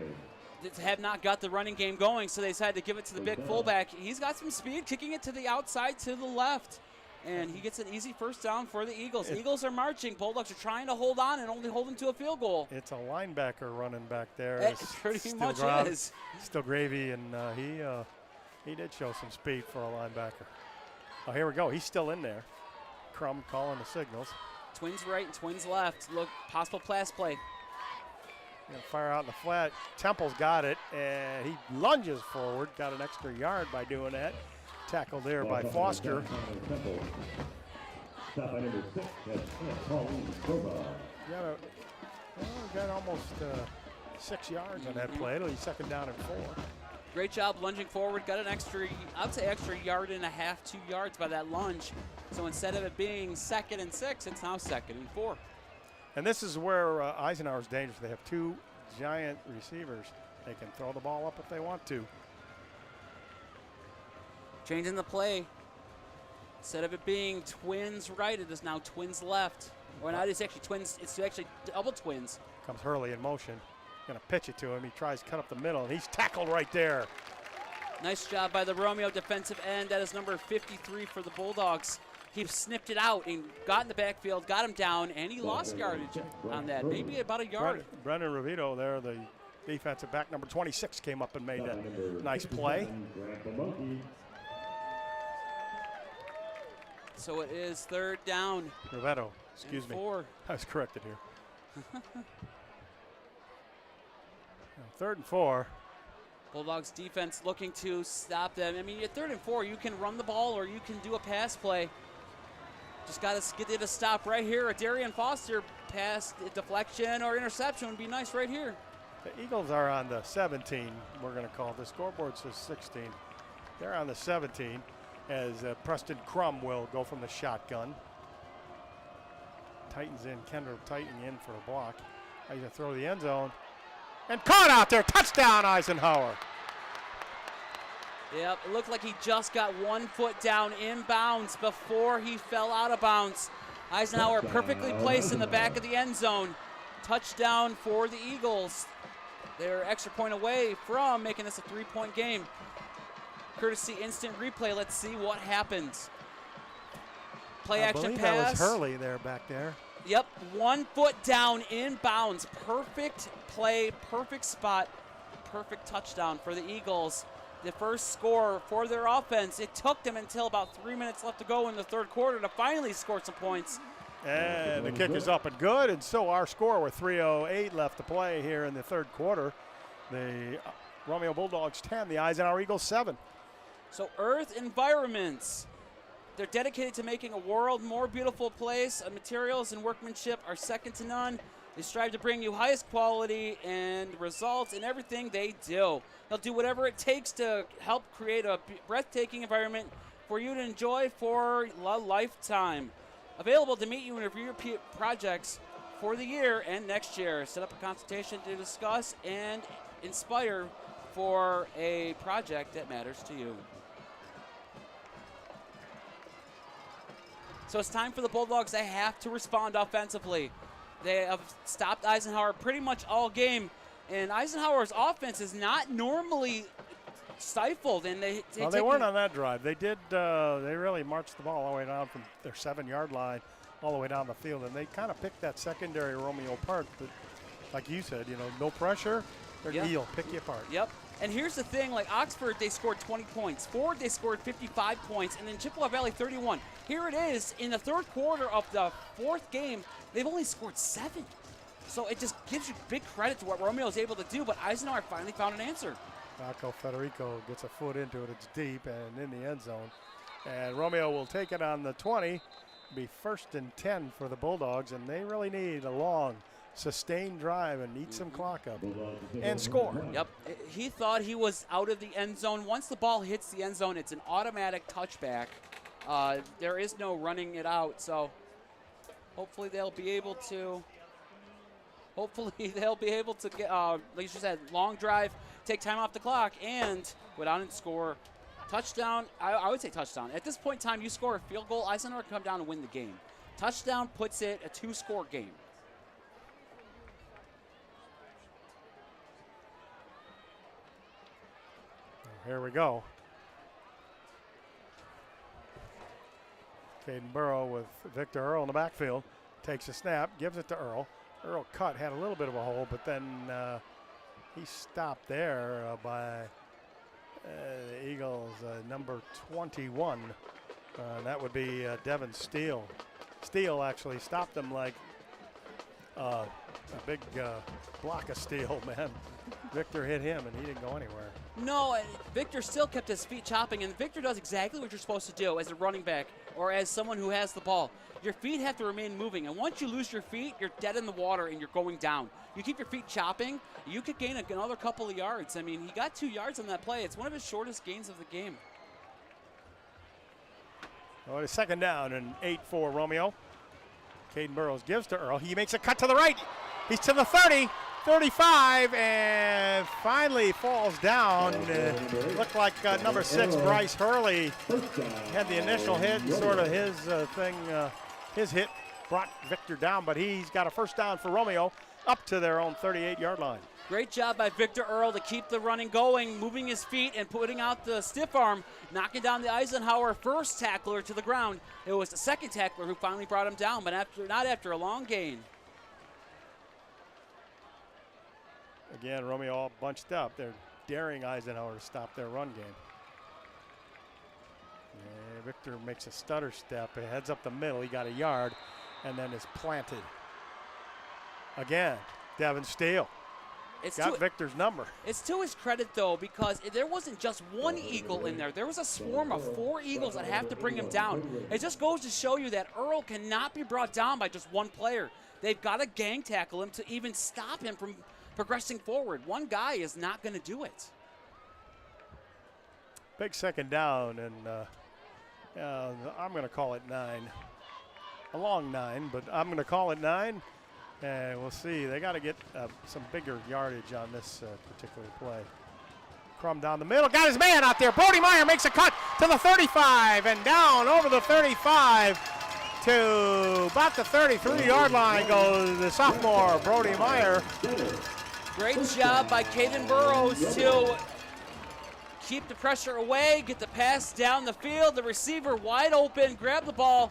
have not got the running game going, so they decided to give it to the big fullback. He's got some speed, kicking it to the outside to the left. And he gets an easy first down for the Eagles. Eagles are marching. Bulldogs are trying to hold on and only hold them to a field goal. It's a linebacker running back there. It pretty much is. Still gravy, and he did show some speed for a linebacker. Oh, here we go. He's still in there. Crum calling the signals. Twins right and twins left. Look, possible pass play. Gonna fire out in the flat. Temple's got it, and he lunges forward. Got an extra yard by doing that. Tackled there by Foster. Got almost 6 yards on that play. It'll be 2nd down and 4. Great job lunging forward. Got an extra, I'd say extra yard and a half, 2 yards by that lunge. So instead of it being 2nd and 6, it's now 2nd and 4. And this is where Eisenhower's dangerous. They have 2 giant receivers. They can throw the ball up if they want to. Changing the play. Instead of it being twins right, it is now twins left. Or not, it's actually twins. It's actually double twins. Comes Hurley in motion. Going to pitch it to him. He tries to cut up the middle, and he's tackled right there. Nice job by the Romeo defensive end. That is number 53 for the Bulldogs. He snipped it out and got in the backfield, got him down, and he lost yardage on that. Maybe about a yard. Brendan Ravito there, the defensive back, number 26, came up and made that nice play. So it is 3rd down. Ravito, excuse me. 4. I was corrected here. 3rd and 4. Bulldogs defense looking to stop them. I mean, at 3rd and 4, you can run the ball or you can do a pass play. Just got to get it a stop right here. A Darian Foster pass, deflection, or interception would be nice right here. The Eagles are on the 17, we're going to call it. The scoreboard says 16. They're on the 17 as Preston Crum will go from the shotgun. Titans in, Kendall Titan in for a block. He's going to throw the end zone. And caught out there, touchdown Eisenhower. Yep, it looked like he just got 1 foot down inbounds before he fell out of bounds. Eisenhower perfectly placed in the back of the end zone. Touchdown for the Eagles. They're extra point away from making this a 3-point game. Courtesy instant replay, let's see what happens. Play action pass. That was Hurley there back there. Yep, 1 foot down inbounds. Perfect play, perfect spot, perfect touchdown for the Eagles. The first score for their offense. It took them until about 3 minutes left to go in the 3rd quarter to finally score some points. And the kick is up and good, and so our score with 3:08 left to play here in the 3rd quarter. The Romeo Bulldogs 10, the Eisenhower Eagles 7. So Earth Environments, they're dedicated to making a world more beautiful place. Materials and workmanship are second to none. They strive to bring you highest quality and results in everything they do. They'll do whatever it takes to help create a breathtaking environment for you to enjoy for a lifetime. Available to meet you and review your projects for the year and next year. Set up a consultation to discuss and inspire for a project that matters to you. So it's time for the Bulldogs. They have to respond offensively. They have stopped Eisenhower pretty much all game, and Eisenhower's offense is not normally stifled. And they weren't on that drive. They did. They really marched the ball all the way down from their 7-yard line all the way down the field, and they kind of picked that secondary Romeo apart. But like you said, no pressure. They're heel, pick you apart. Yep. And here's the thing, like Oxford, they scored 20 points. Ford, they scored 55 points. And then Chippewa Valley, 31. Here it is, in the 3rd quarter of the 4th game, they've only scored 7. So it just gives you big credit to what Romeo is able to do, but Eisenhower finally found an answer. Marco Federico gets a foot into it. It's deep and in the end zone. And Romeo will take it on the 20. Be 1st and 10 for the Bulldogs, and they really need a long, sustained drive and eat some clock up and score. Yep. He thought he was out of the end zone. Once the ball hits the end zone, it's an automatic touchback. There is no running it out, so hopefully they'll be able to get, like you said, long drive, take time off the clock, and go down and score. Touchdown, I would say touchdown. At this point in time, you score a field goal, Eisenhower can come down and win the game. Touchdown puts it a 2-score game. here we go. Caden Burrow with Victor Earl in the backfield. Takes a snap, gives it to Earl. Earl cut, had a little bit of a hole, but then he stopped there by the Eagles' number 21. That would be Devin Steele. Steele actually stopped them like a big block of steel, man. Victor hit him, and he didn't go anywhere. No, Victor still kept his feet chopping, and Victor does exactly what you're supposed to do as a running back or as someone who has the ball. Your feet have to remain moving, and once you lose your feet, you're dead in the water and you're going down. You keep your feet chopping, you could gain another couple of yards. I mean, he got 2 yards on that play. It's one of his shortest gains of the game. Well, it's second down and 8 for Romeo. Caden Burrows gives to Earl. He makes a cut to the right. He's to the 30, 35, and finally falls down. Looked like number 6, Bryce Hurley, had the initial hit, sort of his thing. His hit brought Victor down, but he's got a first down for Romeo up to their own 38-yard line. Great job by Victor Earl to keep the running going, moving his feet and putting out the stiff arm, knocking down the Eisenhower first tackler to the ground. It was the second tackler who finally brought him down, but not after a long gain. Again, Romeo all bunched up. They're daring Eisenhower to stop their run game. Yeah, Victor makes a stutter step. He heads up the middle. He got a yard and then is planted. Again, Devin Steele. Got Victor's number. It's to his credit, though, because there wasn't just one Eagle in there. There was a swarm of 4 Eagles that have to bring him down. It just goes to show you that Earl cannot be brought down by just one player. They've got to gang tackle him to even stop him from progressing forward. One guy is not going to do it. Big second down, and I'm going to call it 9. A long 9, but I'm going to call it 9. And we'll see. They got to get some bigger yardage on this particular play. Crum down the middle. Got his man out there. Brody Meyer makes a cut to the 35 and down over the 35 to about the 33-yard line goes the sophomore, Brody Meyer. Great job by Caden Burrows to keep the pressure away, get the pass down the field. The receiver wide open, grab the ball.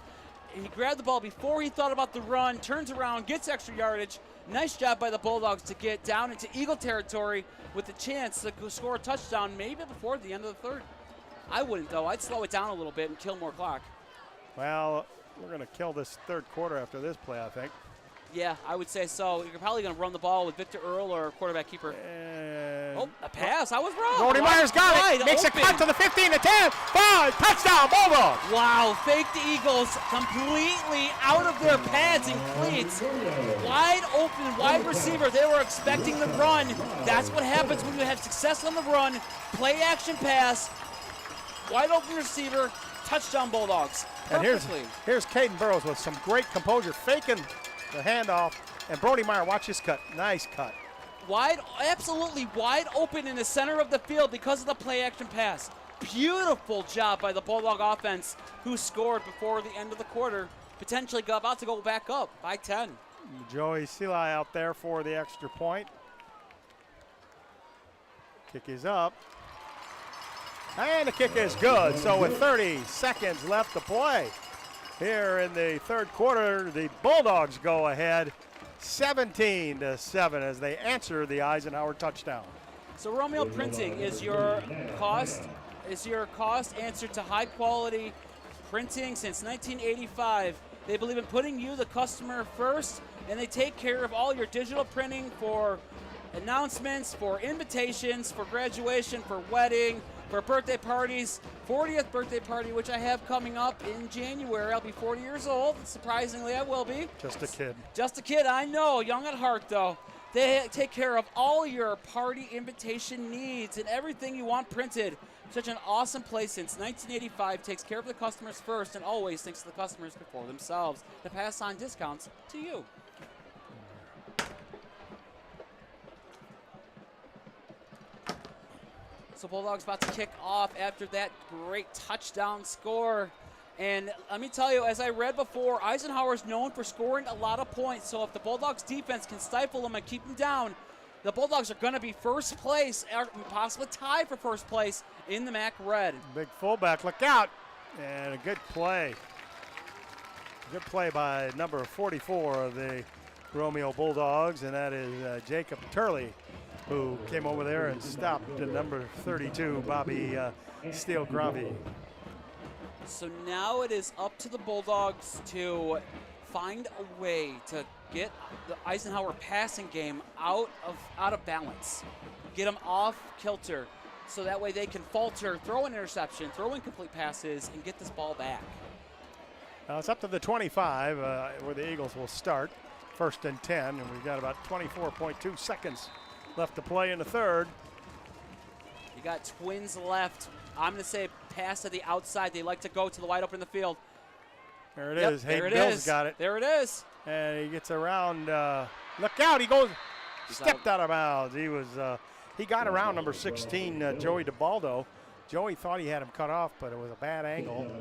He grabbed the ball before he thought about the run, turns around, gets extra yardage. Nice job by the Bulldogs to get down into Eagle territory with the chance to score a touchdown maybe before the end of the third. I wouldn't, though. I'd slow it down a little bit and kill more clock. Well, we're going to kill this third quarter after this play, I think. Yeah, I would say so. You're probably going to run the ball with Victor Earl or quarterback keeper. And a pass. I was wrong. Brody Meyer's got it. Makes a cut to the 15, to 10, 5, touchdown, Bulldogs. Wow, fake the Eagles completely out of their pads and cleats. Wide open, wide receiver. They were expecting the run. That's what happens when you have success on the run. Play action pass, wide open receiver, touchdown Bulldogs. And Perfectly. here's Caden Burrows with some great composure, faking the handoff. And Brody Meyer, watch this cut. Nice cut. Absolutely wide open in the center of the field because of the play action pass. Beautiful job by the Bulldog offense, who scored before the end of the quarter, potentially about to go back up by 10. Joey Seli out there for the extra point. Kick is up. And the kick is good. So with 30 seconds left to play here in the third quarter, the Bulldogs go ahead 17-7 as they answer the Eisenhower touchdown. So Romeo Printing is your cost answer to high quality printing since 1985. They believe in putting you, the customer, first, and they take care of all your digital printing for announcements, for invitations, for graduation, for wedding, for birthday parties, 40th birthday party, which I have coming up in January. I'll be 40 years old. Surprisingly, I will be. Just a kid. Just a kid, I know. Young at heart, though. They take care of all your party invitation needs and everything you want printed. Such an awesome place since 1985. Takes care of the customers first and always thinks of the customers before themselves to pass on discounts to you. So Bulldogs about to kick off after that great touchdown score. And let me tell you, as I read before, Eisenhower is known for scoring a lot of points. So if the Bulldogs defense can stifle them and keep them down, the Bulldogs are going to be first place, or possibly tied for first place in the MAC Red. Big fullback, look out. And a good play. Good play by number 44 of the Romeo Bulldogs, and that is Jacob Turley, who came over there and stopped the number 32, Bobby Steele-Gravi. So now it is up to the Bulldogs to find a way to get the Eisenhower passing game out of balance, get them off kilter, so that way they can falter, throw an interception, throw incomplete passes, and get this ball back. It's up to the 25 where the Eagles will start. 1st and 10, and we've got about 24.2 seconds left to play in the third. You got Twins left. I'm going to say pass to the outside. They like to go to the wide open in the field. There it is. Hey, Bill's got it. There it is. And he gets around. Look out. He goes. Stepped out of bounds. He got around number 16, Joey DiBaldo. Joey thought he had him cut off, but it was a bad angle.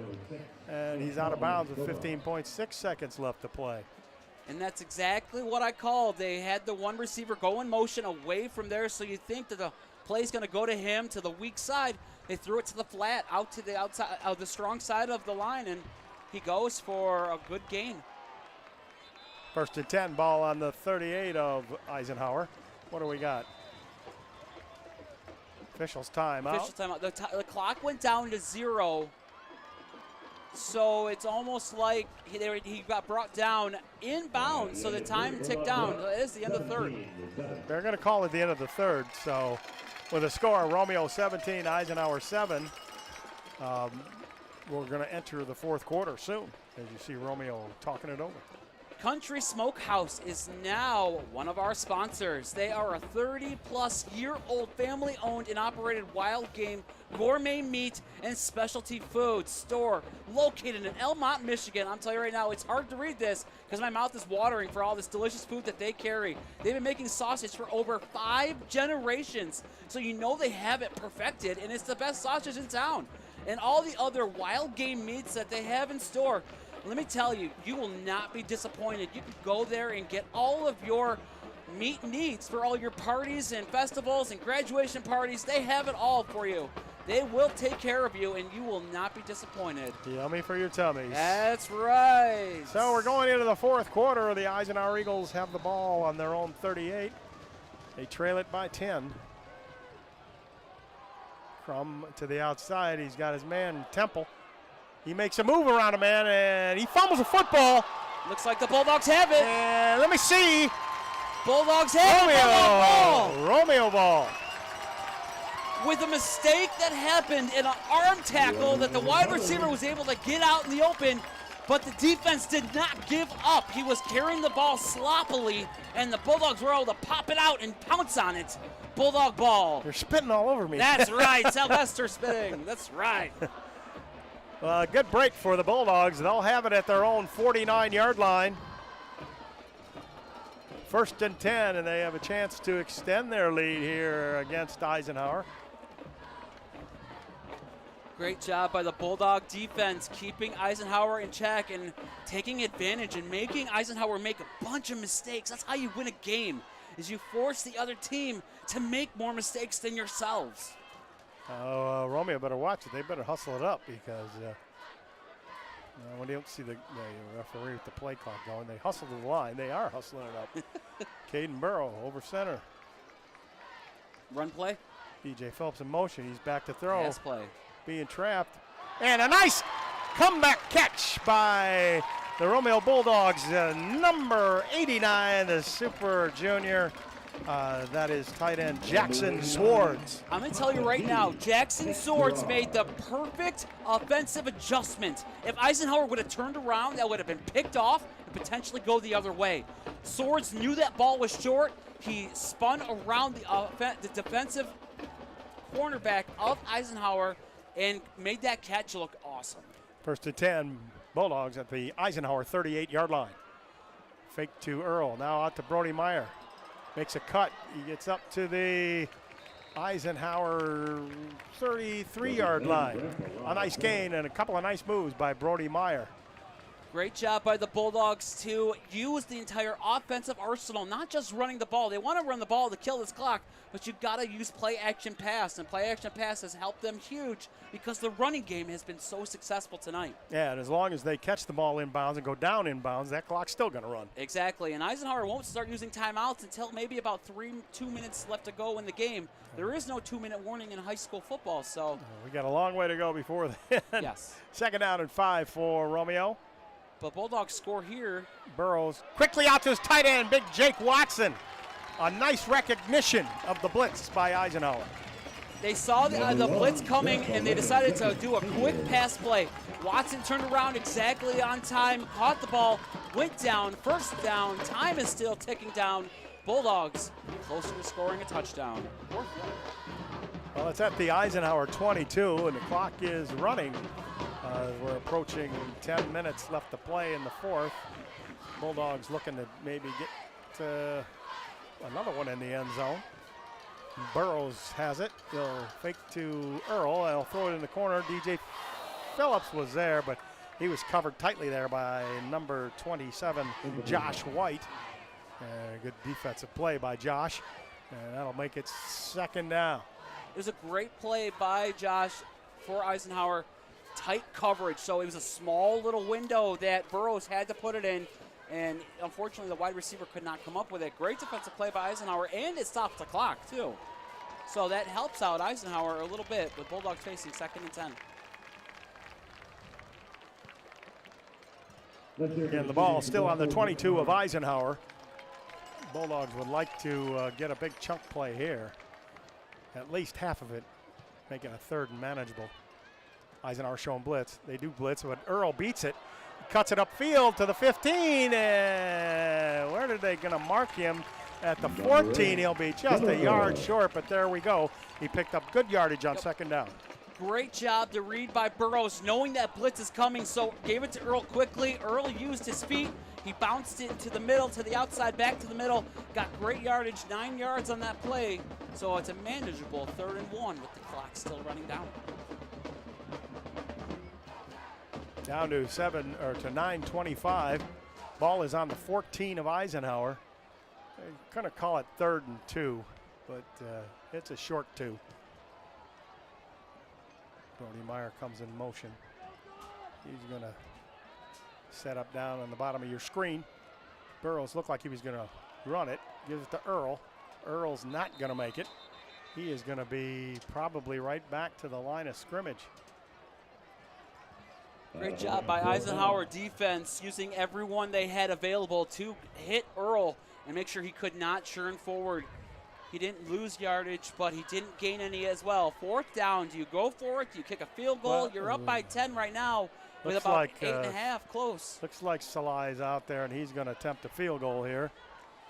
And he's out of bounds with 15.6 seconds left to play. And that's exactly what I called. They had the one receiver go in motion away from there, so you think that the play's going to go to him, to the weak side. They threw it to the flat, out to the outside, the strong side of the line, and he goes for a good gain. 1st and 10, ball on the 38 of Eisenhower. What do we got? Officials timeout. Official timeout. The clock went down to 0. So it's almost like he got brought down inbounds, so the time ticked down. It is the end of the third. They're going to call it the end of the third. So with a score, Romeo 17, Eisenhower 7, we're going to enter the fourth quarter soon, as you see Romeo talking it over. Country Smokehouse is now one of our sponsors. They are a 30-plus-year-old family-owned and operated wild game gourmet meat and specialty food store located in Elmont, Michigan. I'm telling you right now, it's hard to read this because my mouth is watering for all this delicious food that they carry. They've been making sausage for over 5 generations, so you know they have it perfected, and it's the best sausage in town. And all the other wild game meats that they have in store, let me tell you, you will not be disappointed. You can go there and get all of your meat needs for all your parties and festivals and graduation parties. They have it all for you. They will take care of you, and you will not be disappointed. Yummy for your tummies. That's right. So we're going into the fourth quarter. The Eisenhower Eagles have the ball on their own 38. They trail it by 10. Crum to the outside. He's got his man, Temple. He makes a move around a man, and he fumbles a football. Looks like the Bulldogs have it. And let me see. Bulldogs have it. Romeo ball. With a mistake that happened in an arm tackle that the wide receiver was able to get out in the open, but the defense did not give up. He was carrying the ball sloppily, and the Bulldogs were able to pop it out and pounce on it. Bulldog ball. You're spitting all over me. That's right. Sylvester spitting. That's right. Good break for the Bulldogs. They'll have it at their own 49-yard line. 1st and 10, and they have a chance to extend their lead here against Eisenhower. Great job by the Bulldog defense, keeping Eisenhower in check and taking advantage and making Eisenhower make a bunch of mistakes. That's how you win a game, is you force the other team to make more mistakes than yourselves. Romeo better watch it. They better hustle it up because when they don't see the referee with the play clock going, they hustle to the line. They are hustling it up. Caden Burrow over center. Run play. DJ Phillips in motion. He's back to throw. Pass play. Being trapped. And a nice comeback catch by the Romeo Bulldogs. Number 89, the super junior. That is tight end Jackson Swords. I'm going to tell you right now, Jackson Swords made the perfect offensive adjustment. If Eisenhower would have turned around, that would have been picked off and potentially go the other way. Swords knew that ball was short. He spun around the defensive cornerback of Eisenhower and made that catch look awesome. 1st and 10, Bulldogs at the Eisenhower 38-yard line. Fake to Earl, now out to Brody Meyer. Makes a cut. He gets up to the Eisenhower 33-yard line. A nice gain and a couple of nice moves by Brody Meyer. Great job by the Bulldogs to use the entire offensive arsenal, not just running the ball. They want to run the ball to kill this clock, but you've got to use play-action pass, and play-action pass has helped them huge because the running game has been so successful tonight. Yeah, and as long as they catch the ball inbounds and go down inbounds, that clock's still going to run. Exactly, and Eisenhower won't start using timeouts until maybe about 2 minutes left to go in the game. There is no 2-minute warning in high school football, so. We got a long way to go before then. Yes. Second down and 5 for Romeo. But Bulldogs score here. Burrows quickly out to his tight end, big Jake Watson. A nice recognition of the blitz by Eisenhower. They saw the blitz coming, and they decided to do a quick pass play. Watson turned around exactly on time, caught the ball, went down, first down. Time is still ticking down. Bulldogs closer to scoring a touchdown. Well, it's at the Eisenhower 22, and the clock is running. We're approaching 10 minutes left to play in the fourth. Bulldogs looking to maybe get another one in the end zone. Burrows has it. He'll fake to Earl. He'll throw it in the corner. DJ Phillips was there, but he was covered tightly there by number 27, Josh White. Good defensive play by Josh, and that'll make it second down. It was a great play by Josh for Eisenhower. Tight coverage, so it was a small little window that Burrows had to put it in, and unfortunately the wide receiver could not come up with it. Great defensive play by Eisenhower, and it stops the clock too. So that helps out Eisenhower a little bit with Bulldogs facing 2nd and 10. And the ball still on the 22 of Eisenhower. Bulldogs would like to get a big chunk play here. At least half of it, making a third and manageable. Eisenhower showing blitz. They do blitz, but Earl beats it. Cuts it upfield to the 15, and where are they going to mark him? At the 14, he'll be just a yard short, but there we go. He picked up good yardage on second down. Great job to read by Burrows, knowing that blitz is coming, so gave it to Earl quickly. Earl used his feet. He bounced it to the middle, to the outside, back to the middle. Got great yardage, 9 yards on that play. So it's a manageable 3rd and 1 with the clock still running down. Down to 9:25. Ball is on the 14 of Eisenhower. They kind of call it 3rd and 2, but it's a short 2. Brody Meyer comes in motion. He's going to set up down on the bottom of your screen. Burrows looked like he was going to run it. Gives it to Earl. Earl's not going to make it. He is going to be probably right back to the line of scrimmage. Great job by Eisenhower defense, using everyone they had available to hit Earl and make sure he could not churn forward. He didn't lose yardage, but he didn't gain any as well. 4th down, do you go for it? Do you kick a field goal? Well, you're up by 10 right now with looks about like, 8.5 close. Looks like Salai's out there, and he's going to attempt a field goal here.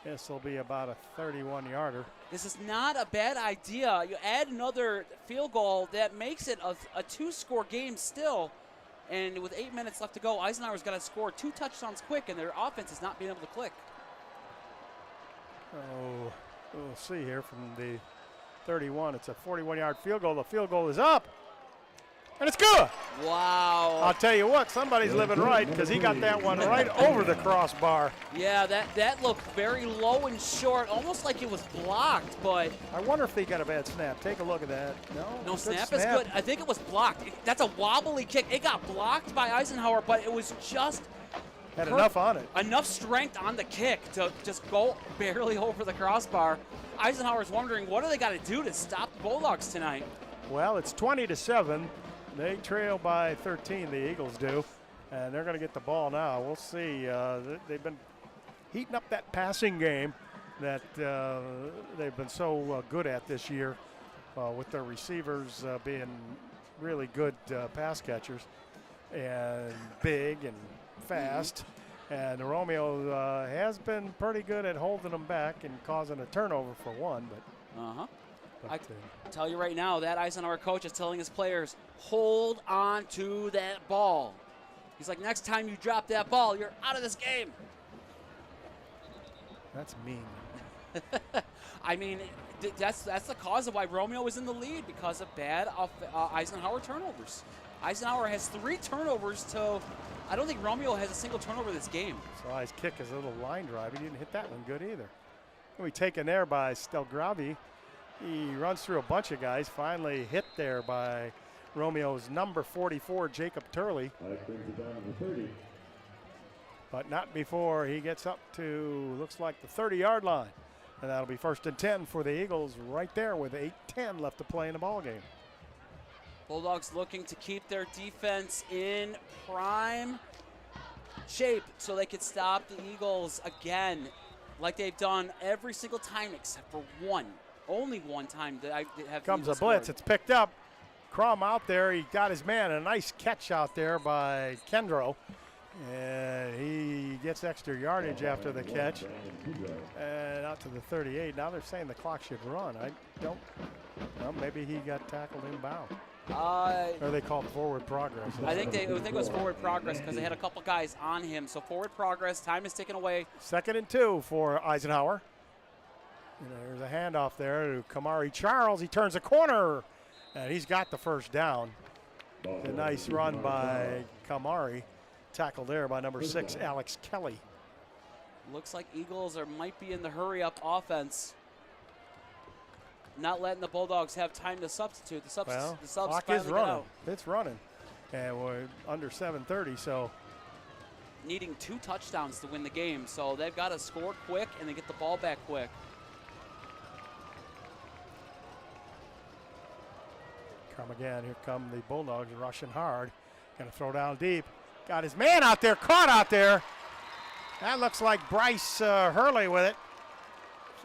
This will be about a 31-yarder. This is not a bad idea. You add another field goal, that makes it a 2-score game still. And with 8 minutes left to go, Eisenhower's got to score 2 touchdowns quick, and their offense is not being able to click. Oh, we'll see here from the 31. It's a 41-yard field goal. The field goal is up, and it's good. Wow. I'll tell you what, somebody's living right, because he got that one right over the crossbar. Yeah, that looked very low and short, almost like it was blocked, but. I wonder if they got a bad snap. Take a look at that. No, snap is good. I think it was blocked. That's a wobbly kick. It got blocked by Eisenhower, but it was just. Had enough on it. Enough strength on the kick to just go barely over the crossbar. Eisenhower's wondering, what do they got to do to stop the Bulldogs tonight? Well, it's 20-7. They trail by 13, the Eagles do, and they're going to get the ball now. We'll see. They've been heating up that passing game that they've been so good at this year with their receivers being really good pass catchers and big and fast. And Romeo has been pretty good at holding them back and causing a turnover for one. But I tell you right now, that Eisenhower coach is telling his players, hold on to that ball. He's like, next time you drop that ball, you're out of this game. That's mean. I mean, that's the cause of why Romeo is in the lead, because of bad Eisenhower turnovers. Eisenhower has 3 turnovers to, I don't think Romeo has a single turnover this game. So his kick is a little line drive. He didn't hit that one good either. He'll be taken there by Stelgravi. He runs through a bunch of guys, finally hit there by Romeo's number 44, Jacob Turley. But not before he gets up to, looks like the 30-yard line. And that'll be 1st and 10 for the Eagles right there with 8:10 left to play in the ball game. Bulldogs looking to keep their defense in prime shape so they could stop the Eagles again, like they've done every single time except for one. Only one time that I have. Comes a blitz. It's picked up. Crum out there. He got his man. A nice catch out there by Kendro. And he gets extra yardage after the catch. And out to the 38. Now they're saying the clock should run. I don't. Well, maybe he got tackled inbound. Or they called forward progress. I think it was forward progress because they had a couple guys on him. So forward progress. Time is taken away. 2nd and 2 for Eisenhower. And there's a handoff there to Kamari Charles. He turns a corner, and he's got the first down. A nice run by Kamari. Tackled there by number 6, Alex Kelly. Looks like Eagles might be in the hurry-up offense. Not letting the Bulldogs have time to substitute. The subs clock is running. It's running. And we're under 7:30, so. Needing 2 touchdowns to win the game, so they've got to score quick and they get the ball back quick. Come again. Here come the Bulldogs rushing hard. Going to throw down deep. Got his man out there, caught out there. That looks like Bryce Hurley with it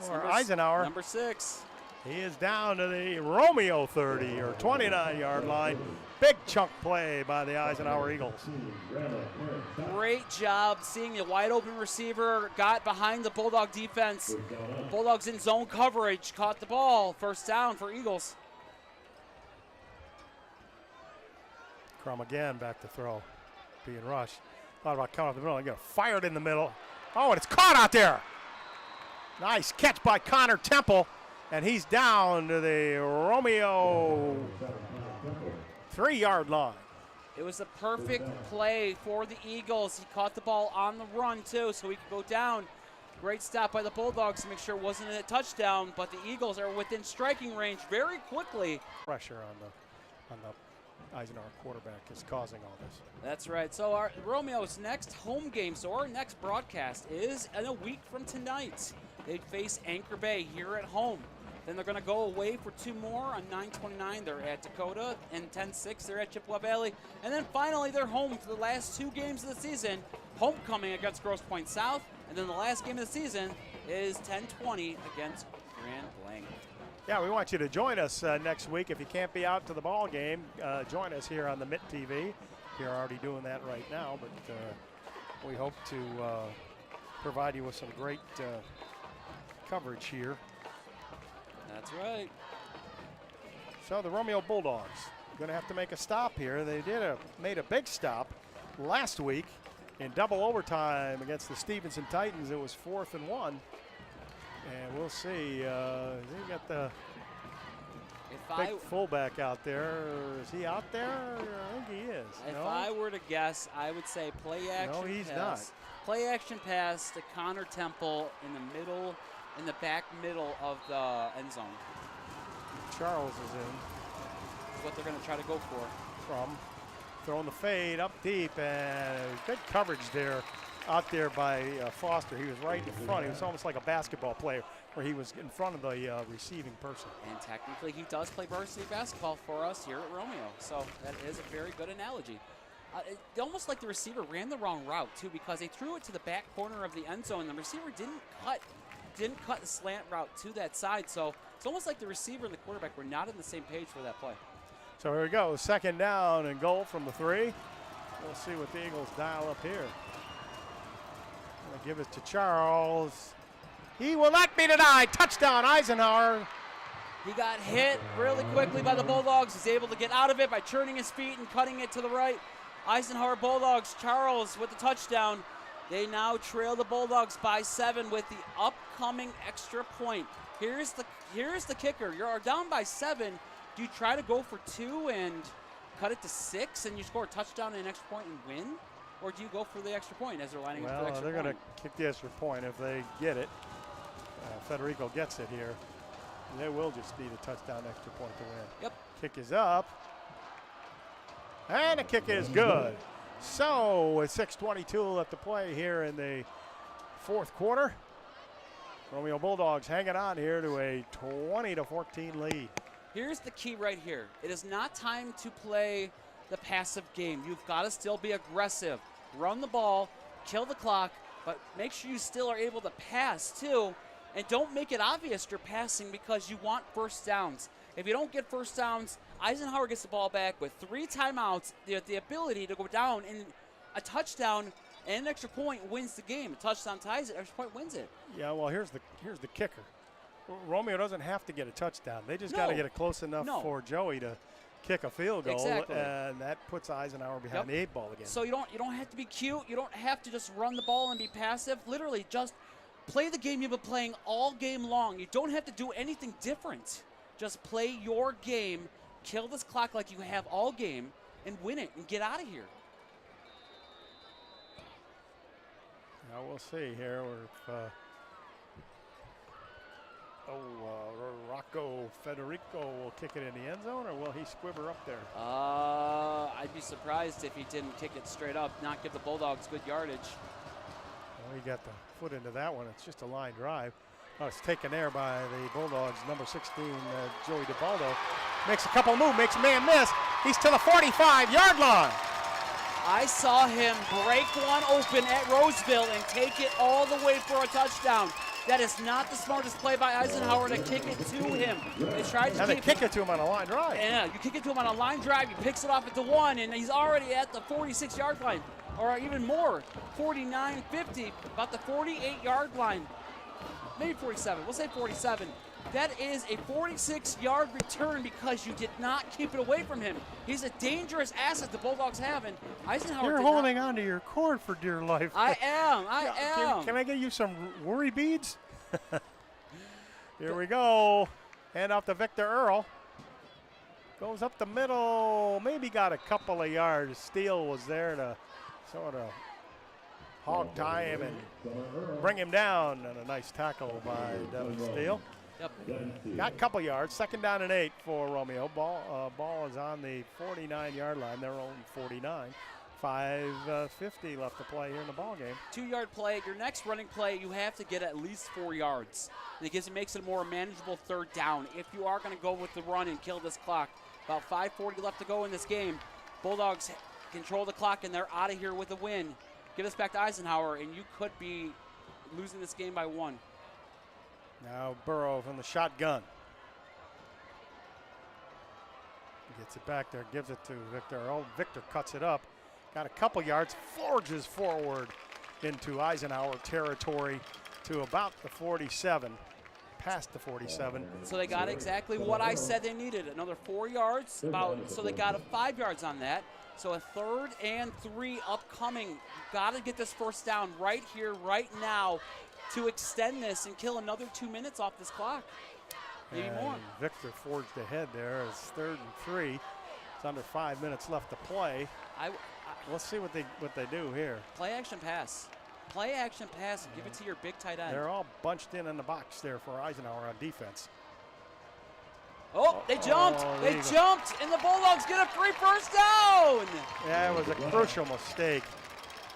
for Eisenhower. Number 6. He is down to the Romeo 30 or 29-yard line. Big chunk play by the Eisenhower Eagles. Great job seeing the wide open receiver, got behind the Bulldog defense. Bulldogs in zone coverage, caught the ball. 1st down for Eagles. Crum again, back to throw. Being rushed. Thought about coming up the middle. They're going to fire it in the middle. Oh, and it's caught out there. Nice catch by Connor Temple. And he's down to the Romeo 3-yard line. It was a perfect play for the Eagles. He caught the ball on the run, too, so he could go down. Great stop by the Bulldogs to make sure it wasn't a touchdown, but the Eagles are within striking range very quickly. Pressure on the Eisenhower quarterback is causing all this. That's right. So our Romeo's next home game, so our next broadcast is in a week from tonight. They face Anchor Bay here at home. Then they're going to go away for 2 more on 9/29. They're at Dakota, and 10/6 they're at Chippewa Valley. And then finally they're home for the last 2 games of the season. Homecoming against Grosse Pointe South, and then the last game of the season is 10/20 against Grand Blanc. Yeah, we want you to join us next week. If you can't be out to the ball game, join us here on the Mitt TV. You're already doing that right now, but we hope to provide you with some great coverage here. That's right. So the Romeo Bulldogs going to have to make a stop here. They made a big stop last week in double overtime against the Stevenson Titans. It was 4th and 1. And we'll see. They got the big fullback out there. Is he out there? I think he is. If I were to guess, I would say play action. No, he's pass. not. Play action pass to Connor Temple in the middle, in the back middle of the end zone. Charles is in. That's what they're going to try to go for. From throwing the fade up deep, and good coverage there. Out there by Foster. He was right in front. He was almost like a basketball player where he was in front of the receiving person. And technically he does play varsity basketball for us here at Romeo. So that is a very good analogy. Almost like the receiver ran the wrong route too, because they threw it to the back corner of the end zone. And the receiver didn't cut the slant route to that side. So it's almost like the receiver and the quarterback were not on the same page for that play. So here we go. 2nd down and goal from the 3. We'll see what the Eagles dial up here. Give it to Charles. He will not be denied. Touchdown, Eisenhower. He got hit really quickly by the Bulldogs. He's able to get out of it by turning his feet and cutting it to the right. Eisenhower Bulldogs, Charles with the touchdown. They now trail the Bulldogs by 7 with the upcoming extra point. Here's the kicker. You're down by 7. Do you try to go for 2 and cut it to 6 and you score a touchdown and an extra point and win? Or do you go for the extra point as they're lining up for the Well, extra they're point? going to kick the extra point if they get it. Federico gets it here. They will just need a touchdown extra point to win. Yep. Kick is up. And the kick is good. So with 6:22 left to play here in the fourth quarter, Romeo Bulldogs hanging on here to a 20-14 lead. Here's the key right here. It is not time to play the passive game. You've got to still be aggressive. Run the ball, kill the clock, but make sure you still are able to pass too. And don't make it obvious you're passing because you want first downs. If you don't get first downs, Eisenhower gets the ball back with 3 timeouts, the ability to go down, and a touchdown and an extra point wins the game. A touchdown ties it, extra point wins it. Yeah, well, here's the kicker. Romeo doesn't have to get a touchdown. They just got to get it close enough for Joey to kick a field goal, Exactly. and that puts Eisenhower behind the 8 ball again. So you don't have to be cute. You don't have to just run the ball and be passive. Literally, just play the game you've been playing all game long. You don't have to do anything different. Just play your game, kill this clock like you have all game, and win it and get out of here. Now we'll see here. Rocco Federico will kick it in the end zone, or will he squiver up there? I'd be surprised if he didn't kick it straight up, not give the Bulldogs good yardage. Well, he got the foot into that one. It's just a line drive. Oh, it's taken there by the Bulldogs, number 16, Joey DiBaldo. Makes a couple moves, makes a man miss. He's to the 45-yard line. I saw him break one open at Roseville and take it all the way for a touchdown. That is not the smartest play by Eisenhower to kick it to him. They tried to kick it to him on a line drive. Yeah, you kick it to him on a line drive, he picks it off at the 1, and he's already at the 46-yard line, or even more, 49, 50, about the 48-yard line. Maybe 47, we'll say 47. That is a 46-yard return because you did not keep it away from him. He's a dangerous asset the Bulldogs have, and Eisenhower You're holding on to your cord for dear life. I am. Can I get you some worry beads? Here we go. Hand off to Victor Earl. Goes up the middle. Maybe got a couple of yards. Steele was there to sort of hog tie him and bring him down. And a nice tackle by Devin Steele. Yep. Got a couple yards. 2nd down and 8 for Romeo. Ball is on the 49-yard line. Their own 49. 5:50 left to play here in the ball game. 2-yard play. Your next running play, you have to get at least 4 yards. And it makes it a more manageable 3rd down. If you are going to go with the run and kill this clock, about 5:40 left to go in this game. Bulldogs control the clock and they're out of here with a win. Give this back to Eisenhower, and you could be losing this game by 1. Now Burrow from the shotgun. Gets it back there, gives it to Victor. Oh, Victor cuts it up. Got a couple yards, forges forward into Eisenhower territory to about the 47, past the 47. So they got exactly what I said they needed. Another 4 yards, so they got 5 yards on that. So a 3rd and 3 upcoming. You've got to get this first down right here, right now, to extend this and kill another 2 minutes off this clock. Maybe and more. Victor forged ahead there. It's 3rd and 3. It's under 5 minutes left to play. Let's see what they do here. Play action pass. Play action pass and give it to your big tight end. They're all bunched in the box there for Eisenhower on defense. Oh, they jumped. They jumped, and the Bulldogs get a free first down. Yeah, it was a crucial mistake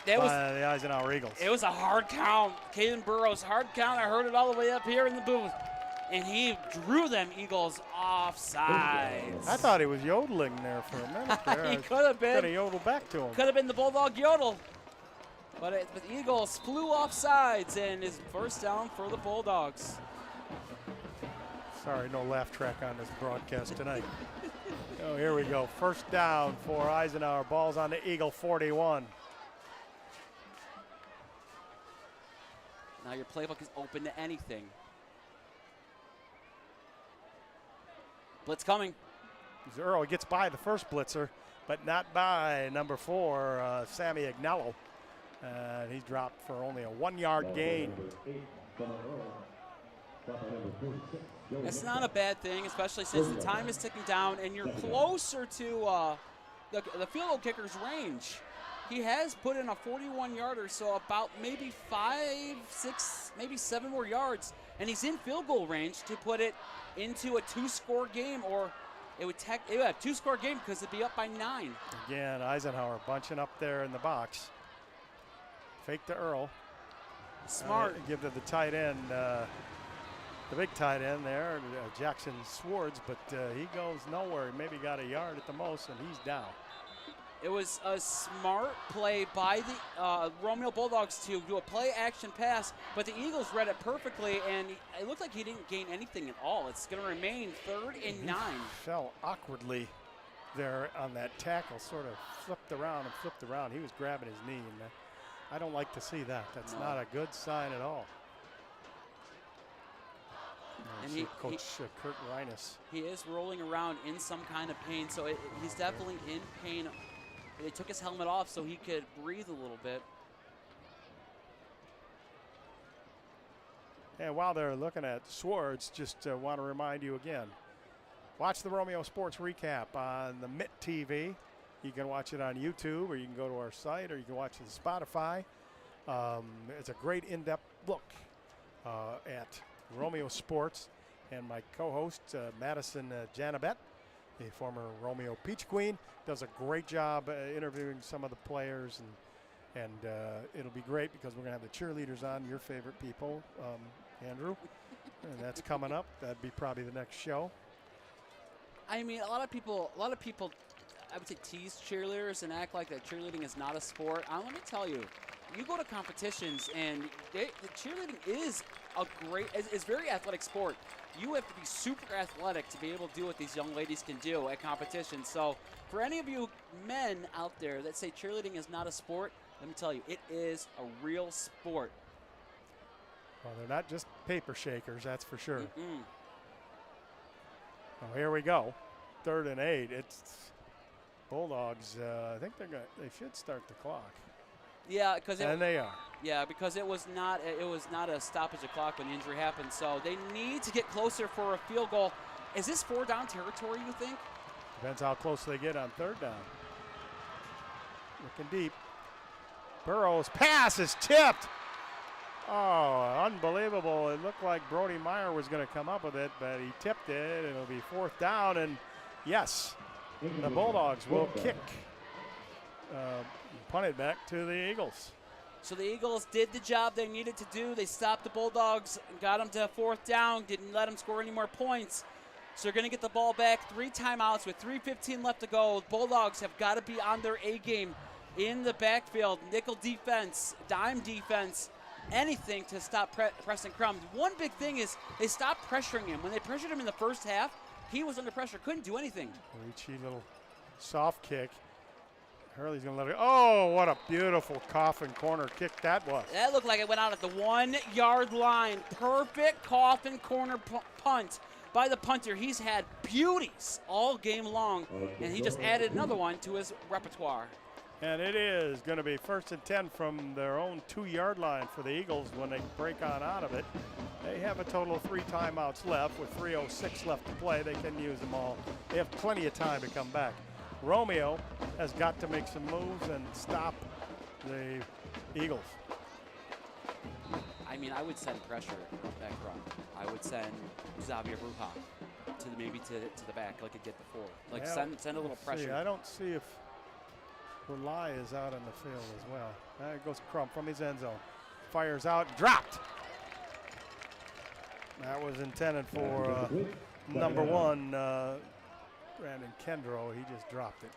by the Eisenhower Eagles. It was a hard count. Caden Burrows, hard count. I heard it all the way up here in the booth. And he drew them Eagles offsides. I thought he was yodeling there for a minute there. He could have been. Could have yodeled back to him. Could have been the Bulldog yodel. But the Eagles flew offsides, and is first down for the Bulldogs. Sorry, no laugh track on this broadcast tonight. Oh, here we go. First down for Eisenhower. Ball's on the Eagle 41. Now your playbook is open to anything. Blitz coming. Earl gets by the first blitzer, but not by number 4, Sammy Agnello. He's dropped for only a 1-yard gain. That's not a bad thing, especially since the time is ticking down and you're closer to the field goal kicker's range. He has put in a 41-yarder, so about maybe 5, 6, maybe 7 more yards, and he's in field goal range to put it into a 2-score game, or it would be a 2-score game because it'd be up by 9. Again, Eisenhower bunching up there in the box. Fake to Earl. Smart. Give to the tight end, the big tight end there, Jackson Swartz, but he goes nowhere. He maybe got a yard at the most, and he's down. It was a smart play by the Romeo Bulldogs to do a play-action pass, but the Eagles read it perfectly, and it looked like he didn't gain anything at all. It's going to remain 3rd and 9. Fell awkwardly there on that tackle, sort of flipped around and flipped around. He was grabbing his knee, and I don't like to see that. That's not a good sign at all. And Coach Kurt Reines. He is rolling around in some kind of pain, so he's definitely in pain. They took his helmet off so he could breathe a little bit. And while they're looking at Swartz, just want to remind you again, watch the Romeo Sports Recap on the Mitt TV. You can watch it on YouTube, or you can go to our site, or you can watch it on Spotify. It's a great in-depth look at Romeo Sports, and my co-host, Madison Janabet, the former Romeo Peach Queen, does a great job interviewing some of the players, and it'll be great because we're going to have the cheerleaders on, your favorite people, Andrew, and that's coming up. That'd be probably the next show. I mean, a lot of people, I would say, tease cheerleaders and act like that cheerleading is not a sport. Let me tell you, you go to competitions, and the cheerleading is it's very athletic sport. You have to be super athletic to be able to do what these young ladies can do at competitions. So for any of you men out there that say cheerleading is not a sport, let me tell you, it is a real sport. Well, they're not just paper shakers, that's for sure. Oh, here we go. 3rd and 8. It's Bulldogs. I think they should start the clock. Yeah, because they are. Yeah, because it was not a stoppage of clock when the injury happened. So they need to get closer for a field goal. Is this 4-down territory, you think? Depends how close they get on 3rd down. Looking deep. Burrow's pass is tipped. Oh, unbelievable. It looked like Brody Meyer was going to come up with it, but he tipped it. It'll be 4th down, and yes, the Bulldogs will kick. Punt it back to the Eagles. So the Eagles did the job they needed to do. They stopped the Bulldogs, got them to 4th down, didn't let them score any more points. So they're going to get the ball back. 3 timeouts with 3:15 left to go. Bulldogs have got to be on their A game in the backfield. Nickel defense, dime defense, anything to stop Preston Crum. One big thing is they stopped pressuring him. When they pressured him in the first half, he was under pressure, couldn't do anything. Reachy little soft kick. Hurley's going to let it. Oh, what a beautiful coffin corner kick that was. That looked like it went out at the 1-yard line. Perfect coffin corner punt by the punter. He's had beauties all game long, and he just added another one to his repertoire. And it is going to be 1st and 10 from their own 2-yard line for the Eagles when they break on out of it. They have a total of 3 timeouts left with 3:06 left to play. They can use them all. They have plenty of time to come back. Romeo has got to make some moves and stop the Eagles. I mean, I would send pressure back front. I would send Xavier Bruja to the back like it did before. Like send a little pressure. I don't see if Rely is out on the field as well. There goes Crump from his end zone. Fires out, dropped. That was intended for number 1, Brandon Kendrow. He just dropped it.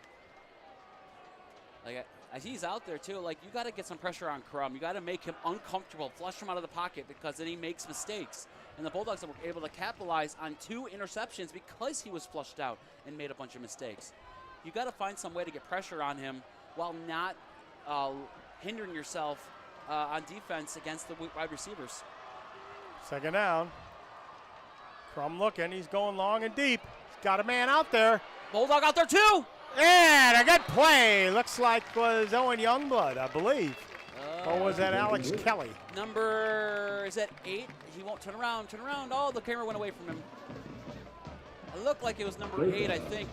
Like, as he's out there too, like, you got to get some pressure on Crum. You got to make him uncomfortable, flush him out of the pocket, because then he makes mistakes. And the Bulldogs were able to capitalize on 2 interceptions because he was flushed out and made a bunch of mistakes. You got to find some way to get pressure on him while not hindering yourself on defense against the wide receivers. 2nd down. Crum looking. He's going long and deep. He's got a man out there. Bulldog out there too. And a good play. Looks like was Owen Youngblood, I believe. Or was that Alex Kelly? Is that 8? He won't turn around. Oh, the camera went away from him. It looked like it was number 8, I think.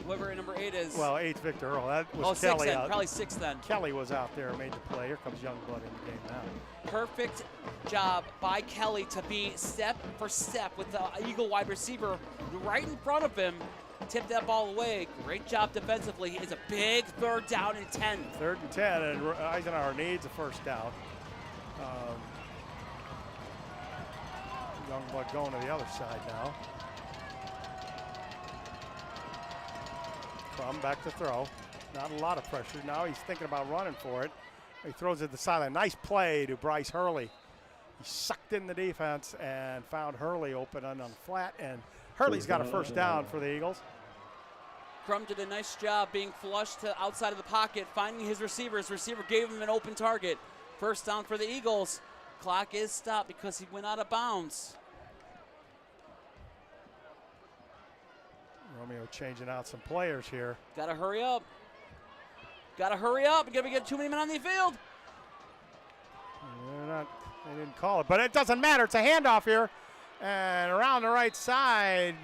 whoever number 8 is. Well, 8's Victor Earl. That was 6 Kelly then, out. probably 6 then. Kelly was out there, made the play. Here comes Youngblood in the game now. Perfect job by Kelly to be step for step with the Eagle wide receiver right in front of him. Tip that ball away. Great job defensively. It's a big 3rd down and 10. 3rd and 10, and Eisenhower needs a first down. Youngblood going to the other side now. Crum back to throw. Not a lot of pressure. Now he's thinking about running for it. He throws it to the sideline. Nice play to Bryce Hurley. He sucked in the defense and found Hurley open on the flat, and Hurley's got a first down for the Eagles. Crum did a nice job being flushed to outside of the pocket, finding his receiver. His receiver gave him an open target. First down for the Eagles. Clock is stopped because he went out of bounds. Romeo changing out some players here. Gotta hurry up. Gotta hurry up. You're gonna get too many men on the field. They didn't call it, but it doesn't matter. It's a handoff here. And around the right side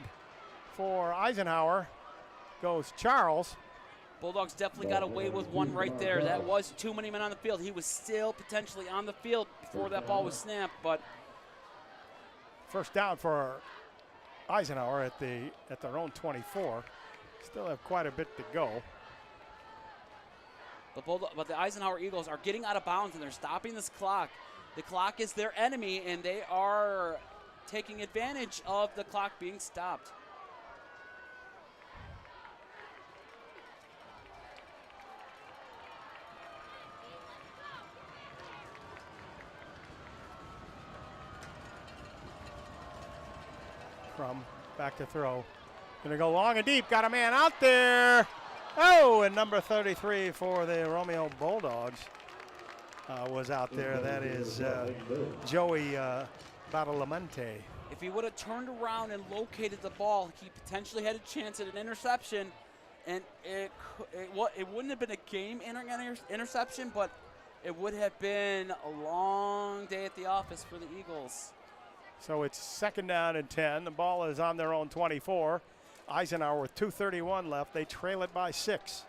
for Eisenhower goes Charles. Bulldogs definitely got away with one right there. That was too many men on the field. He was still potentially on the field before that ball was snapped, but first down for Eisenhower at their own 24. Still have quite a bit to go. But the Eisenhower Eagles are getting out of bounds and they're stopping this clock. The clock is their enemy, and they are taking advantage of the clock being stopped. Crum back to throw. Gonna go long and deep. Got a man out there. Oh, and number 33 for the Romeo Bulldogs was out there. That is Joey Badalamenti. If he would have turned around and located the ball, he potentially had a chance at an interception, and it wouldn't have been a game interception, but it would have been a long day at the office for the Eagles. So it's 2nd down and 10. The ball is on their own 24. Eisenhower with 2:31 left. They trail it by 6.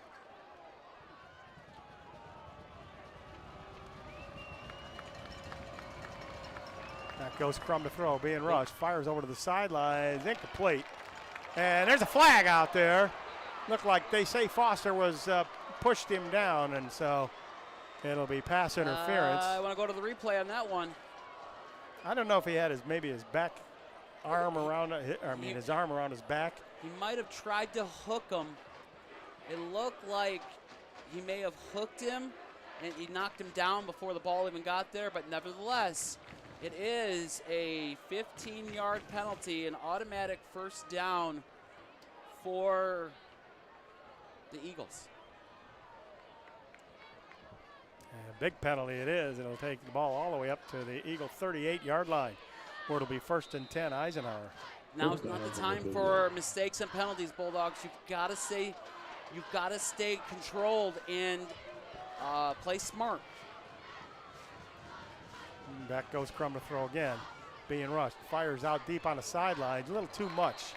That goes Crum to throw, being rushed. Fires over to the sidelines, incomplete. And there's a flag out there. Looked like they say Foster was pushed him down, and so it'll be pass interference. I want to go to the replay on that one. I don't know if he had his back arm around, his arm around his back. He might have tried to hook him. It looked like he may have hooked him and he knocked him down before the ball even got there, but nevertheless, it is a 15-yard penalty, an automatic first down for the Eagles. A big penalty it is. It'll take the ball all the way up to the Eagle 38-yard line, where it'll be 1st and 10, Eisenhower. Now's not the time for mistakes and penalties, Bulldogs. You've got to stay controlled and play smart. Back goes Crum to throw again. Being rushed. Fires out deep on the sidelines. A little too much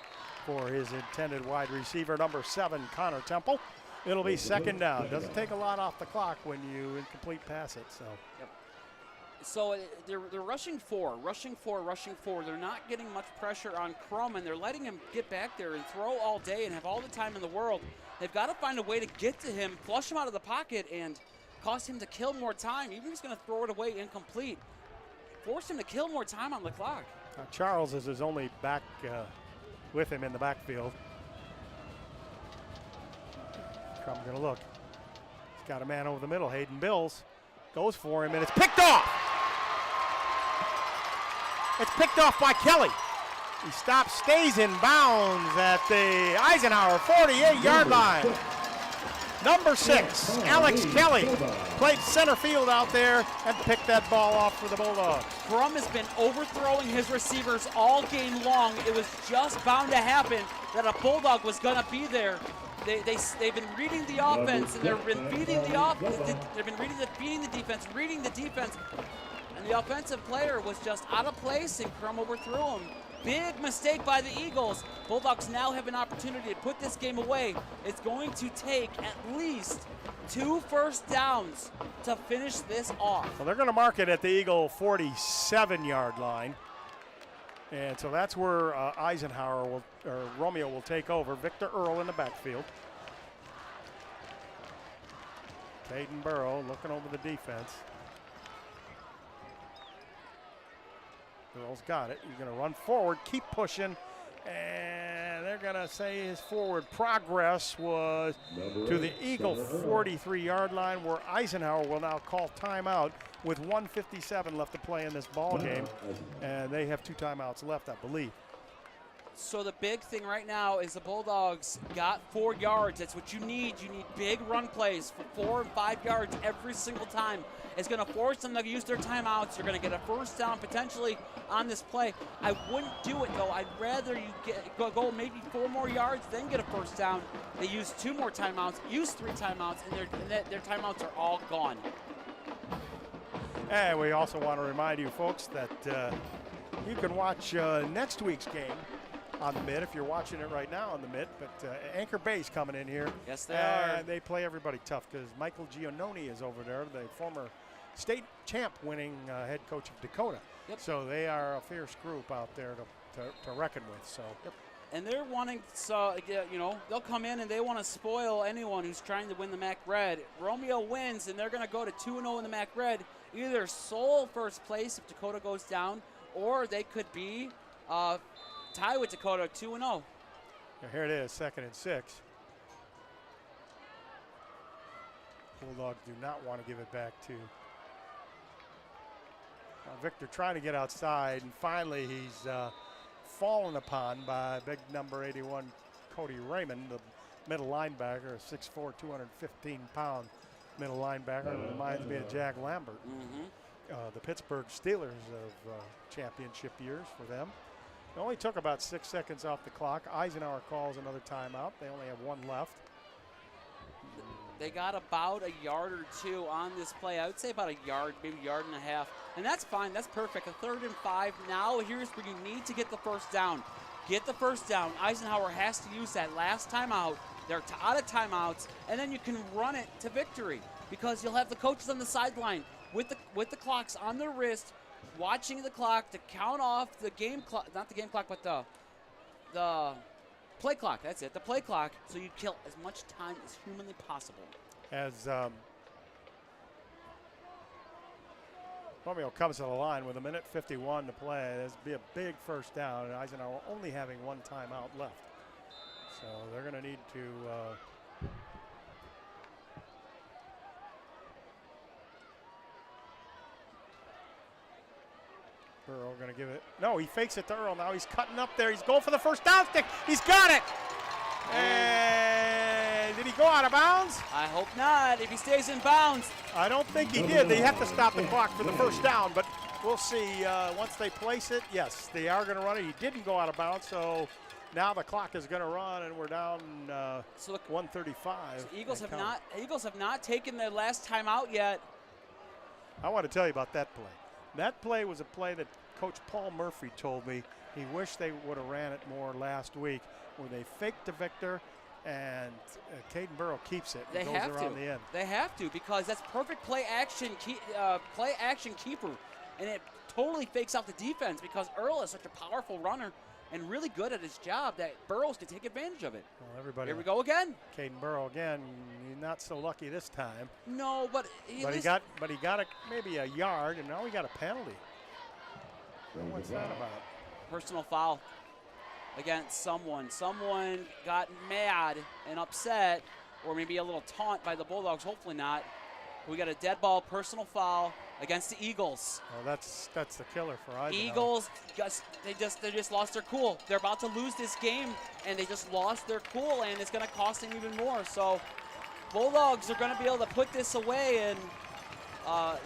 for his intended wide receiver, number 7, Connor Temple. It'll be 2nd down. Doesn't take a lot off the clock when you incomplete pass it. So. Yep. So they're rushing 4. They're not getting much pressure on Crum, and they're letting him get back there and throw all day and have all the time in the world. They've got to find a way to get to him, flush him out of the pocket, and cause him to kill more time. Even if he's going to throw it away incomplete, force him to kill more time on the clock. Charles is his only back with him in the backfield. Crum going to look. He's got a man over the middle. Hayden Bills goes for him, and it's picked off. It's picked off by Kelly. He stops, stays in bounds at the Eisenhower 48-yard line. Number 6, Alex Kelly, played center field out there and picked that ball off for the Bulldogs. Crum has been overthrowing his receivers all game long. It was just bound to happen that a Bulldog was going to be there. They've been reading the offense, and they've been feeding the offense. They've been feeding the defense, reading the defense, and the offensive player was just out of place, and Crum overthrew him. Big mistake by the Eagles. Bulldogs now have an opportunity to put this game away. It's going to take at least 2 first downs to finish this off. Well, they're going to mark it at the Eagle 47-yard line. And so that's where Romeo will take over. Victor Earl in the backfield. Caden Burrow looking over the defense. Earl's got it. He's going to run forward, keep pushing, and they're going to say his forward progress was to the Eagle 43-yard line, where Eisenhower will now call timeout with 1:57 left to play in this ball game, and they have 2 timeouts left, I believe. So the big thing right now is the Bulldogs got 4 yards. That's what you need. You need big run plays for 4 and 5 yards every single time. It's going to force them to use their timeouts. You're going to get a first down potentially on this play. I wouldn't do it, though. I'd rather you go maybe 4 more yards, then get a first down. They use 2 more timeouts, use 3 timeouts, and their timeouts are all gone. And we also want to remind you, folks, that you can watch next week's game on the Mitt if you're watching it right now on the Mitt. But Anchor Bay's coming in here. Yes, they are. And they play everybody tough because Michael Giannone is over there, the former state champ winning head coach of Dakota. Yep. So they are a fierce group out there to reckon with. So. Yep. And they're wanting, they'll come in and they want to spoil anyone who's trying to win the MAC Red. Romeo wins, and they're going to go to 2-0 in the MAC Red. Either sole first place if Dakota goes down, or they could be tie with Dakota 2-0. Here it is, 2nd and 6. Bulldogs do not want to give it back to Victor, trying to get outside, and finally he's fallen upon by big number 81 Cody Raymond, the middle linebacker, a 6'4", 215-pound middle linebacker. Reminds me of Jack Lambert. The Pittsburgh Steelers of championship years for them. It only took about 6 seconds off the clock. Eisenhower calls another timeout. They only have 1 left. They got about a yard or 2 on this play. I would say about a yard, maybe a yard and a half. And that's fine. That's perfect. A 3rd and 5. Now here's where you need to get the first down. Get the first down. Eisenhower has to use that last timeout. They're out of timeouts. And then you can run it to victory because you'll have the coaches on the sideline with the clocks on their wrist, watching the clock to count off the game clock, not the game clock, but the play clock. That's it, the play clock, so you kill as much time as humanly possible. As Romeo comes to the line with 1:51 to play, there's be a big first down, and Eisenhower only having 1 timeout left. So they're going to need to Earl going to give it. No, he fakes it to Earl. Now he's cutting up there. He's going for the first down stick. He's got it. And did he go out of bounds? I hope not. If he stays in bounds. I don't think he did. They have to stop the clock for the first down, but we'll see. Once they place it, yes, they are going to run it. He didn't go out of bounds, so now the clock is going to run, and we're down 1:35. So Eagles have not taken their last timeout yet. I want to tell you about that play. That play was a play that Coach Paul Murphy told me he wished they would have ran it more last week, where they faked to Victor, and Caden Burrow keeps it. They goes have around to. The end. They have to, because that's perfect play action keeper, and it totally fakes out the defense because Earl is such a powerful runner and really good at his job that Burrows can take advantage of it. Well, everybody. Here we go again. Caden Burrow again. He's not so lucky this time. No, but he got maybe a yard, and now he got a penalty. So what's that about? Personal foul against someone. Someone got mad and upset, or maybe a little taunt by the Bulldogs. Hopefully not. We got a dead ball, personal foul against the Eagles. Well, that's the killer for Eisenhower. Eagles, they just lost their cool. They're about to lose this game, and they just lost their cool, and it's going to cost them even more. So Bulldogs are going to be able to put this away, and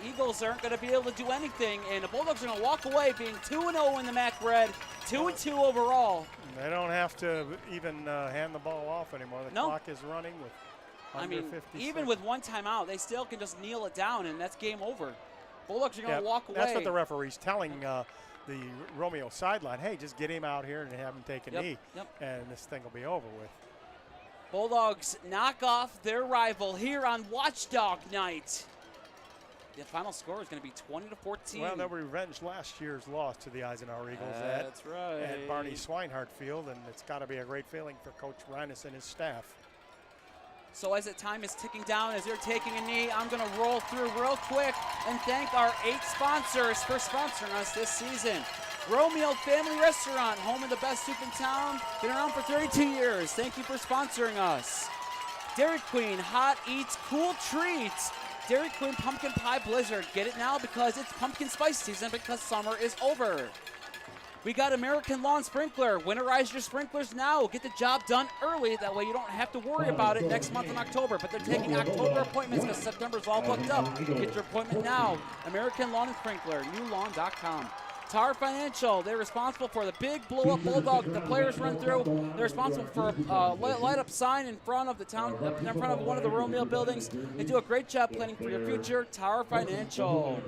Eagles aren't going to be able to do anything, and the Bulldogs are going to walk away being 2-0 in the MAC Red, 2-2 overall. They don't have to even hand the ball off anymore. The clock is running with under 56. Even with 1 timeout, they still can just kneel it down, and that's game over. Bulldogs are going to walk away. That's what the referee's telling the Romeo sideline, hey, just get him out here and have him take a knee, and this thing will be over with. Bulldogs knock off their rival here on Watchdog Night. The final score is going to be 20-14. Well, they'll revenge last year's loss to the Eisenhower Eagles That's right. at Barney Swinehart Field, and it's got to be a great feeling for Coach Reines and his staff. So as the time is ticking down, as you're taking a knee, I'm going to roll through real quick and thank our 8 sponsors for sponsoring us this season. Romeo Family Restaurant, home of the best soup in town, been around for 32 years. Thank you for sponsoring us. Dairy Queen, hot eats, cool treats. Dairy Queen Pumpkin Pie Blizzard. Get it now because it's pumpkin spice season because summer is over. We got American Lawn Sprinkler. Winterize your sprinklers now. Get the job done early. That way you don't have to worry about it next month in October. But they're taking October appointments because September's all booked up. Get your appointment now. American Lawn and Sprinkler, newlawn.com. Tar Financial, they're responsible for the big blow-up bulldog the players run through. They're responsible for a light-up sign in front of the town, in front of one of the Romeo buildings. They do a great job planning for your future. Tar Financial.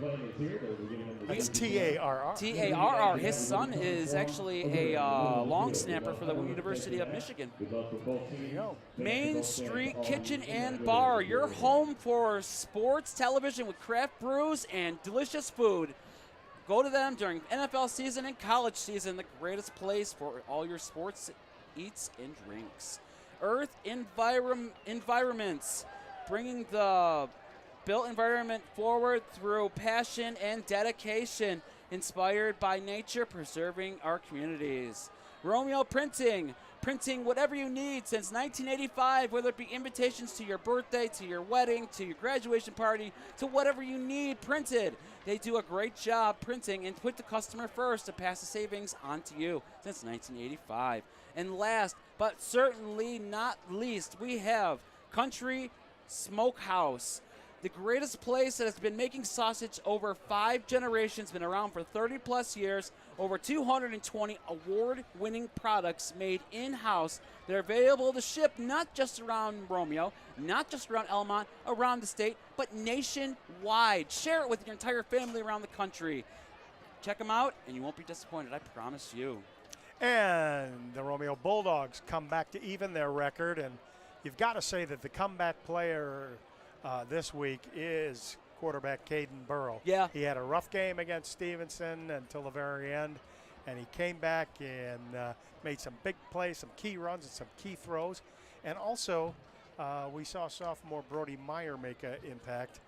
That's T-A-R-R. T-A-R-R. His son is actually a long snapper for the University of Michigan. Main Street Kitchen and Bar, your home for sports television with craft brews and delicious food. Go to them during NFL season and college season, the greatest place for all your sports eats and drinks. Earth Environments, bringing the built environment forward through passion and dedication, inspired by nature, preserving our communities. Romeo Printing, printing whatever you need since 1985, whether it be invitations to your birthday, to your wedding, to your graduation party, to whatever you need printed. They do a great job printing and put the customer first to pass the savings on to you since 1985. And last, but certainly not least, we have Country Smokehouse, the greatest place that has been making sausage over 5 generations, been around for 30 plus years, over 220 award-winning products made in-house. They're available to ship not just around Romeo, not just around Elmont, around the state, but nationwide. Share it with your entire family around the country. Check them out, and you won't be disappointed, I promise you. And the Romeo Bulldogs come back to even their record, and you've got to say that the comeback player this week is quarterback Caden Burrow. Yeah. He had a rough game against Stevenson until the very end, and he came back and made some big plays, some key runs, and some key throws. And also, we saw sophomore Brody Meyer make an impact,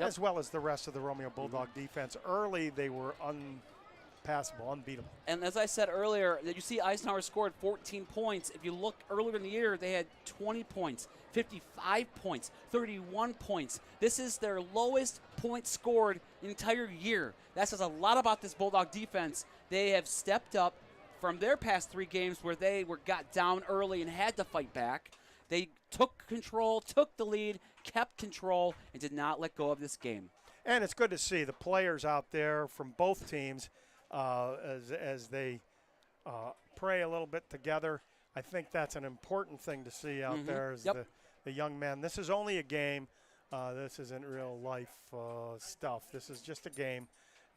as well as the rest of the Romeo Bulldog defense. Early, they were unpassable, unbeatable. And as I said earlier, you see Eisenhower scored 14 points. If you look earlier in the year, they had 20 points, 55 points, 31 points. This is their lowest points scored the entire year. That says a lot about this Bulldog defense. They have stepped up from their past 3 games where they got down early and had to fight back. They took control, took the lead, kept control, and did not let go of this game. And it's good to see the players out there from both teams as they pray a little bit together. I think that's an important thing to see out there as the young men. This is only a game. This isn't real life stuff. This is just a game,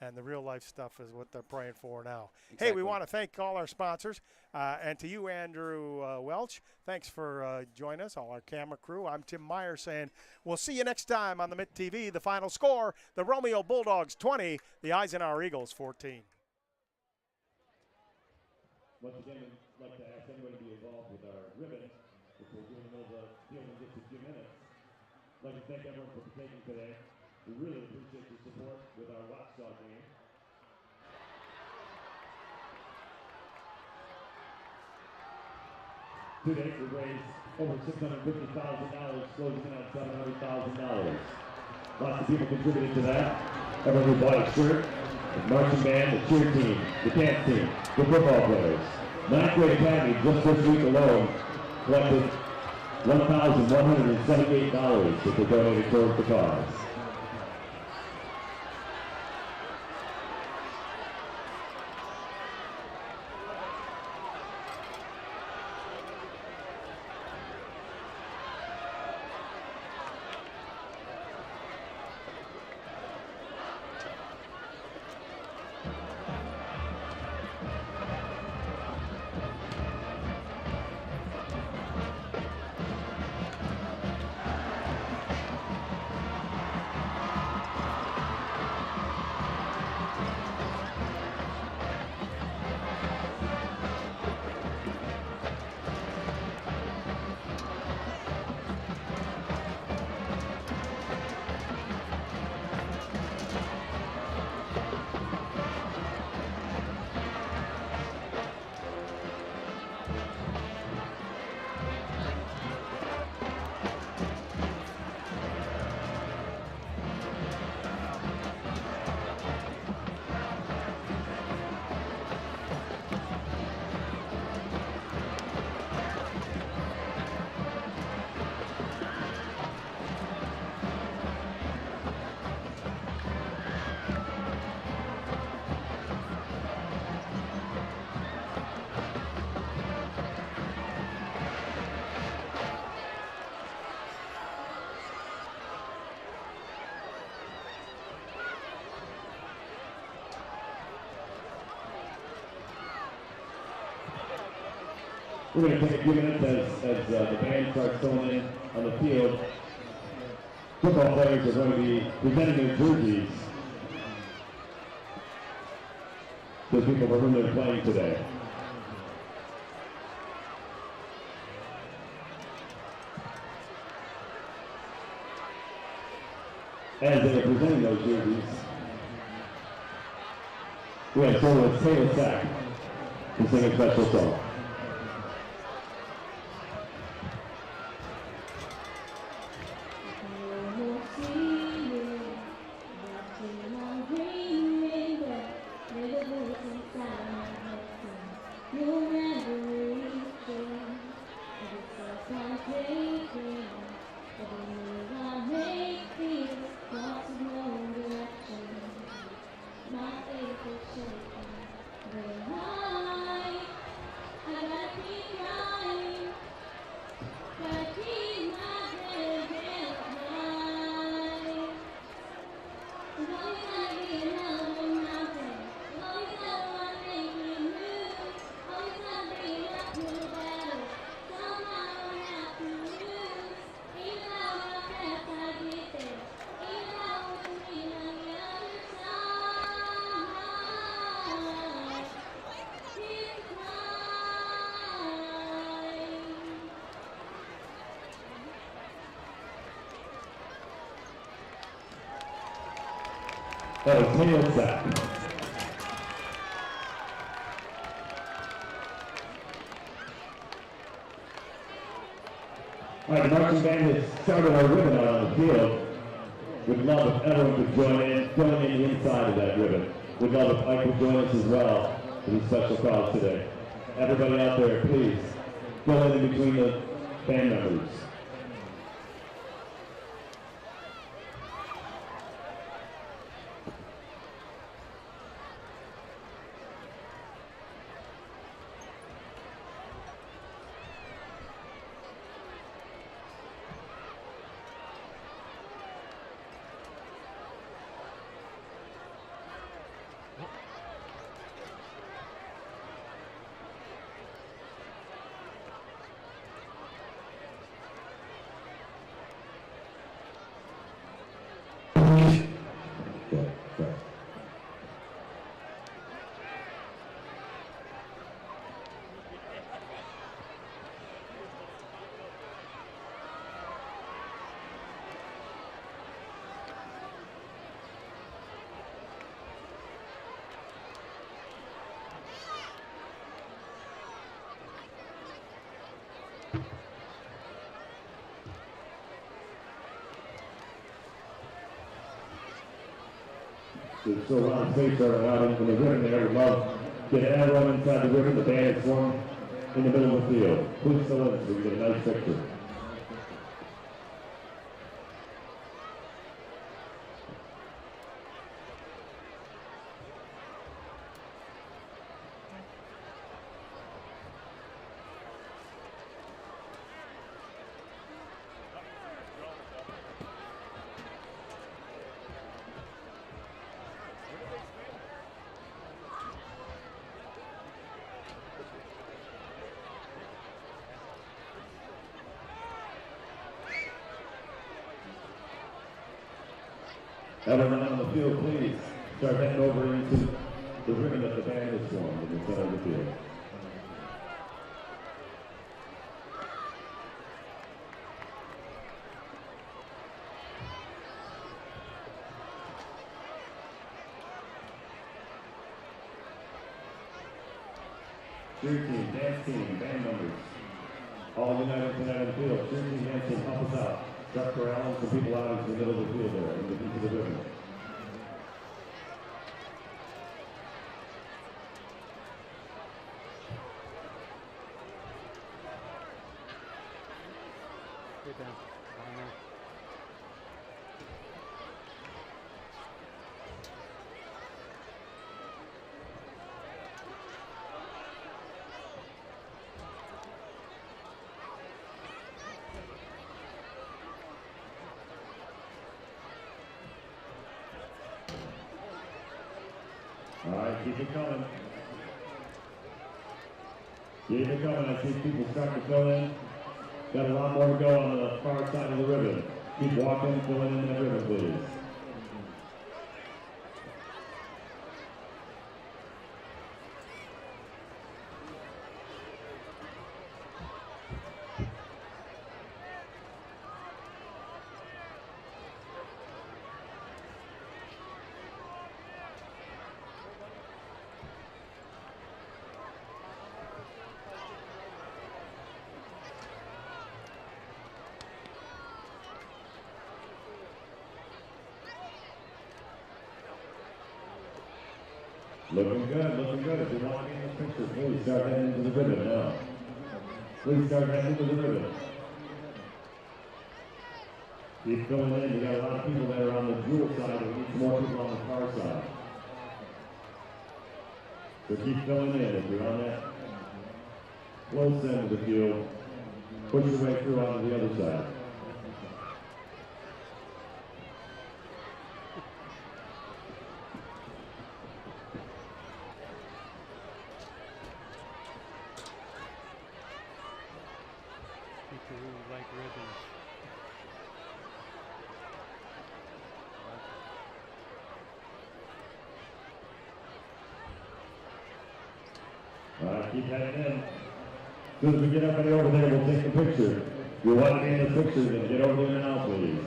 and the real life stuff is what they're praying for now. Hey, we want to thank all our sponsors, and to you, Andrew Welch, thanks for joining us, all our camera crew. I'm Tim Meyer saying we'll see you next time on the Mitt TV. The final score, the Romeo Bulldogs 20, the Eisenhower Eagles 14. Once again, I'd like to ask anyone to be involved with our ribbons, which we're doing over field in just a few minutes. I'd like to thank everyone for participating today. We really appreciate your support with our WatchDog game. To date, we raised over $650,000, closing in on $700,000. Lots of people contributed to that. Everyone who bought a shirt, the marching band, the cheer team, the dance team, the football players. 9th grade academy just this week alone collected $1,178 that they donated towards the cause. We're going to take a few minutes as the band starts filling in on the field. Football players are going to be presenting their jerseys to the people for whom they're playing today. As they are presenting those jerseys, we have soloist Taylor Sack to sing a special song. That was Taylor Sack. All right, the marching band has started our ribbon out on the field. We'd love if everyone could join in the inside of that ribbon. We'd love if Ike would join us as well for this special cause today. Everybody out there, please, go in between the band members. There's still a lot of space out in the ribbon there. We'd love to get everyone inside the ribbon. The band is formed in the middle of the field. Please fill in so we get a nice picture. Everyone on the field, please start heading over into the ribbon that the band is formed in the center of the field. Cheer team, dance team, band members, all united tonight on the field. Cheer team, dance team, help us out. Start corralling some people out into the middle of the field there, into the ribbon. All right, keep it coming. Keep it coming. I see people starting to fill in. Got a lot more to go on the far side of the ribbon. Keep walking, filling in that ribbon, please. Looking good, looking good. If you want to be in the picture, please start heading into the ribbon now. Please start heading into the ribbon. Keep filling in. You got a lot of people that are on the jewel side. We need some more people on the far side. So keep filling in. If you're on that close end of the field, push your way through onto the other side. People who like ribbons. All right, keep heading in. As soon as we get up and over there, we'll take the picture. If you want to be in the picture, then get over there now, please.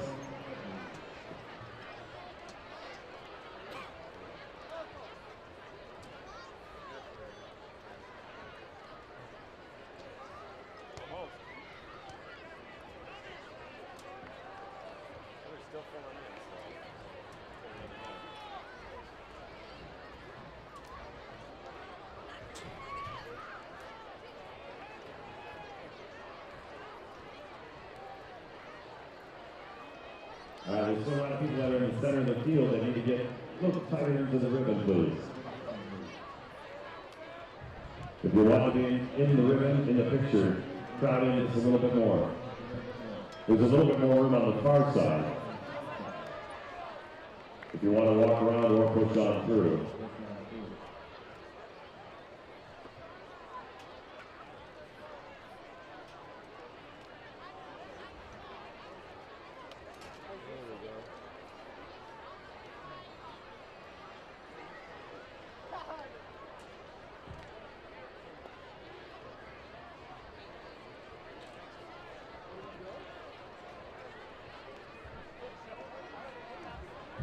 There's still a lot of people that are in the center of the field that need to get a little tighter into the ribbon, please. If you want to be in the ribbon, in the picture, crowd in just a little bit more. There's a little bit more room on the far side. If you want to walk around or push on through.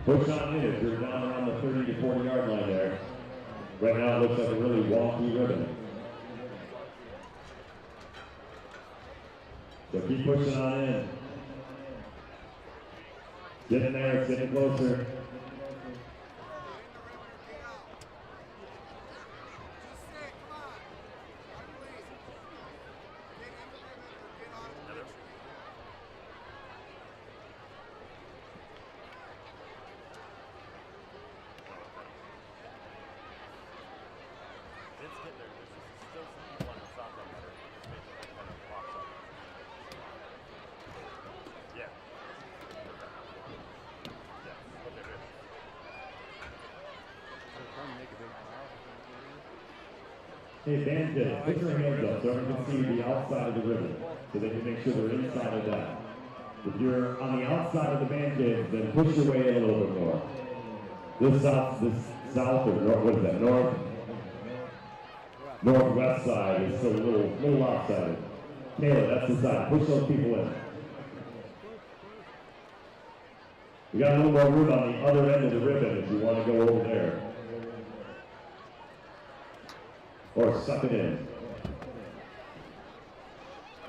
Push on in if you're down around the 30 to 40 yard line there. Right now it looks like a really wonky ribbon. So keep pushing on in. Get in there, it's getting closer. Hey, bandit, put your hands up so everyone can see the outside of the ribbon, so they can make sure they're inside of that. If you're on the outside of the bandit, then push your way in a little bit more. This south or north, what is that, northwest side is still a little lopsided. Taylor, that's the side. Push those people in. We got a little more room on the other end of the ribbon if you want to go over there. Or suck it in.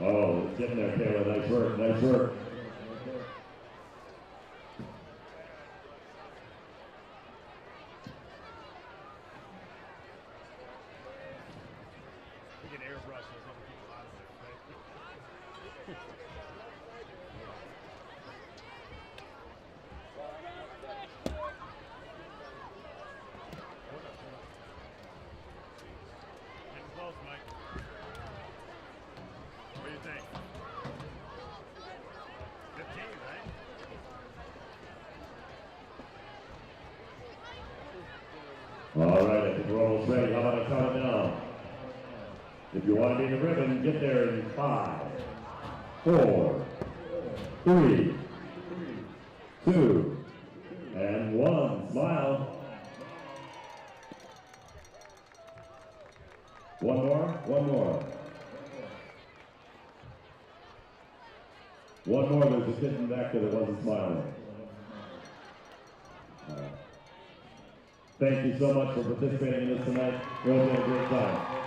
Oh, it's getting there, Taylor. Nice work, nice work. We can airbrush those other people out of there, right? Getting close, Mike. What do you think? 15, right? All right, I think we're almost ready. How about I count it down? If you want to be in the ribbon, get there in 5, 4, 3, 2, and 1. Smile. One more, one more. One more, there's a kid in the back there that wasn't smiling. Thank you so much for participating in this tonight. We hope you had a great time.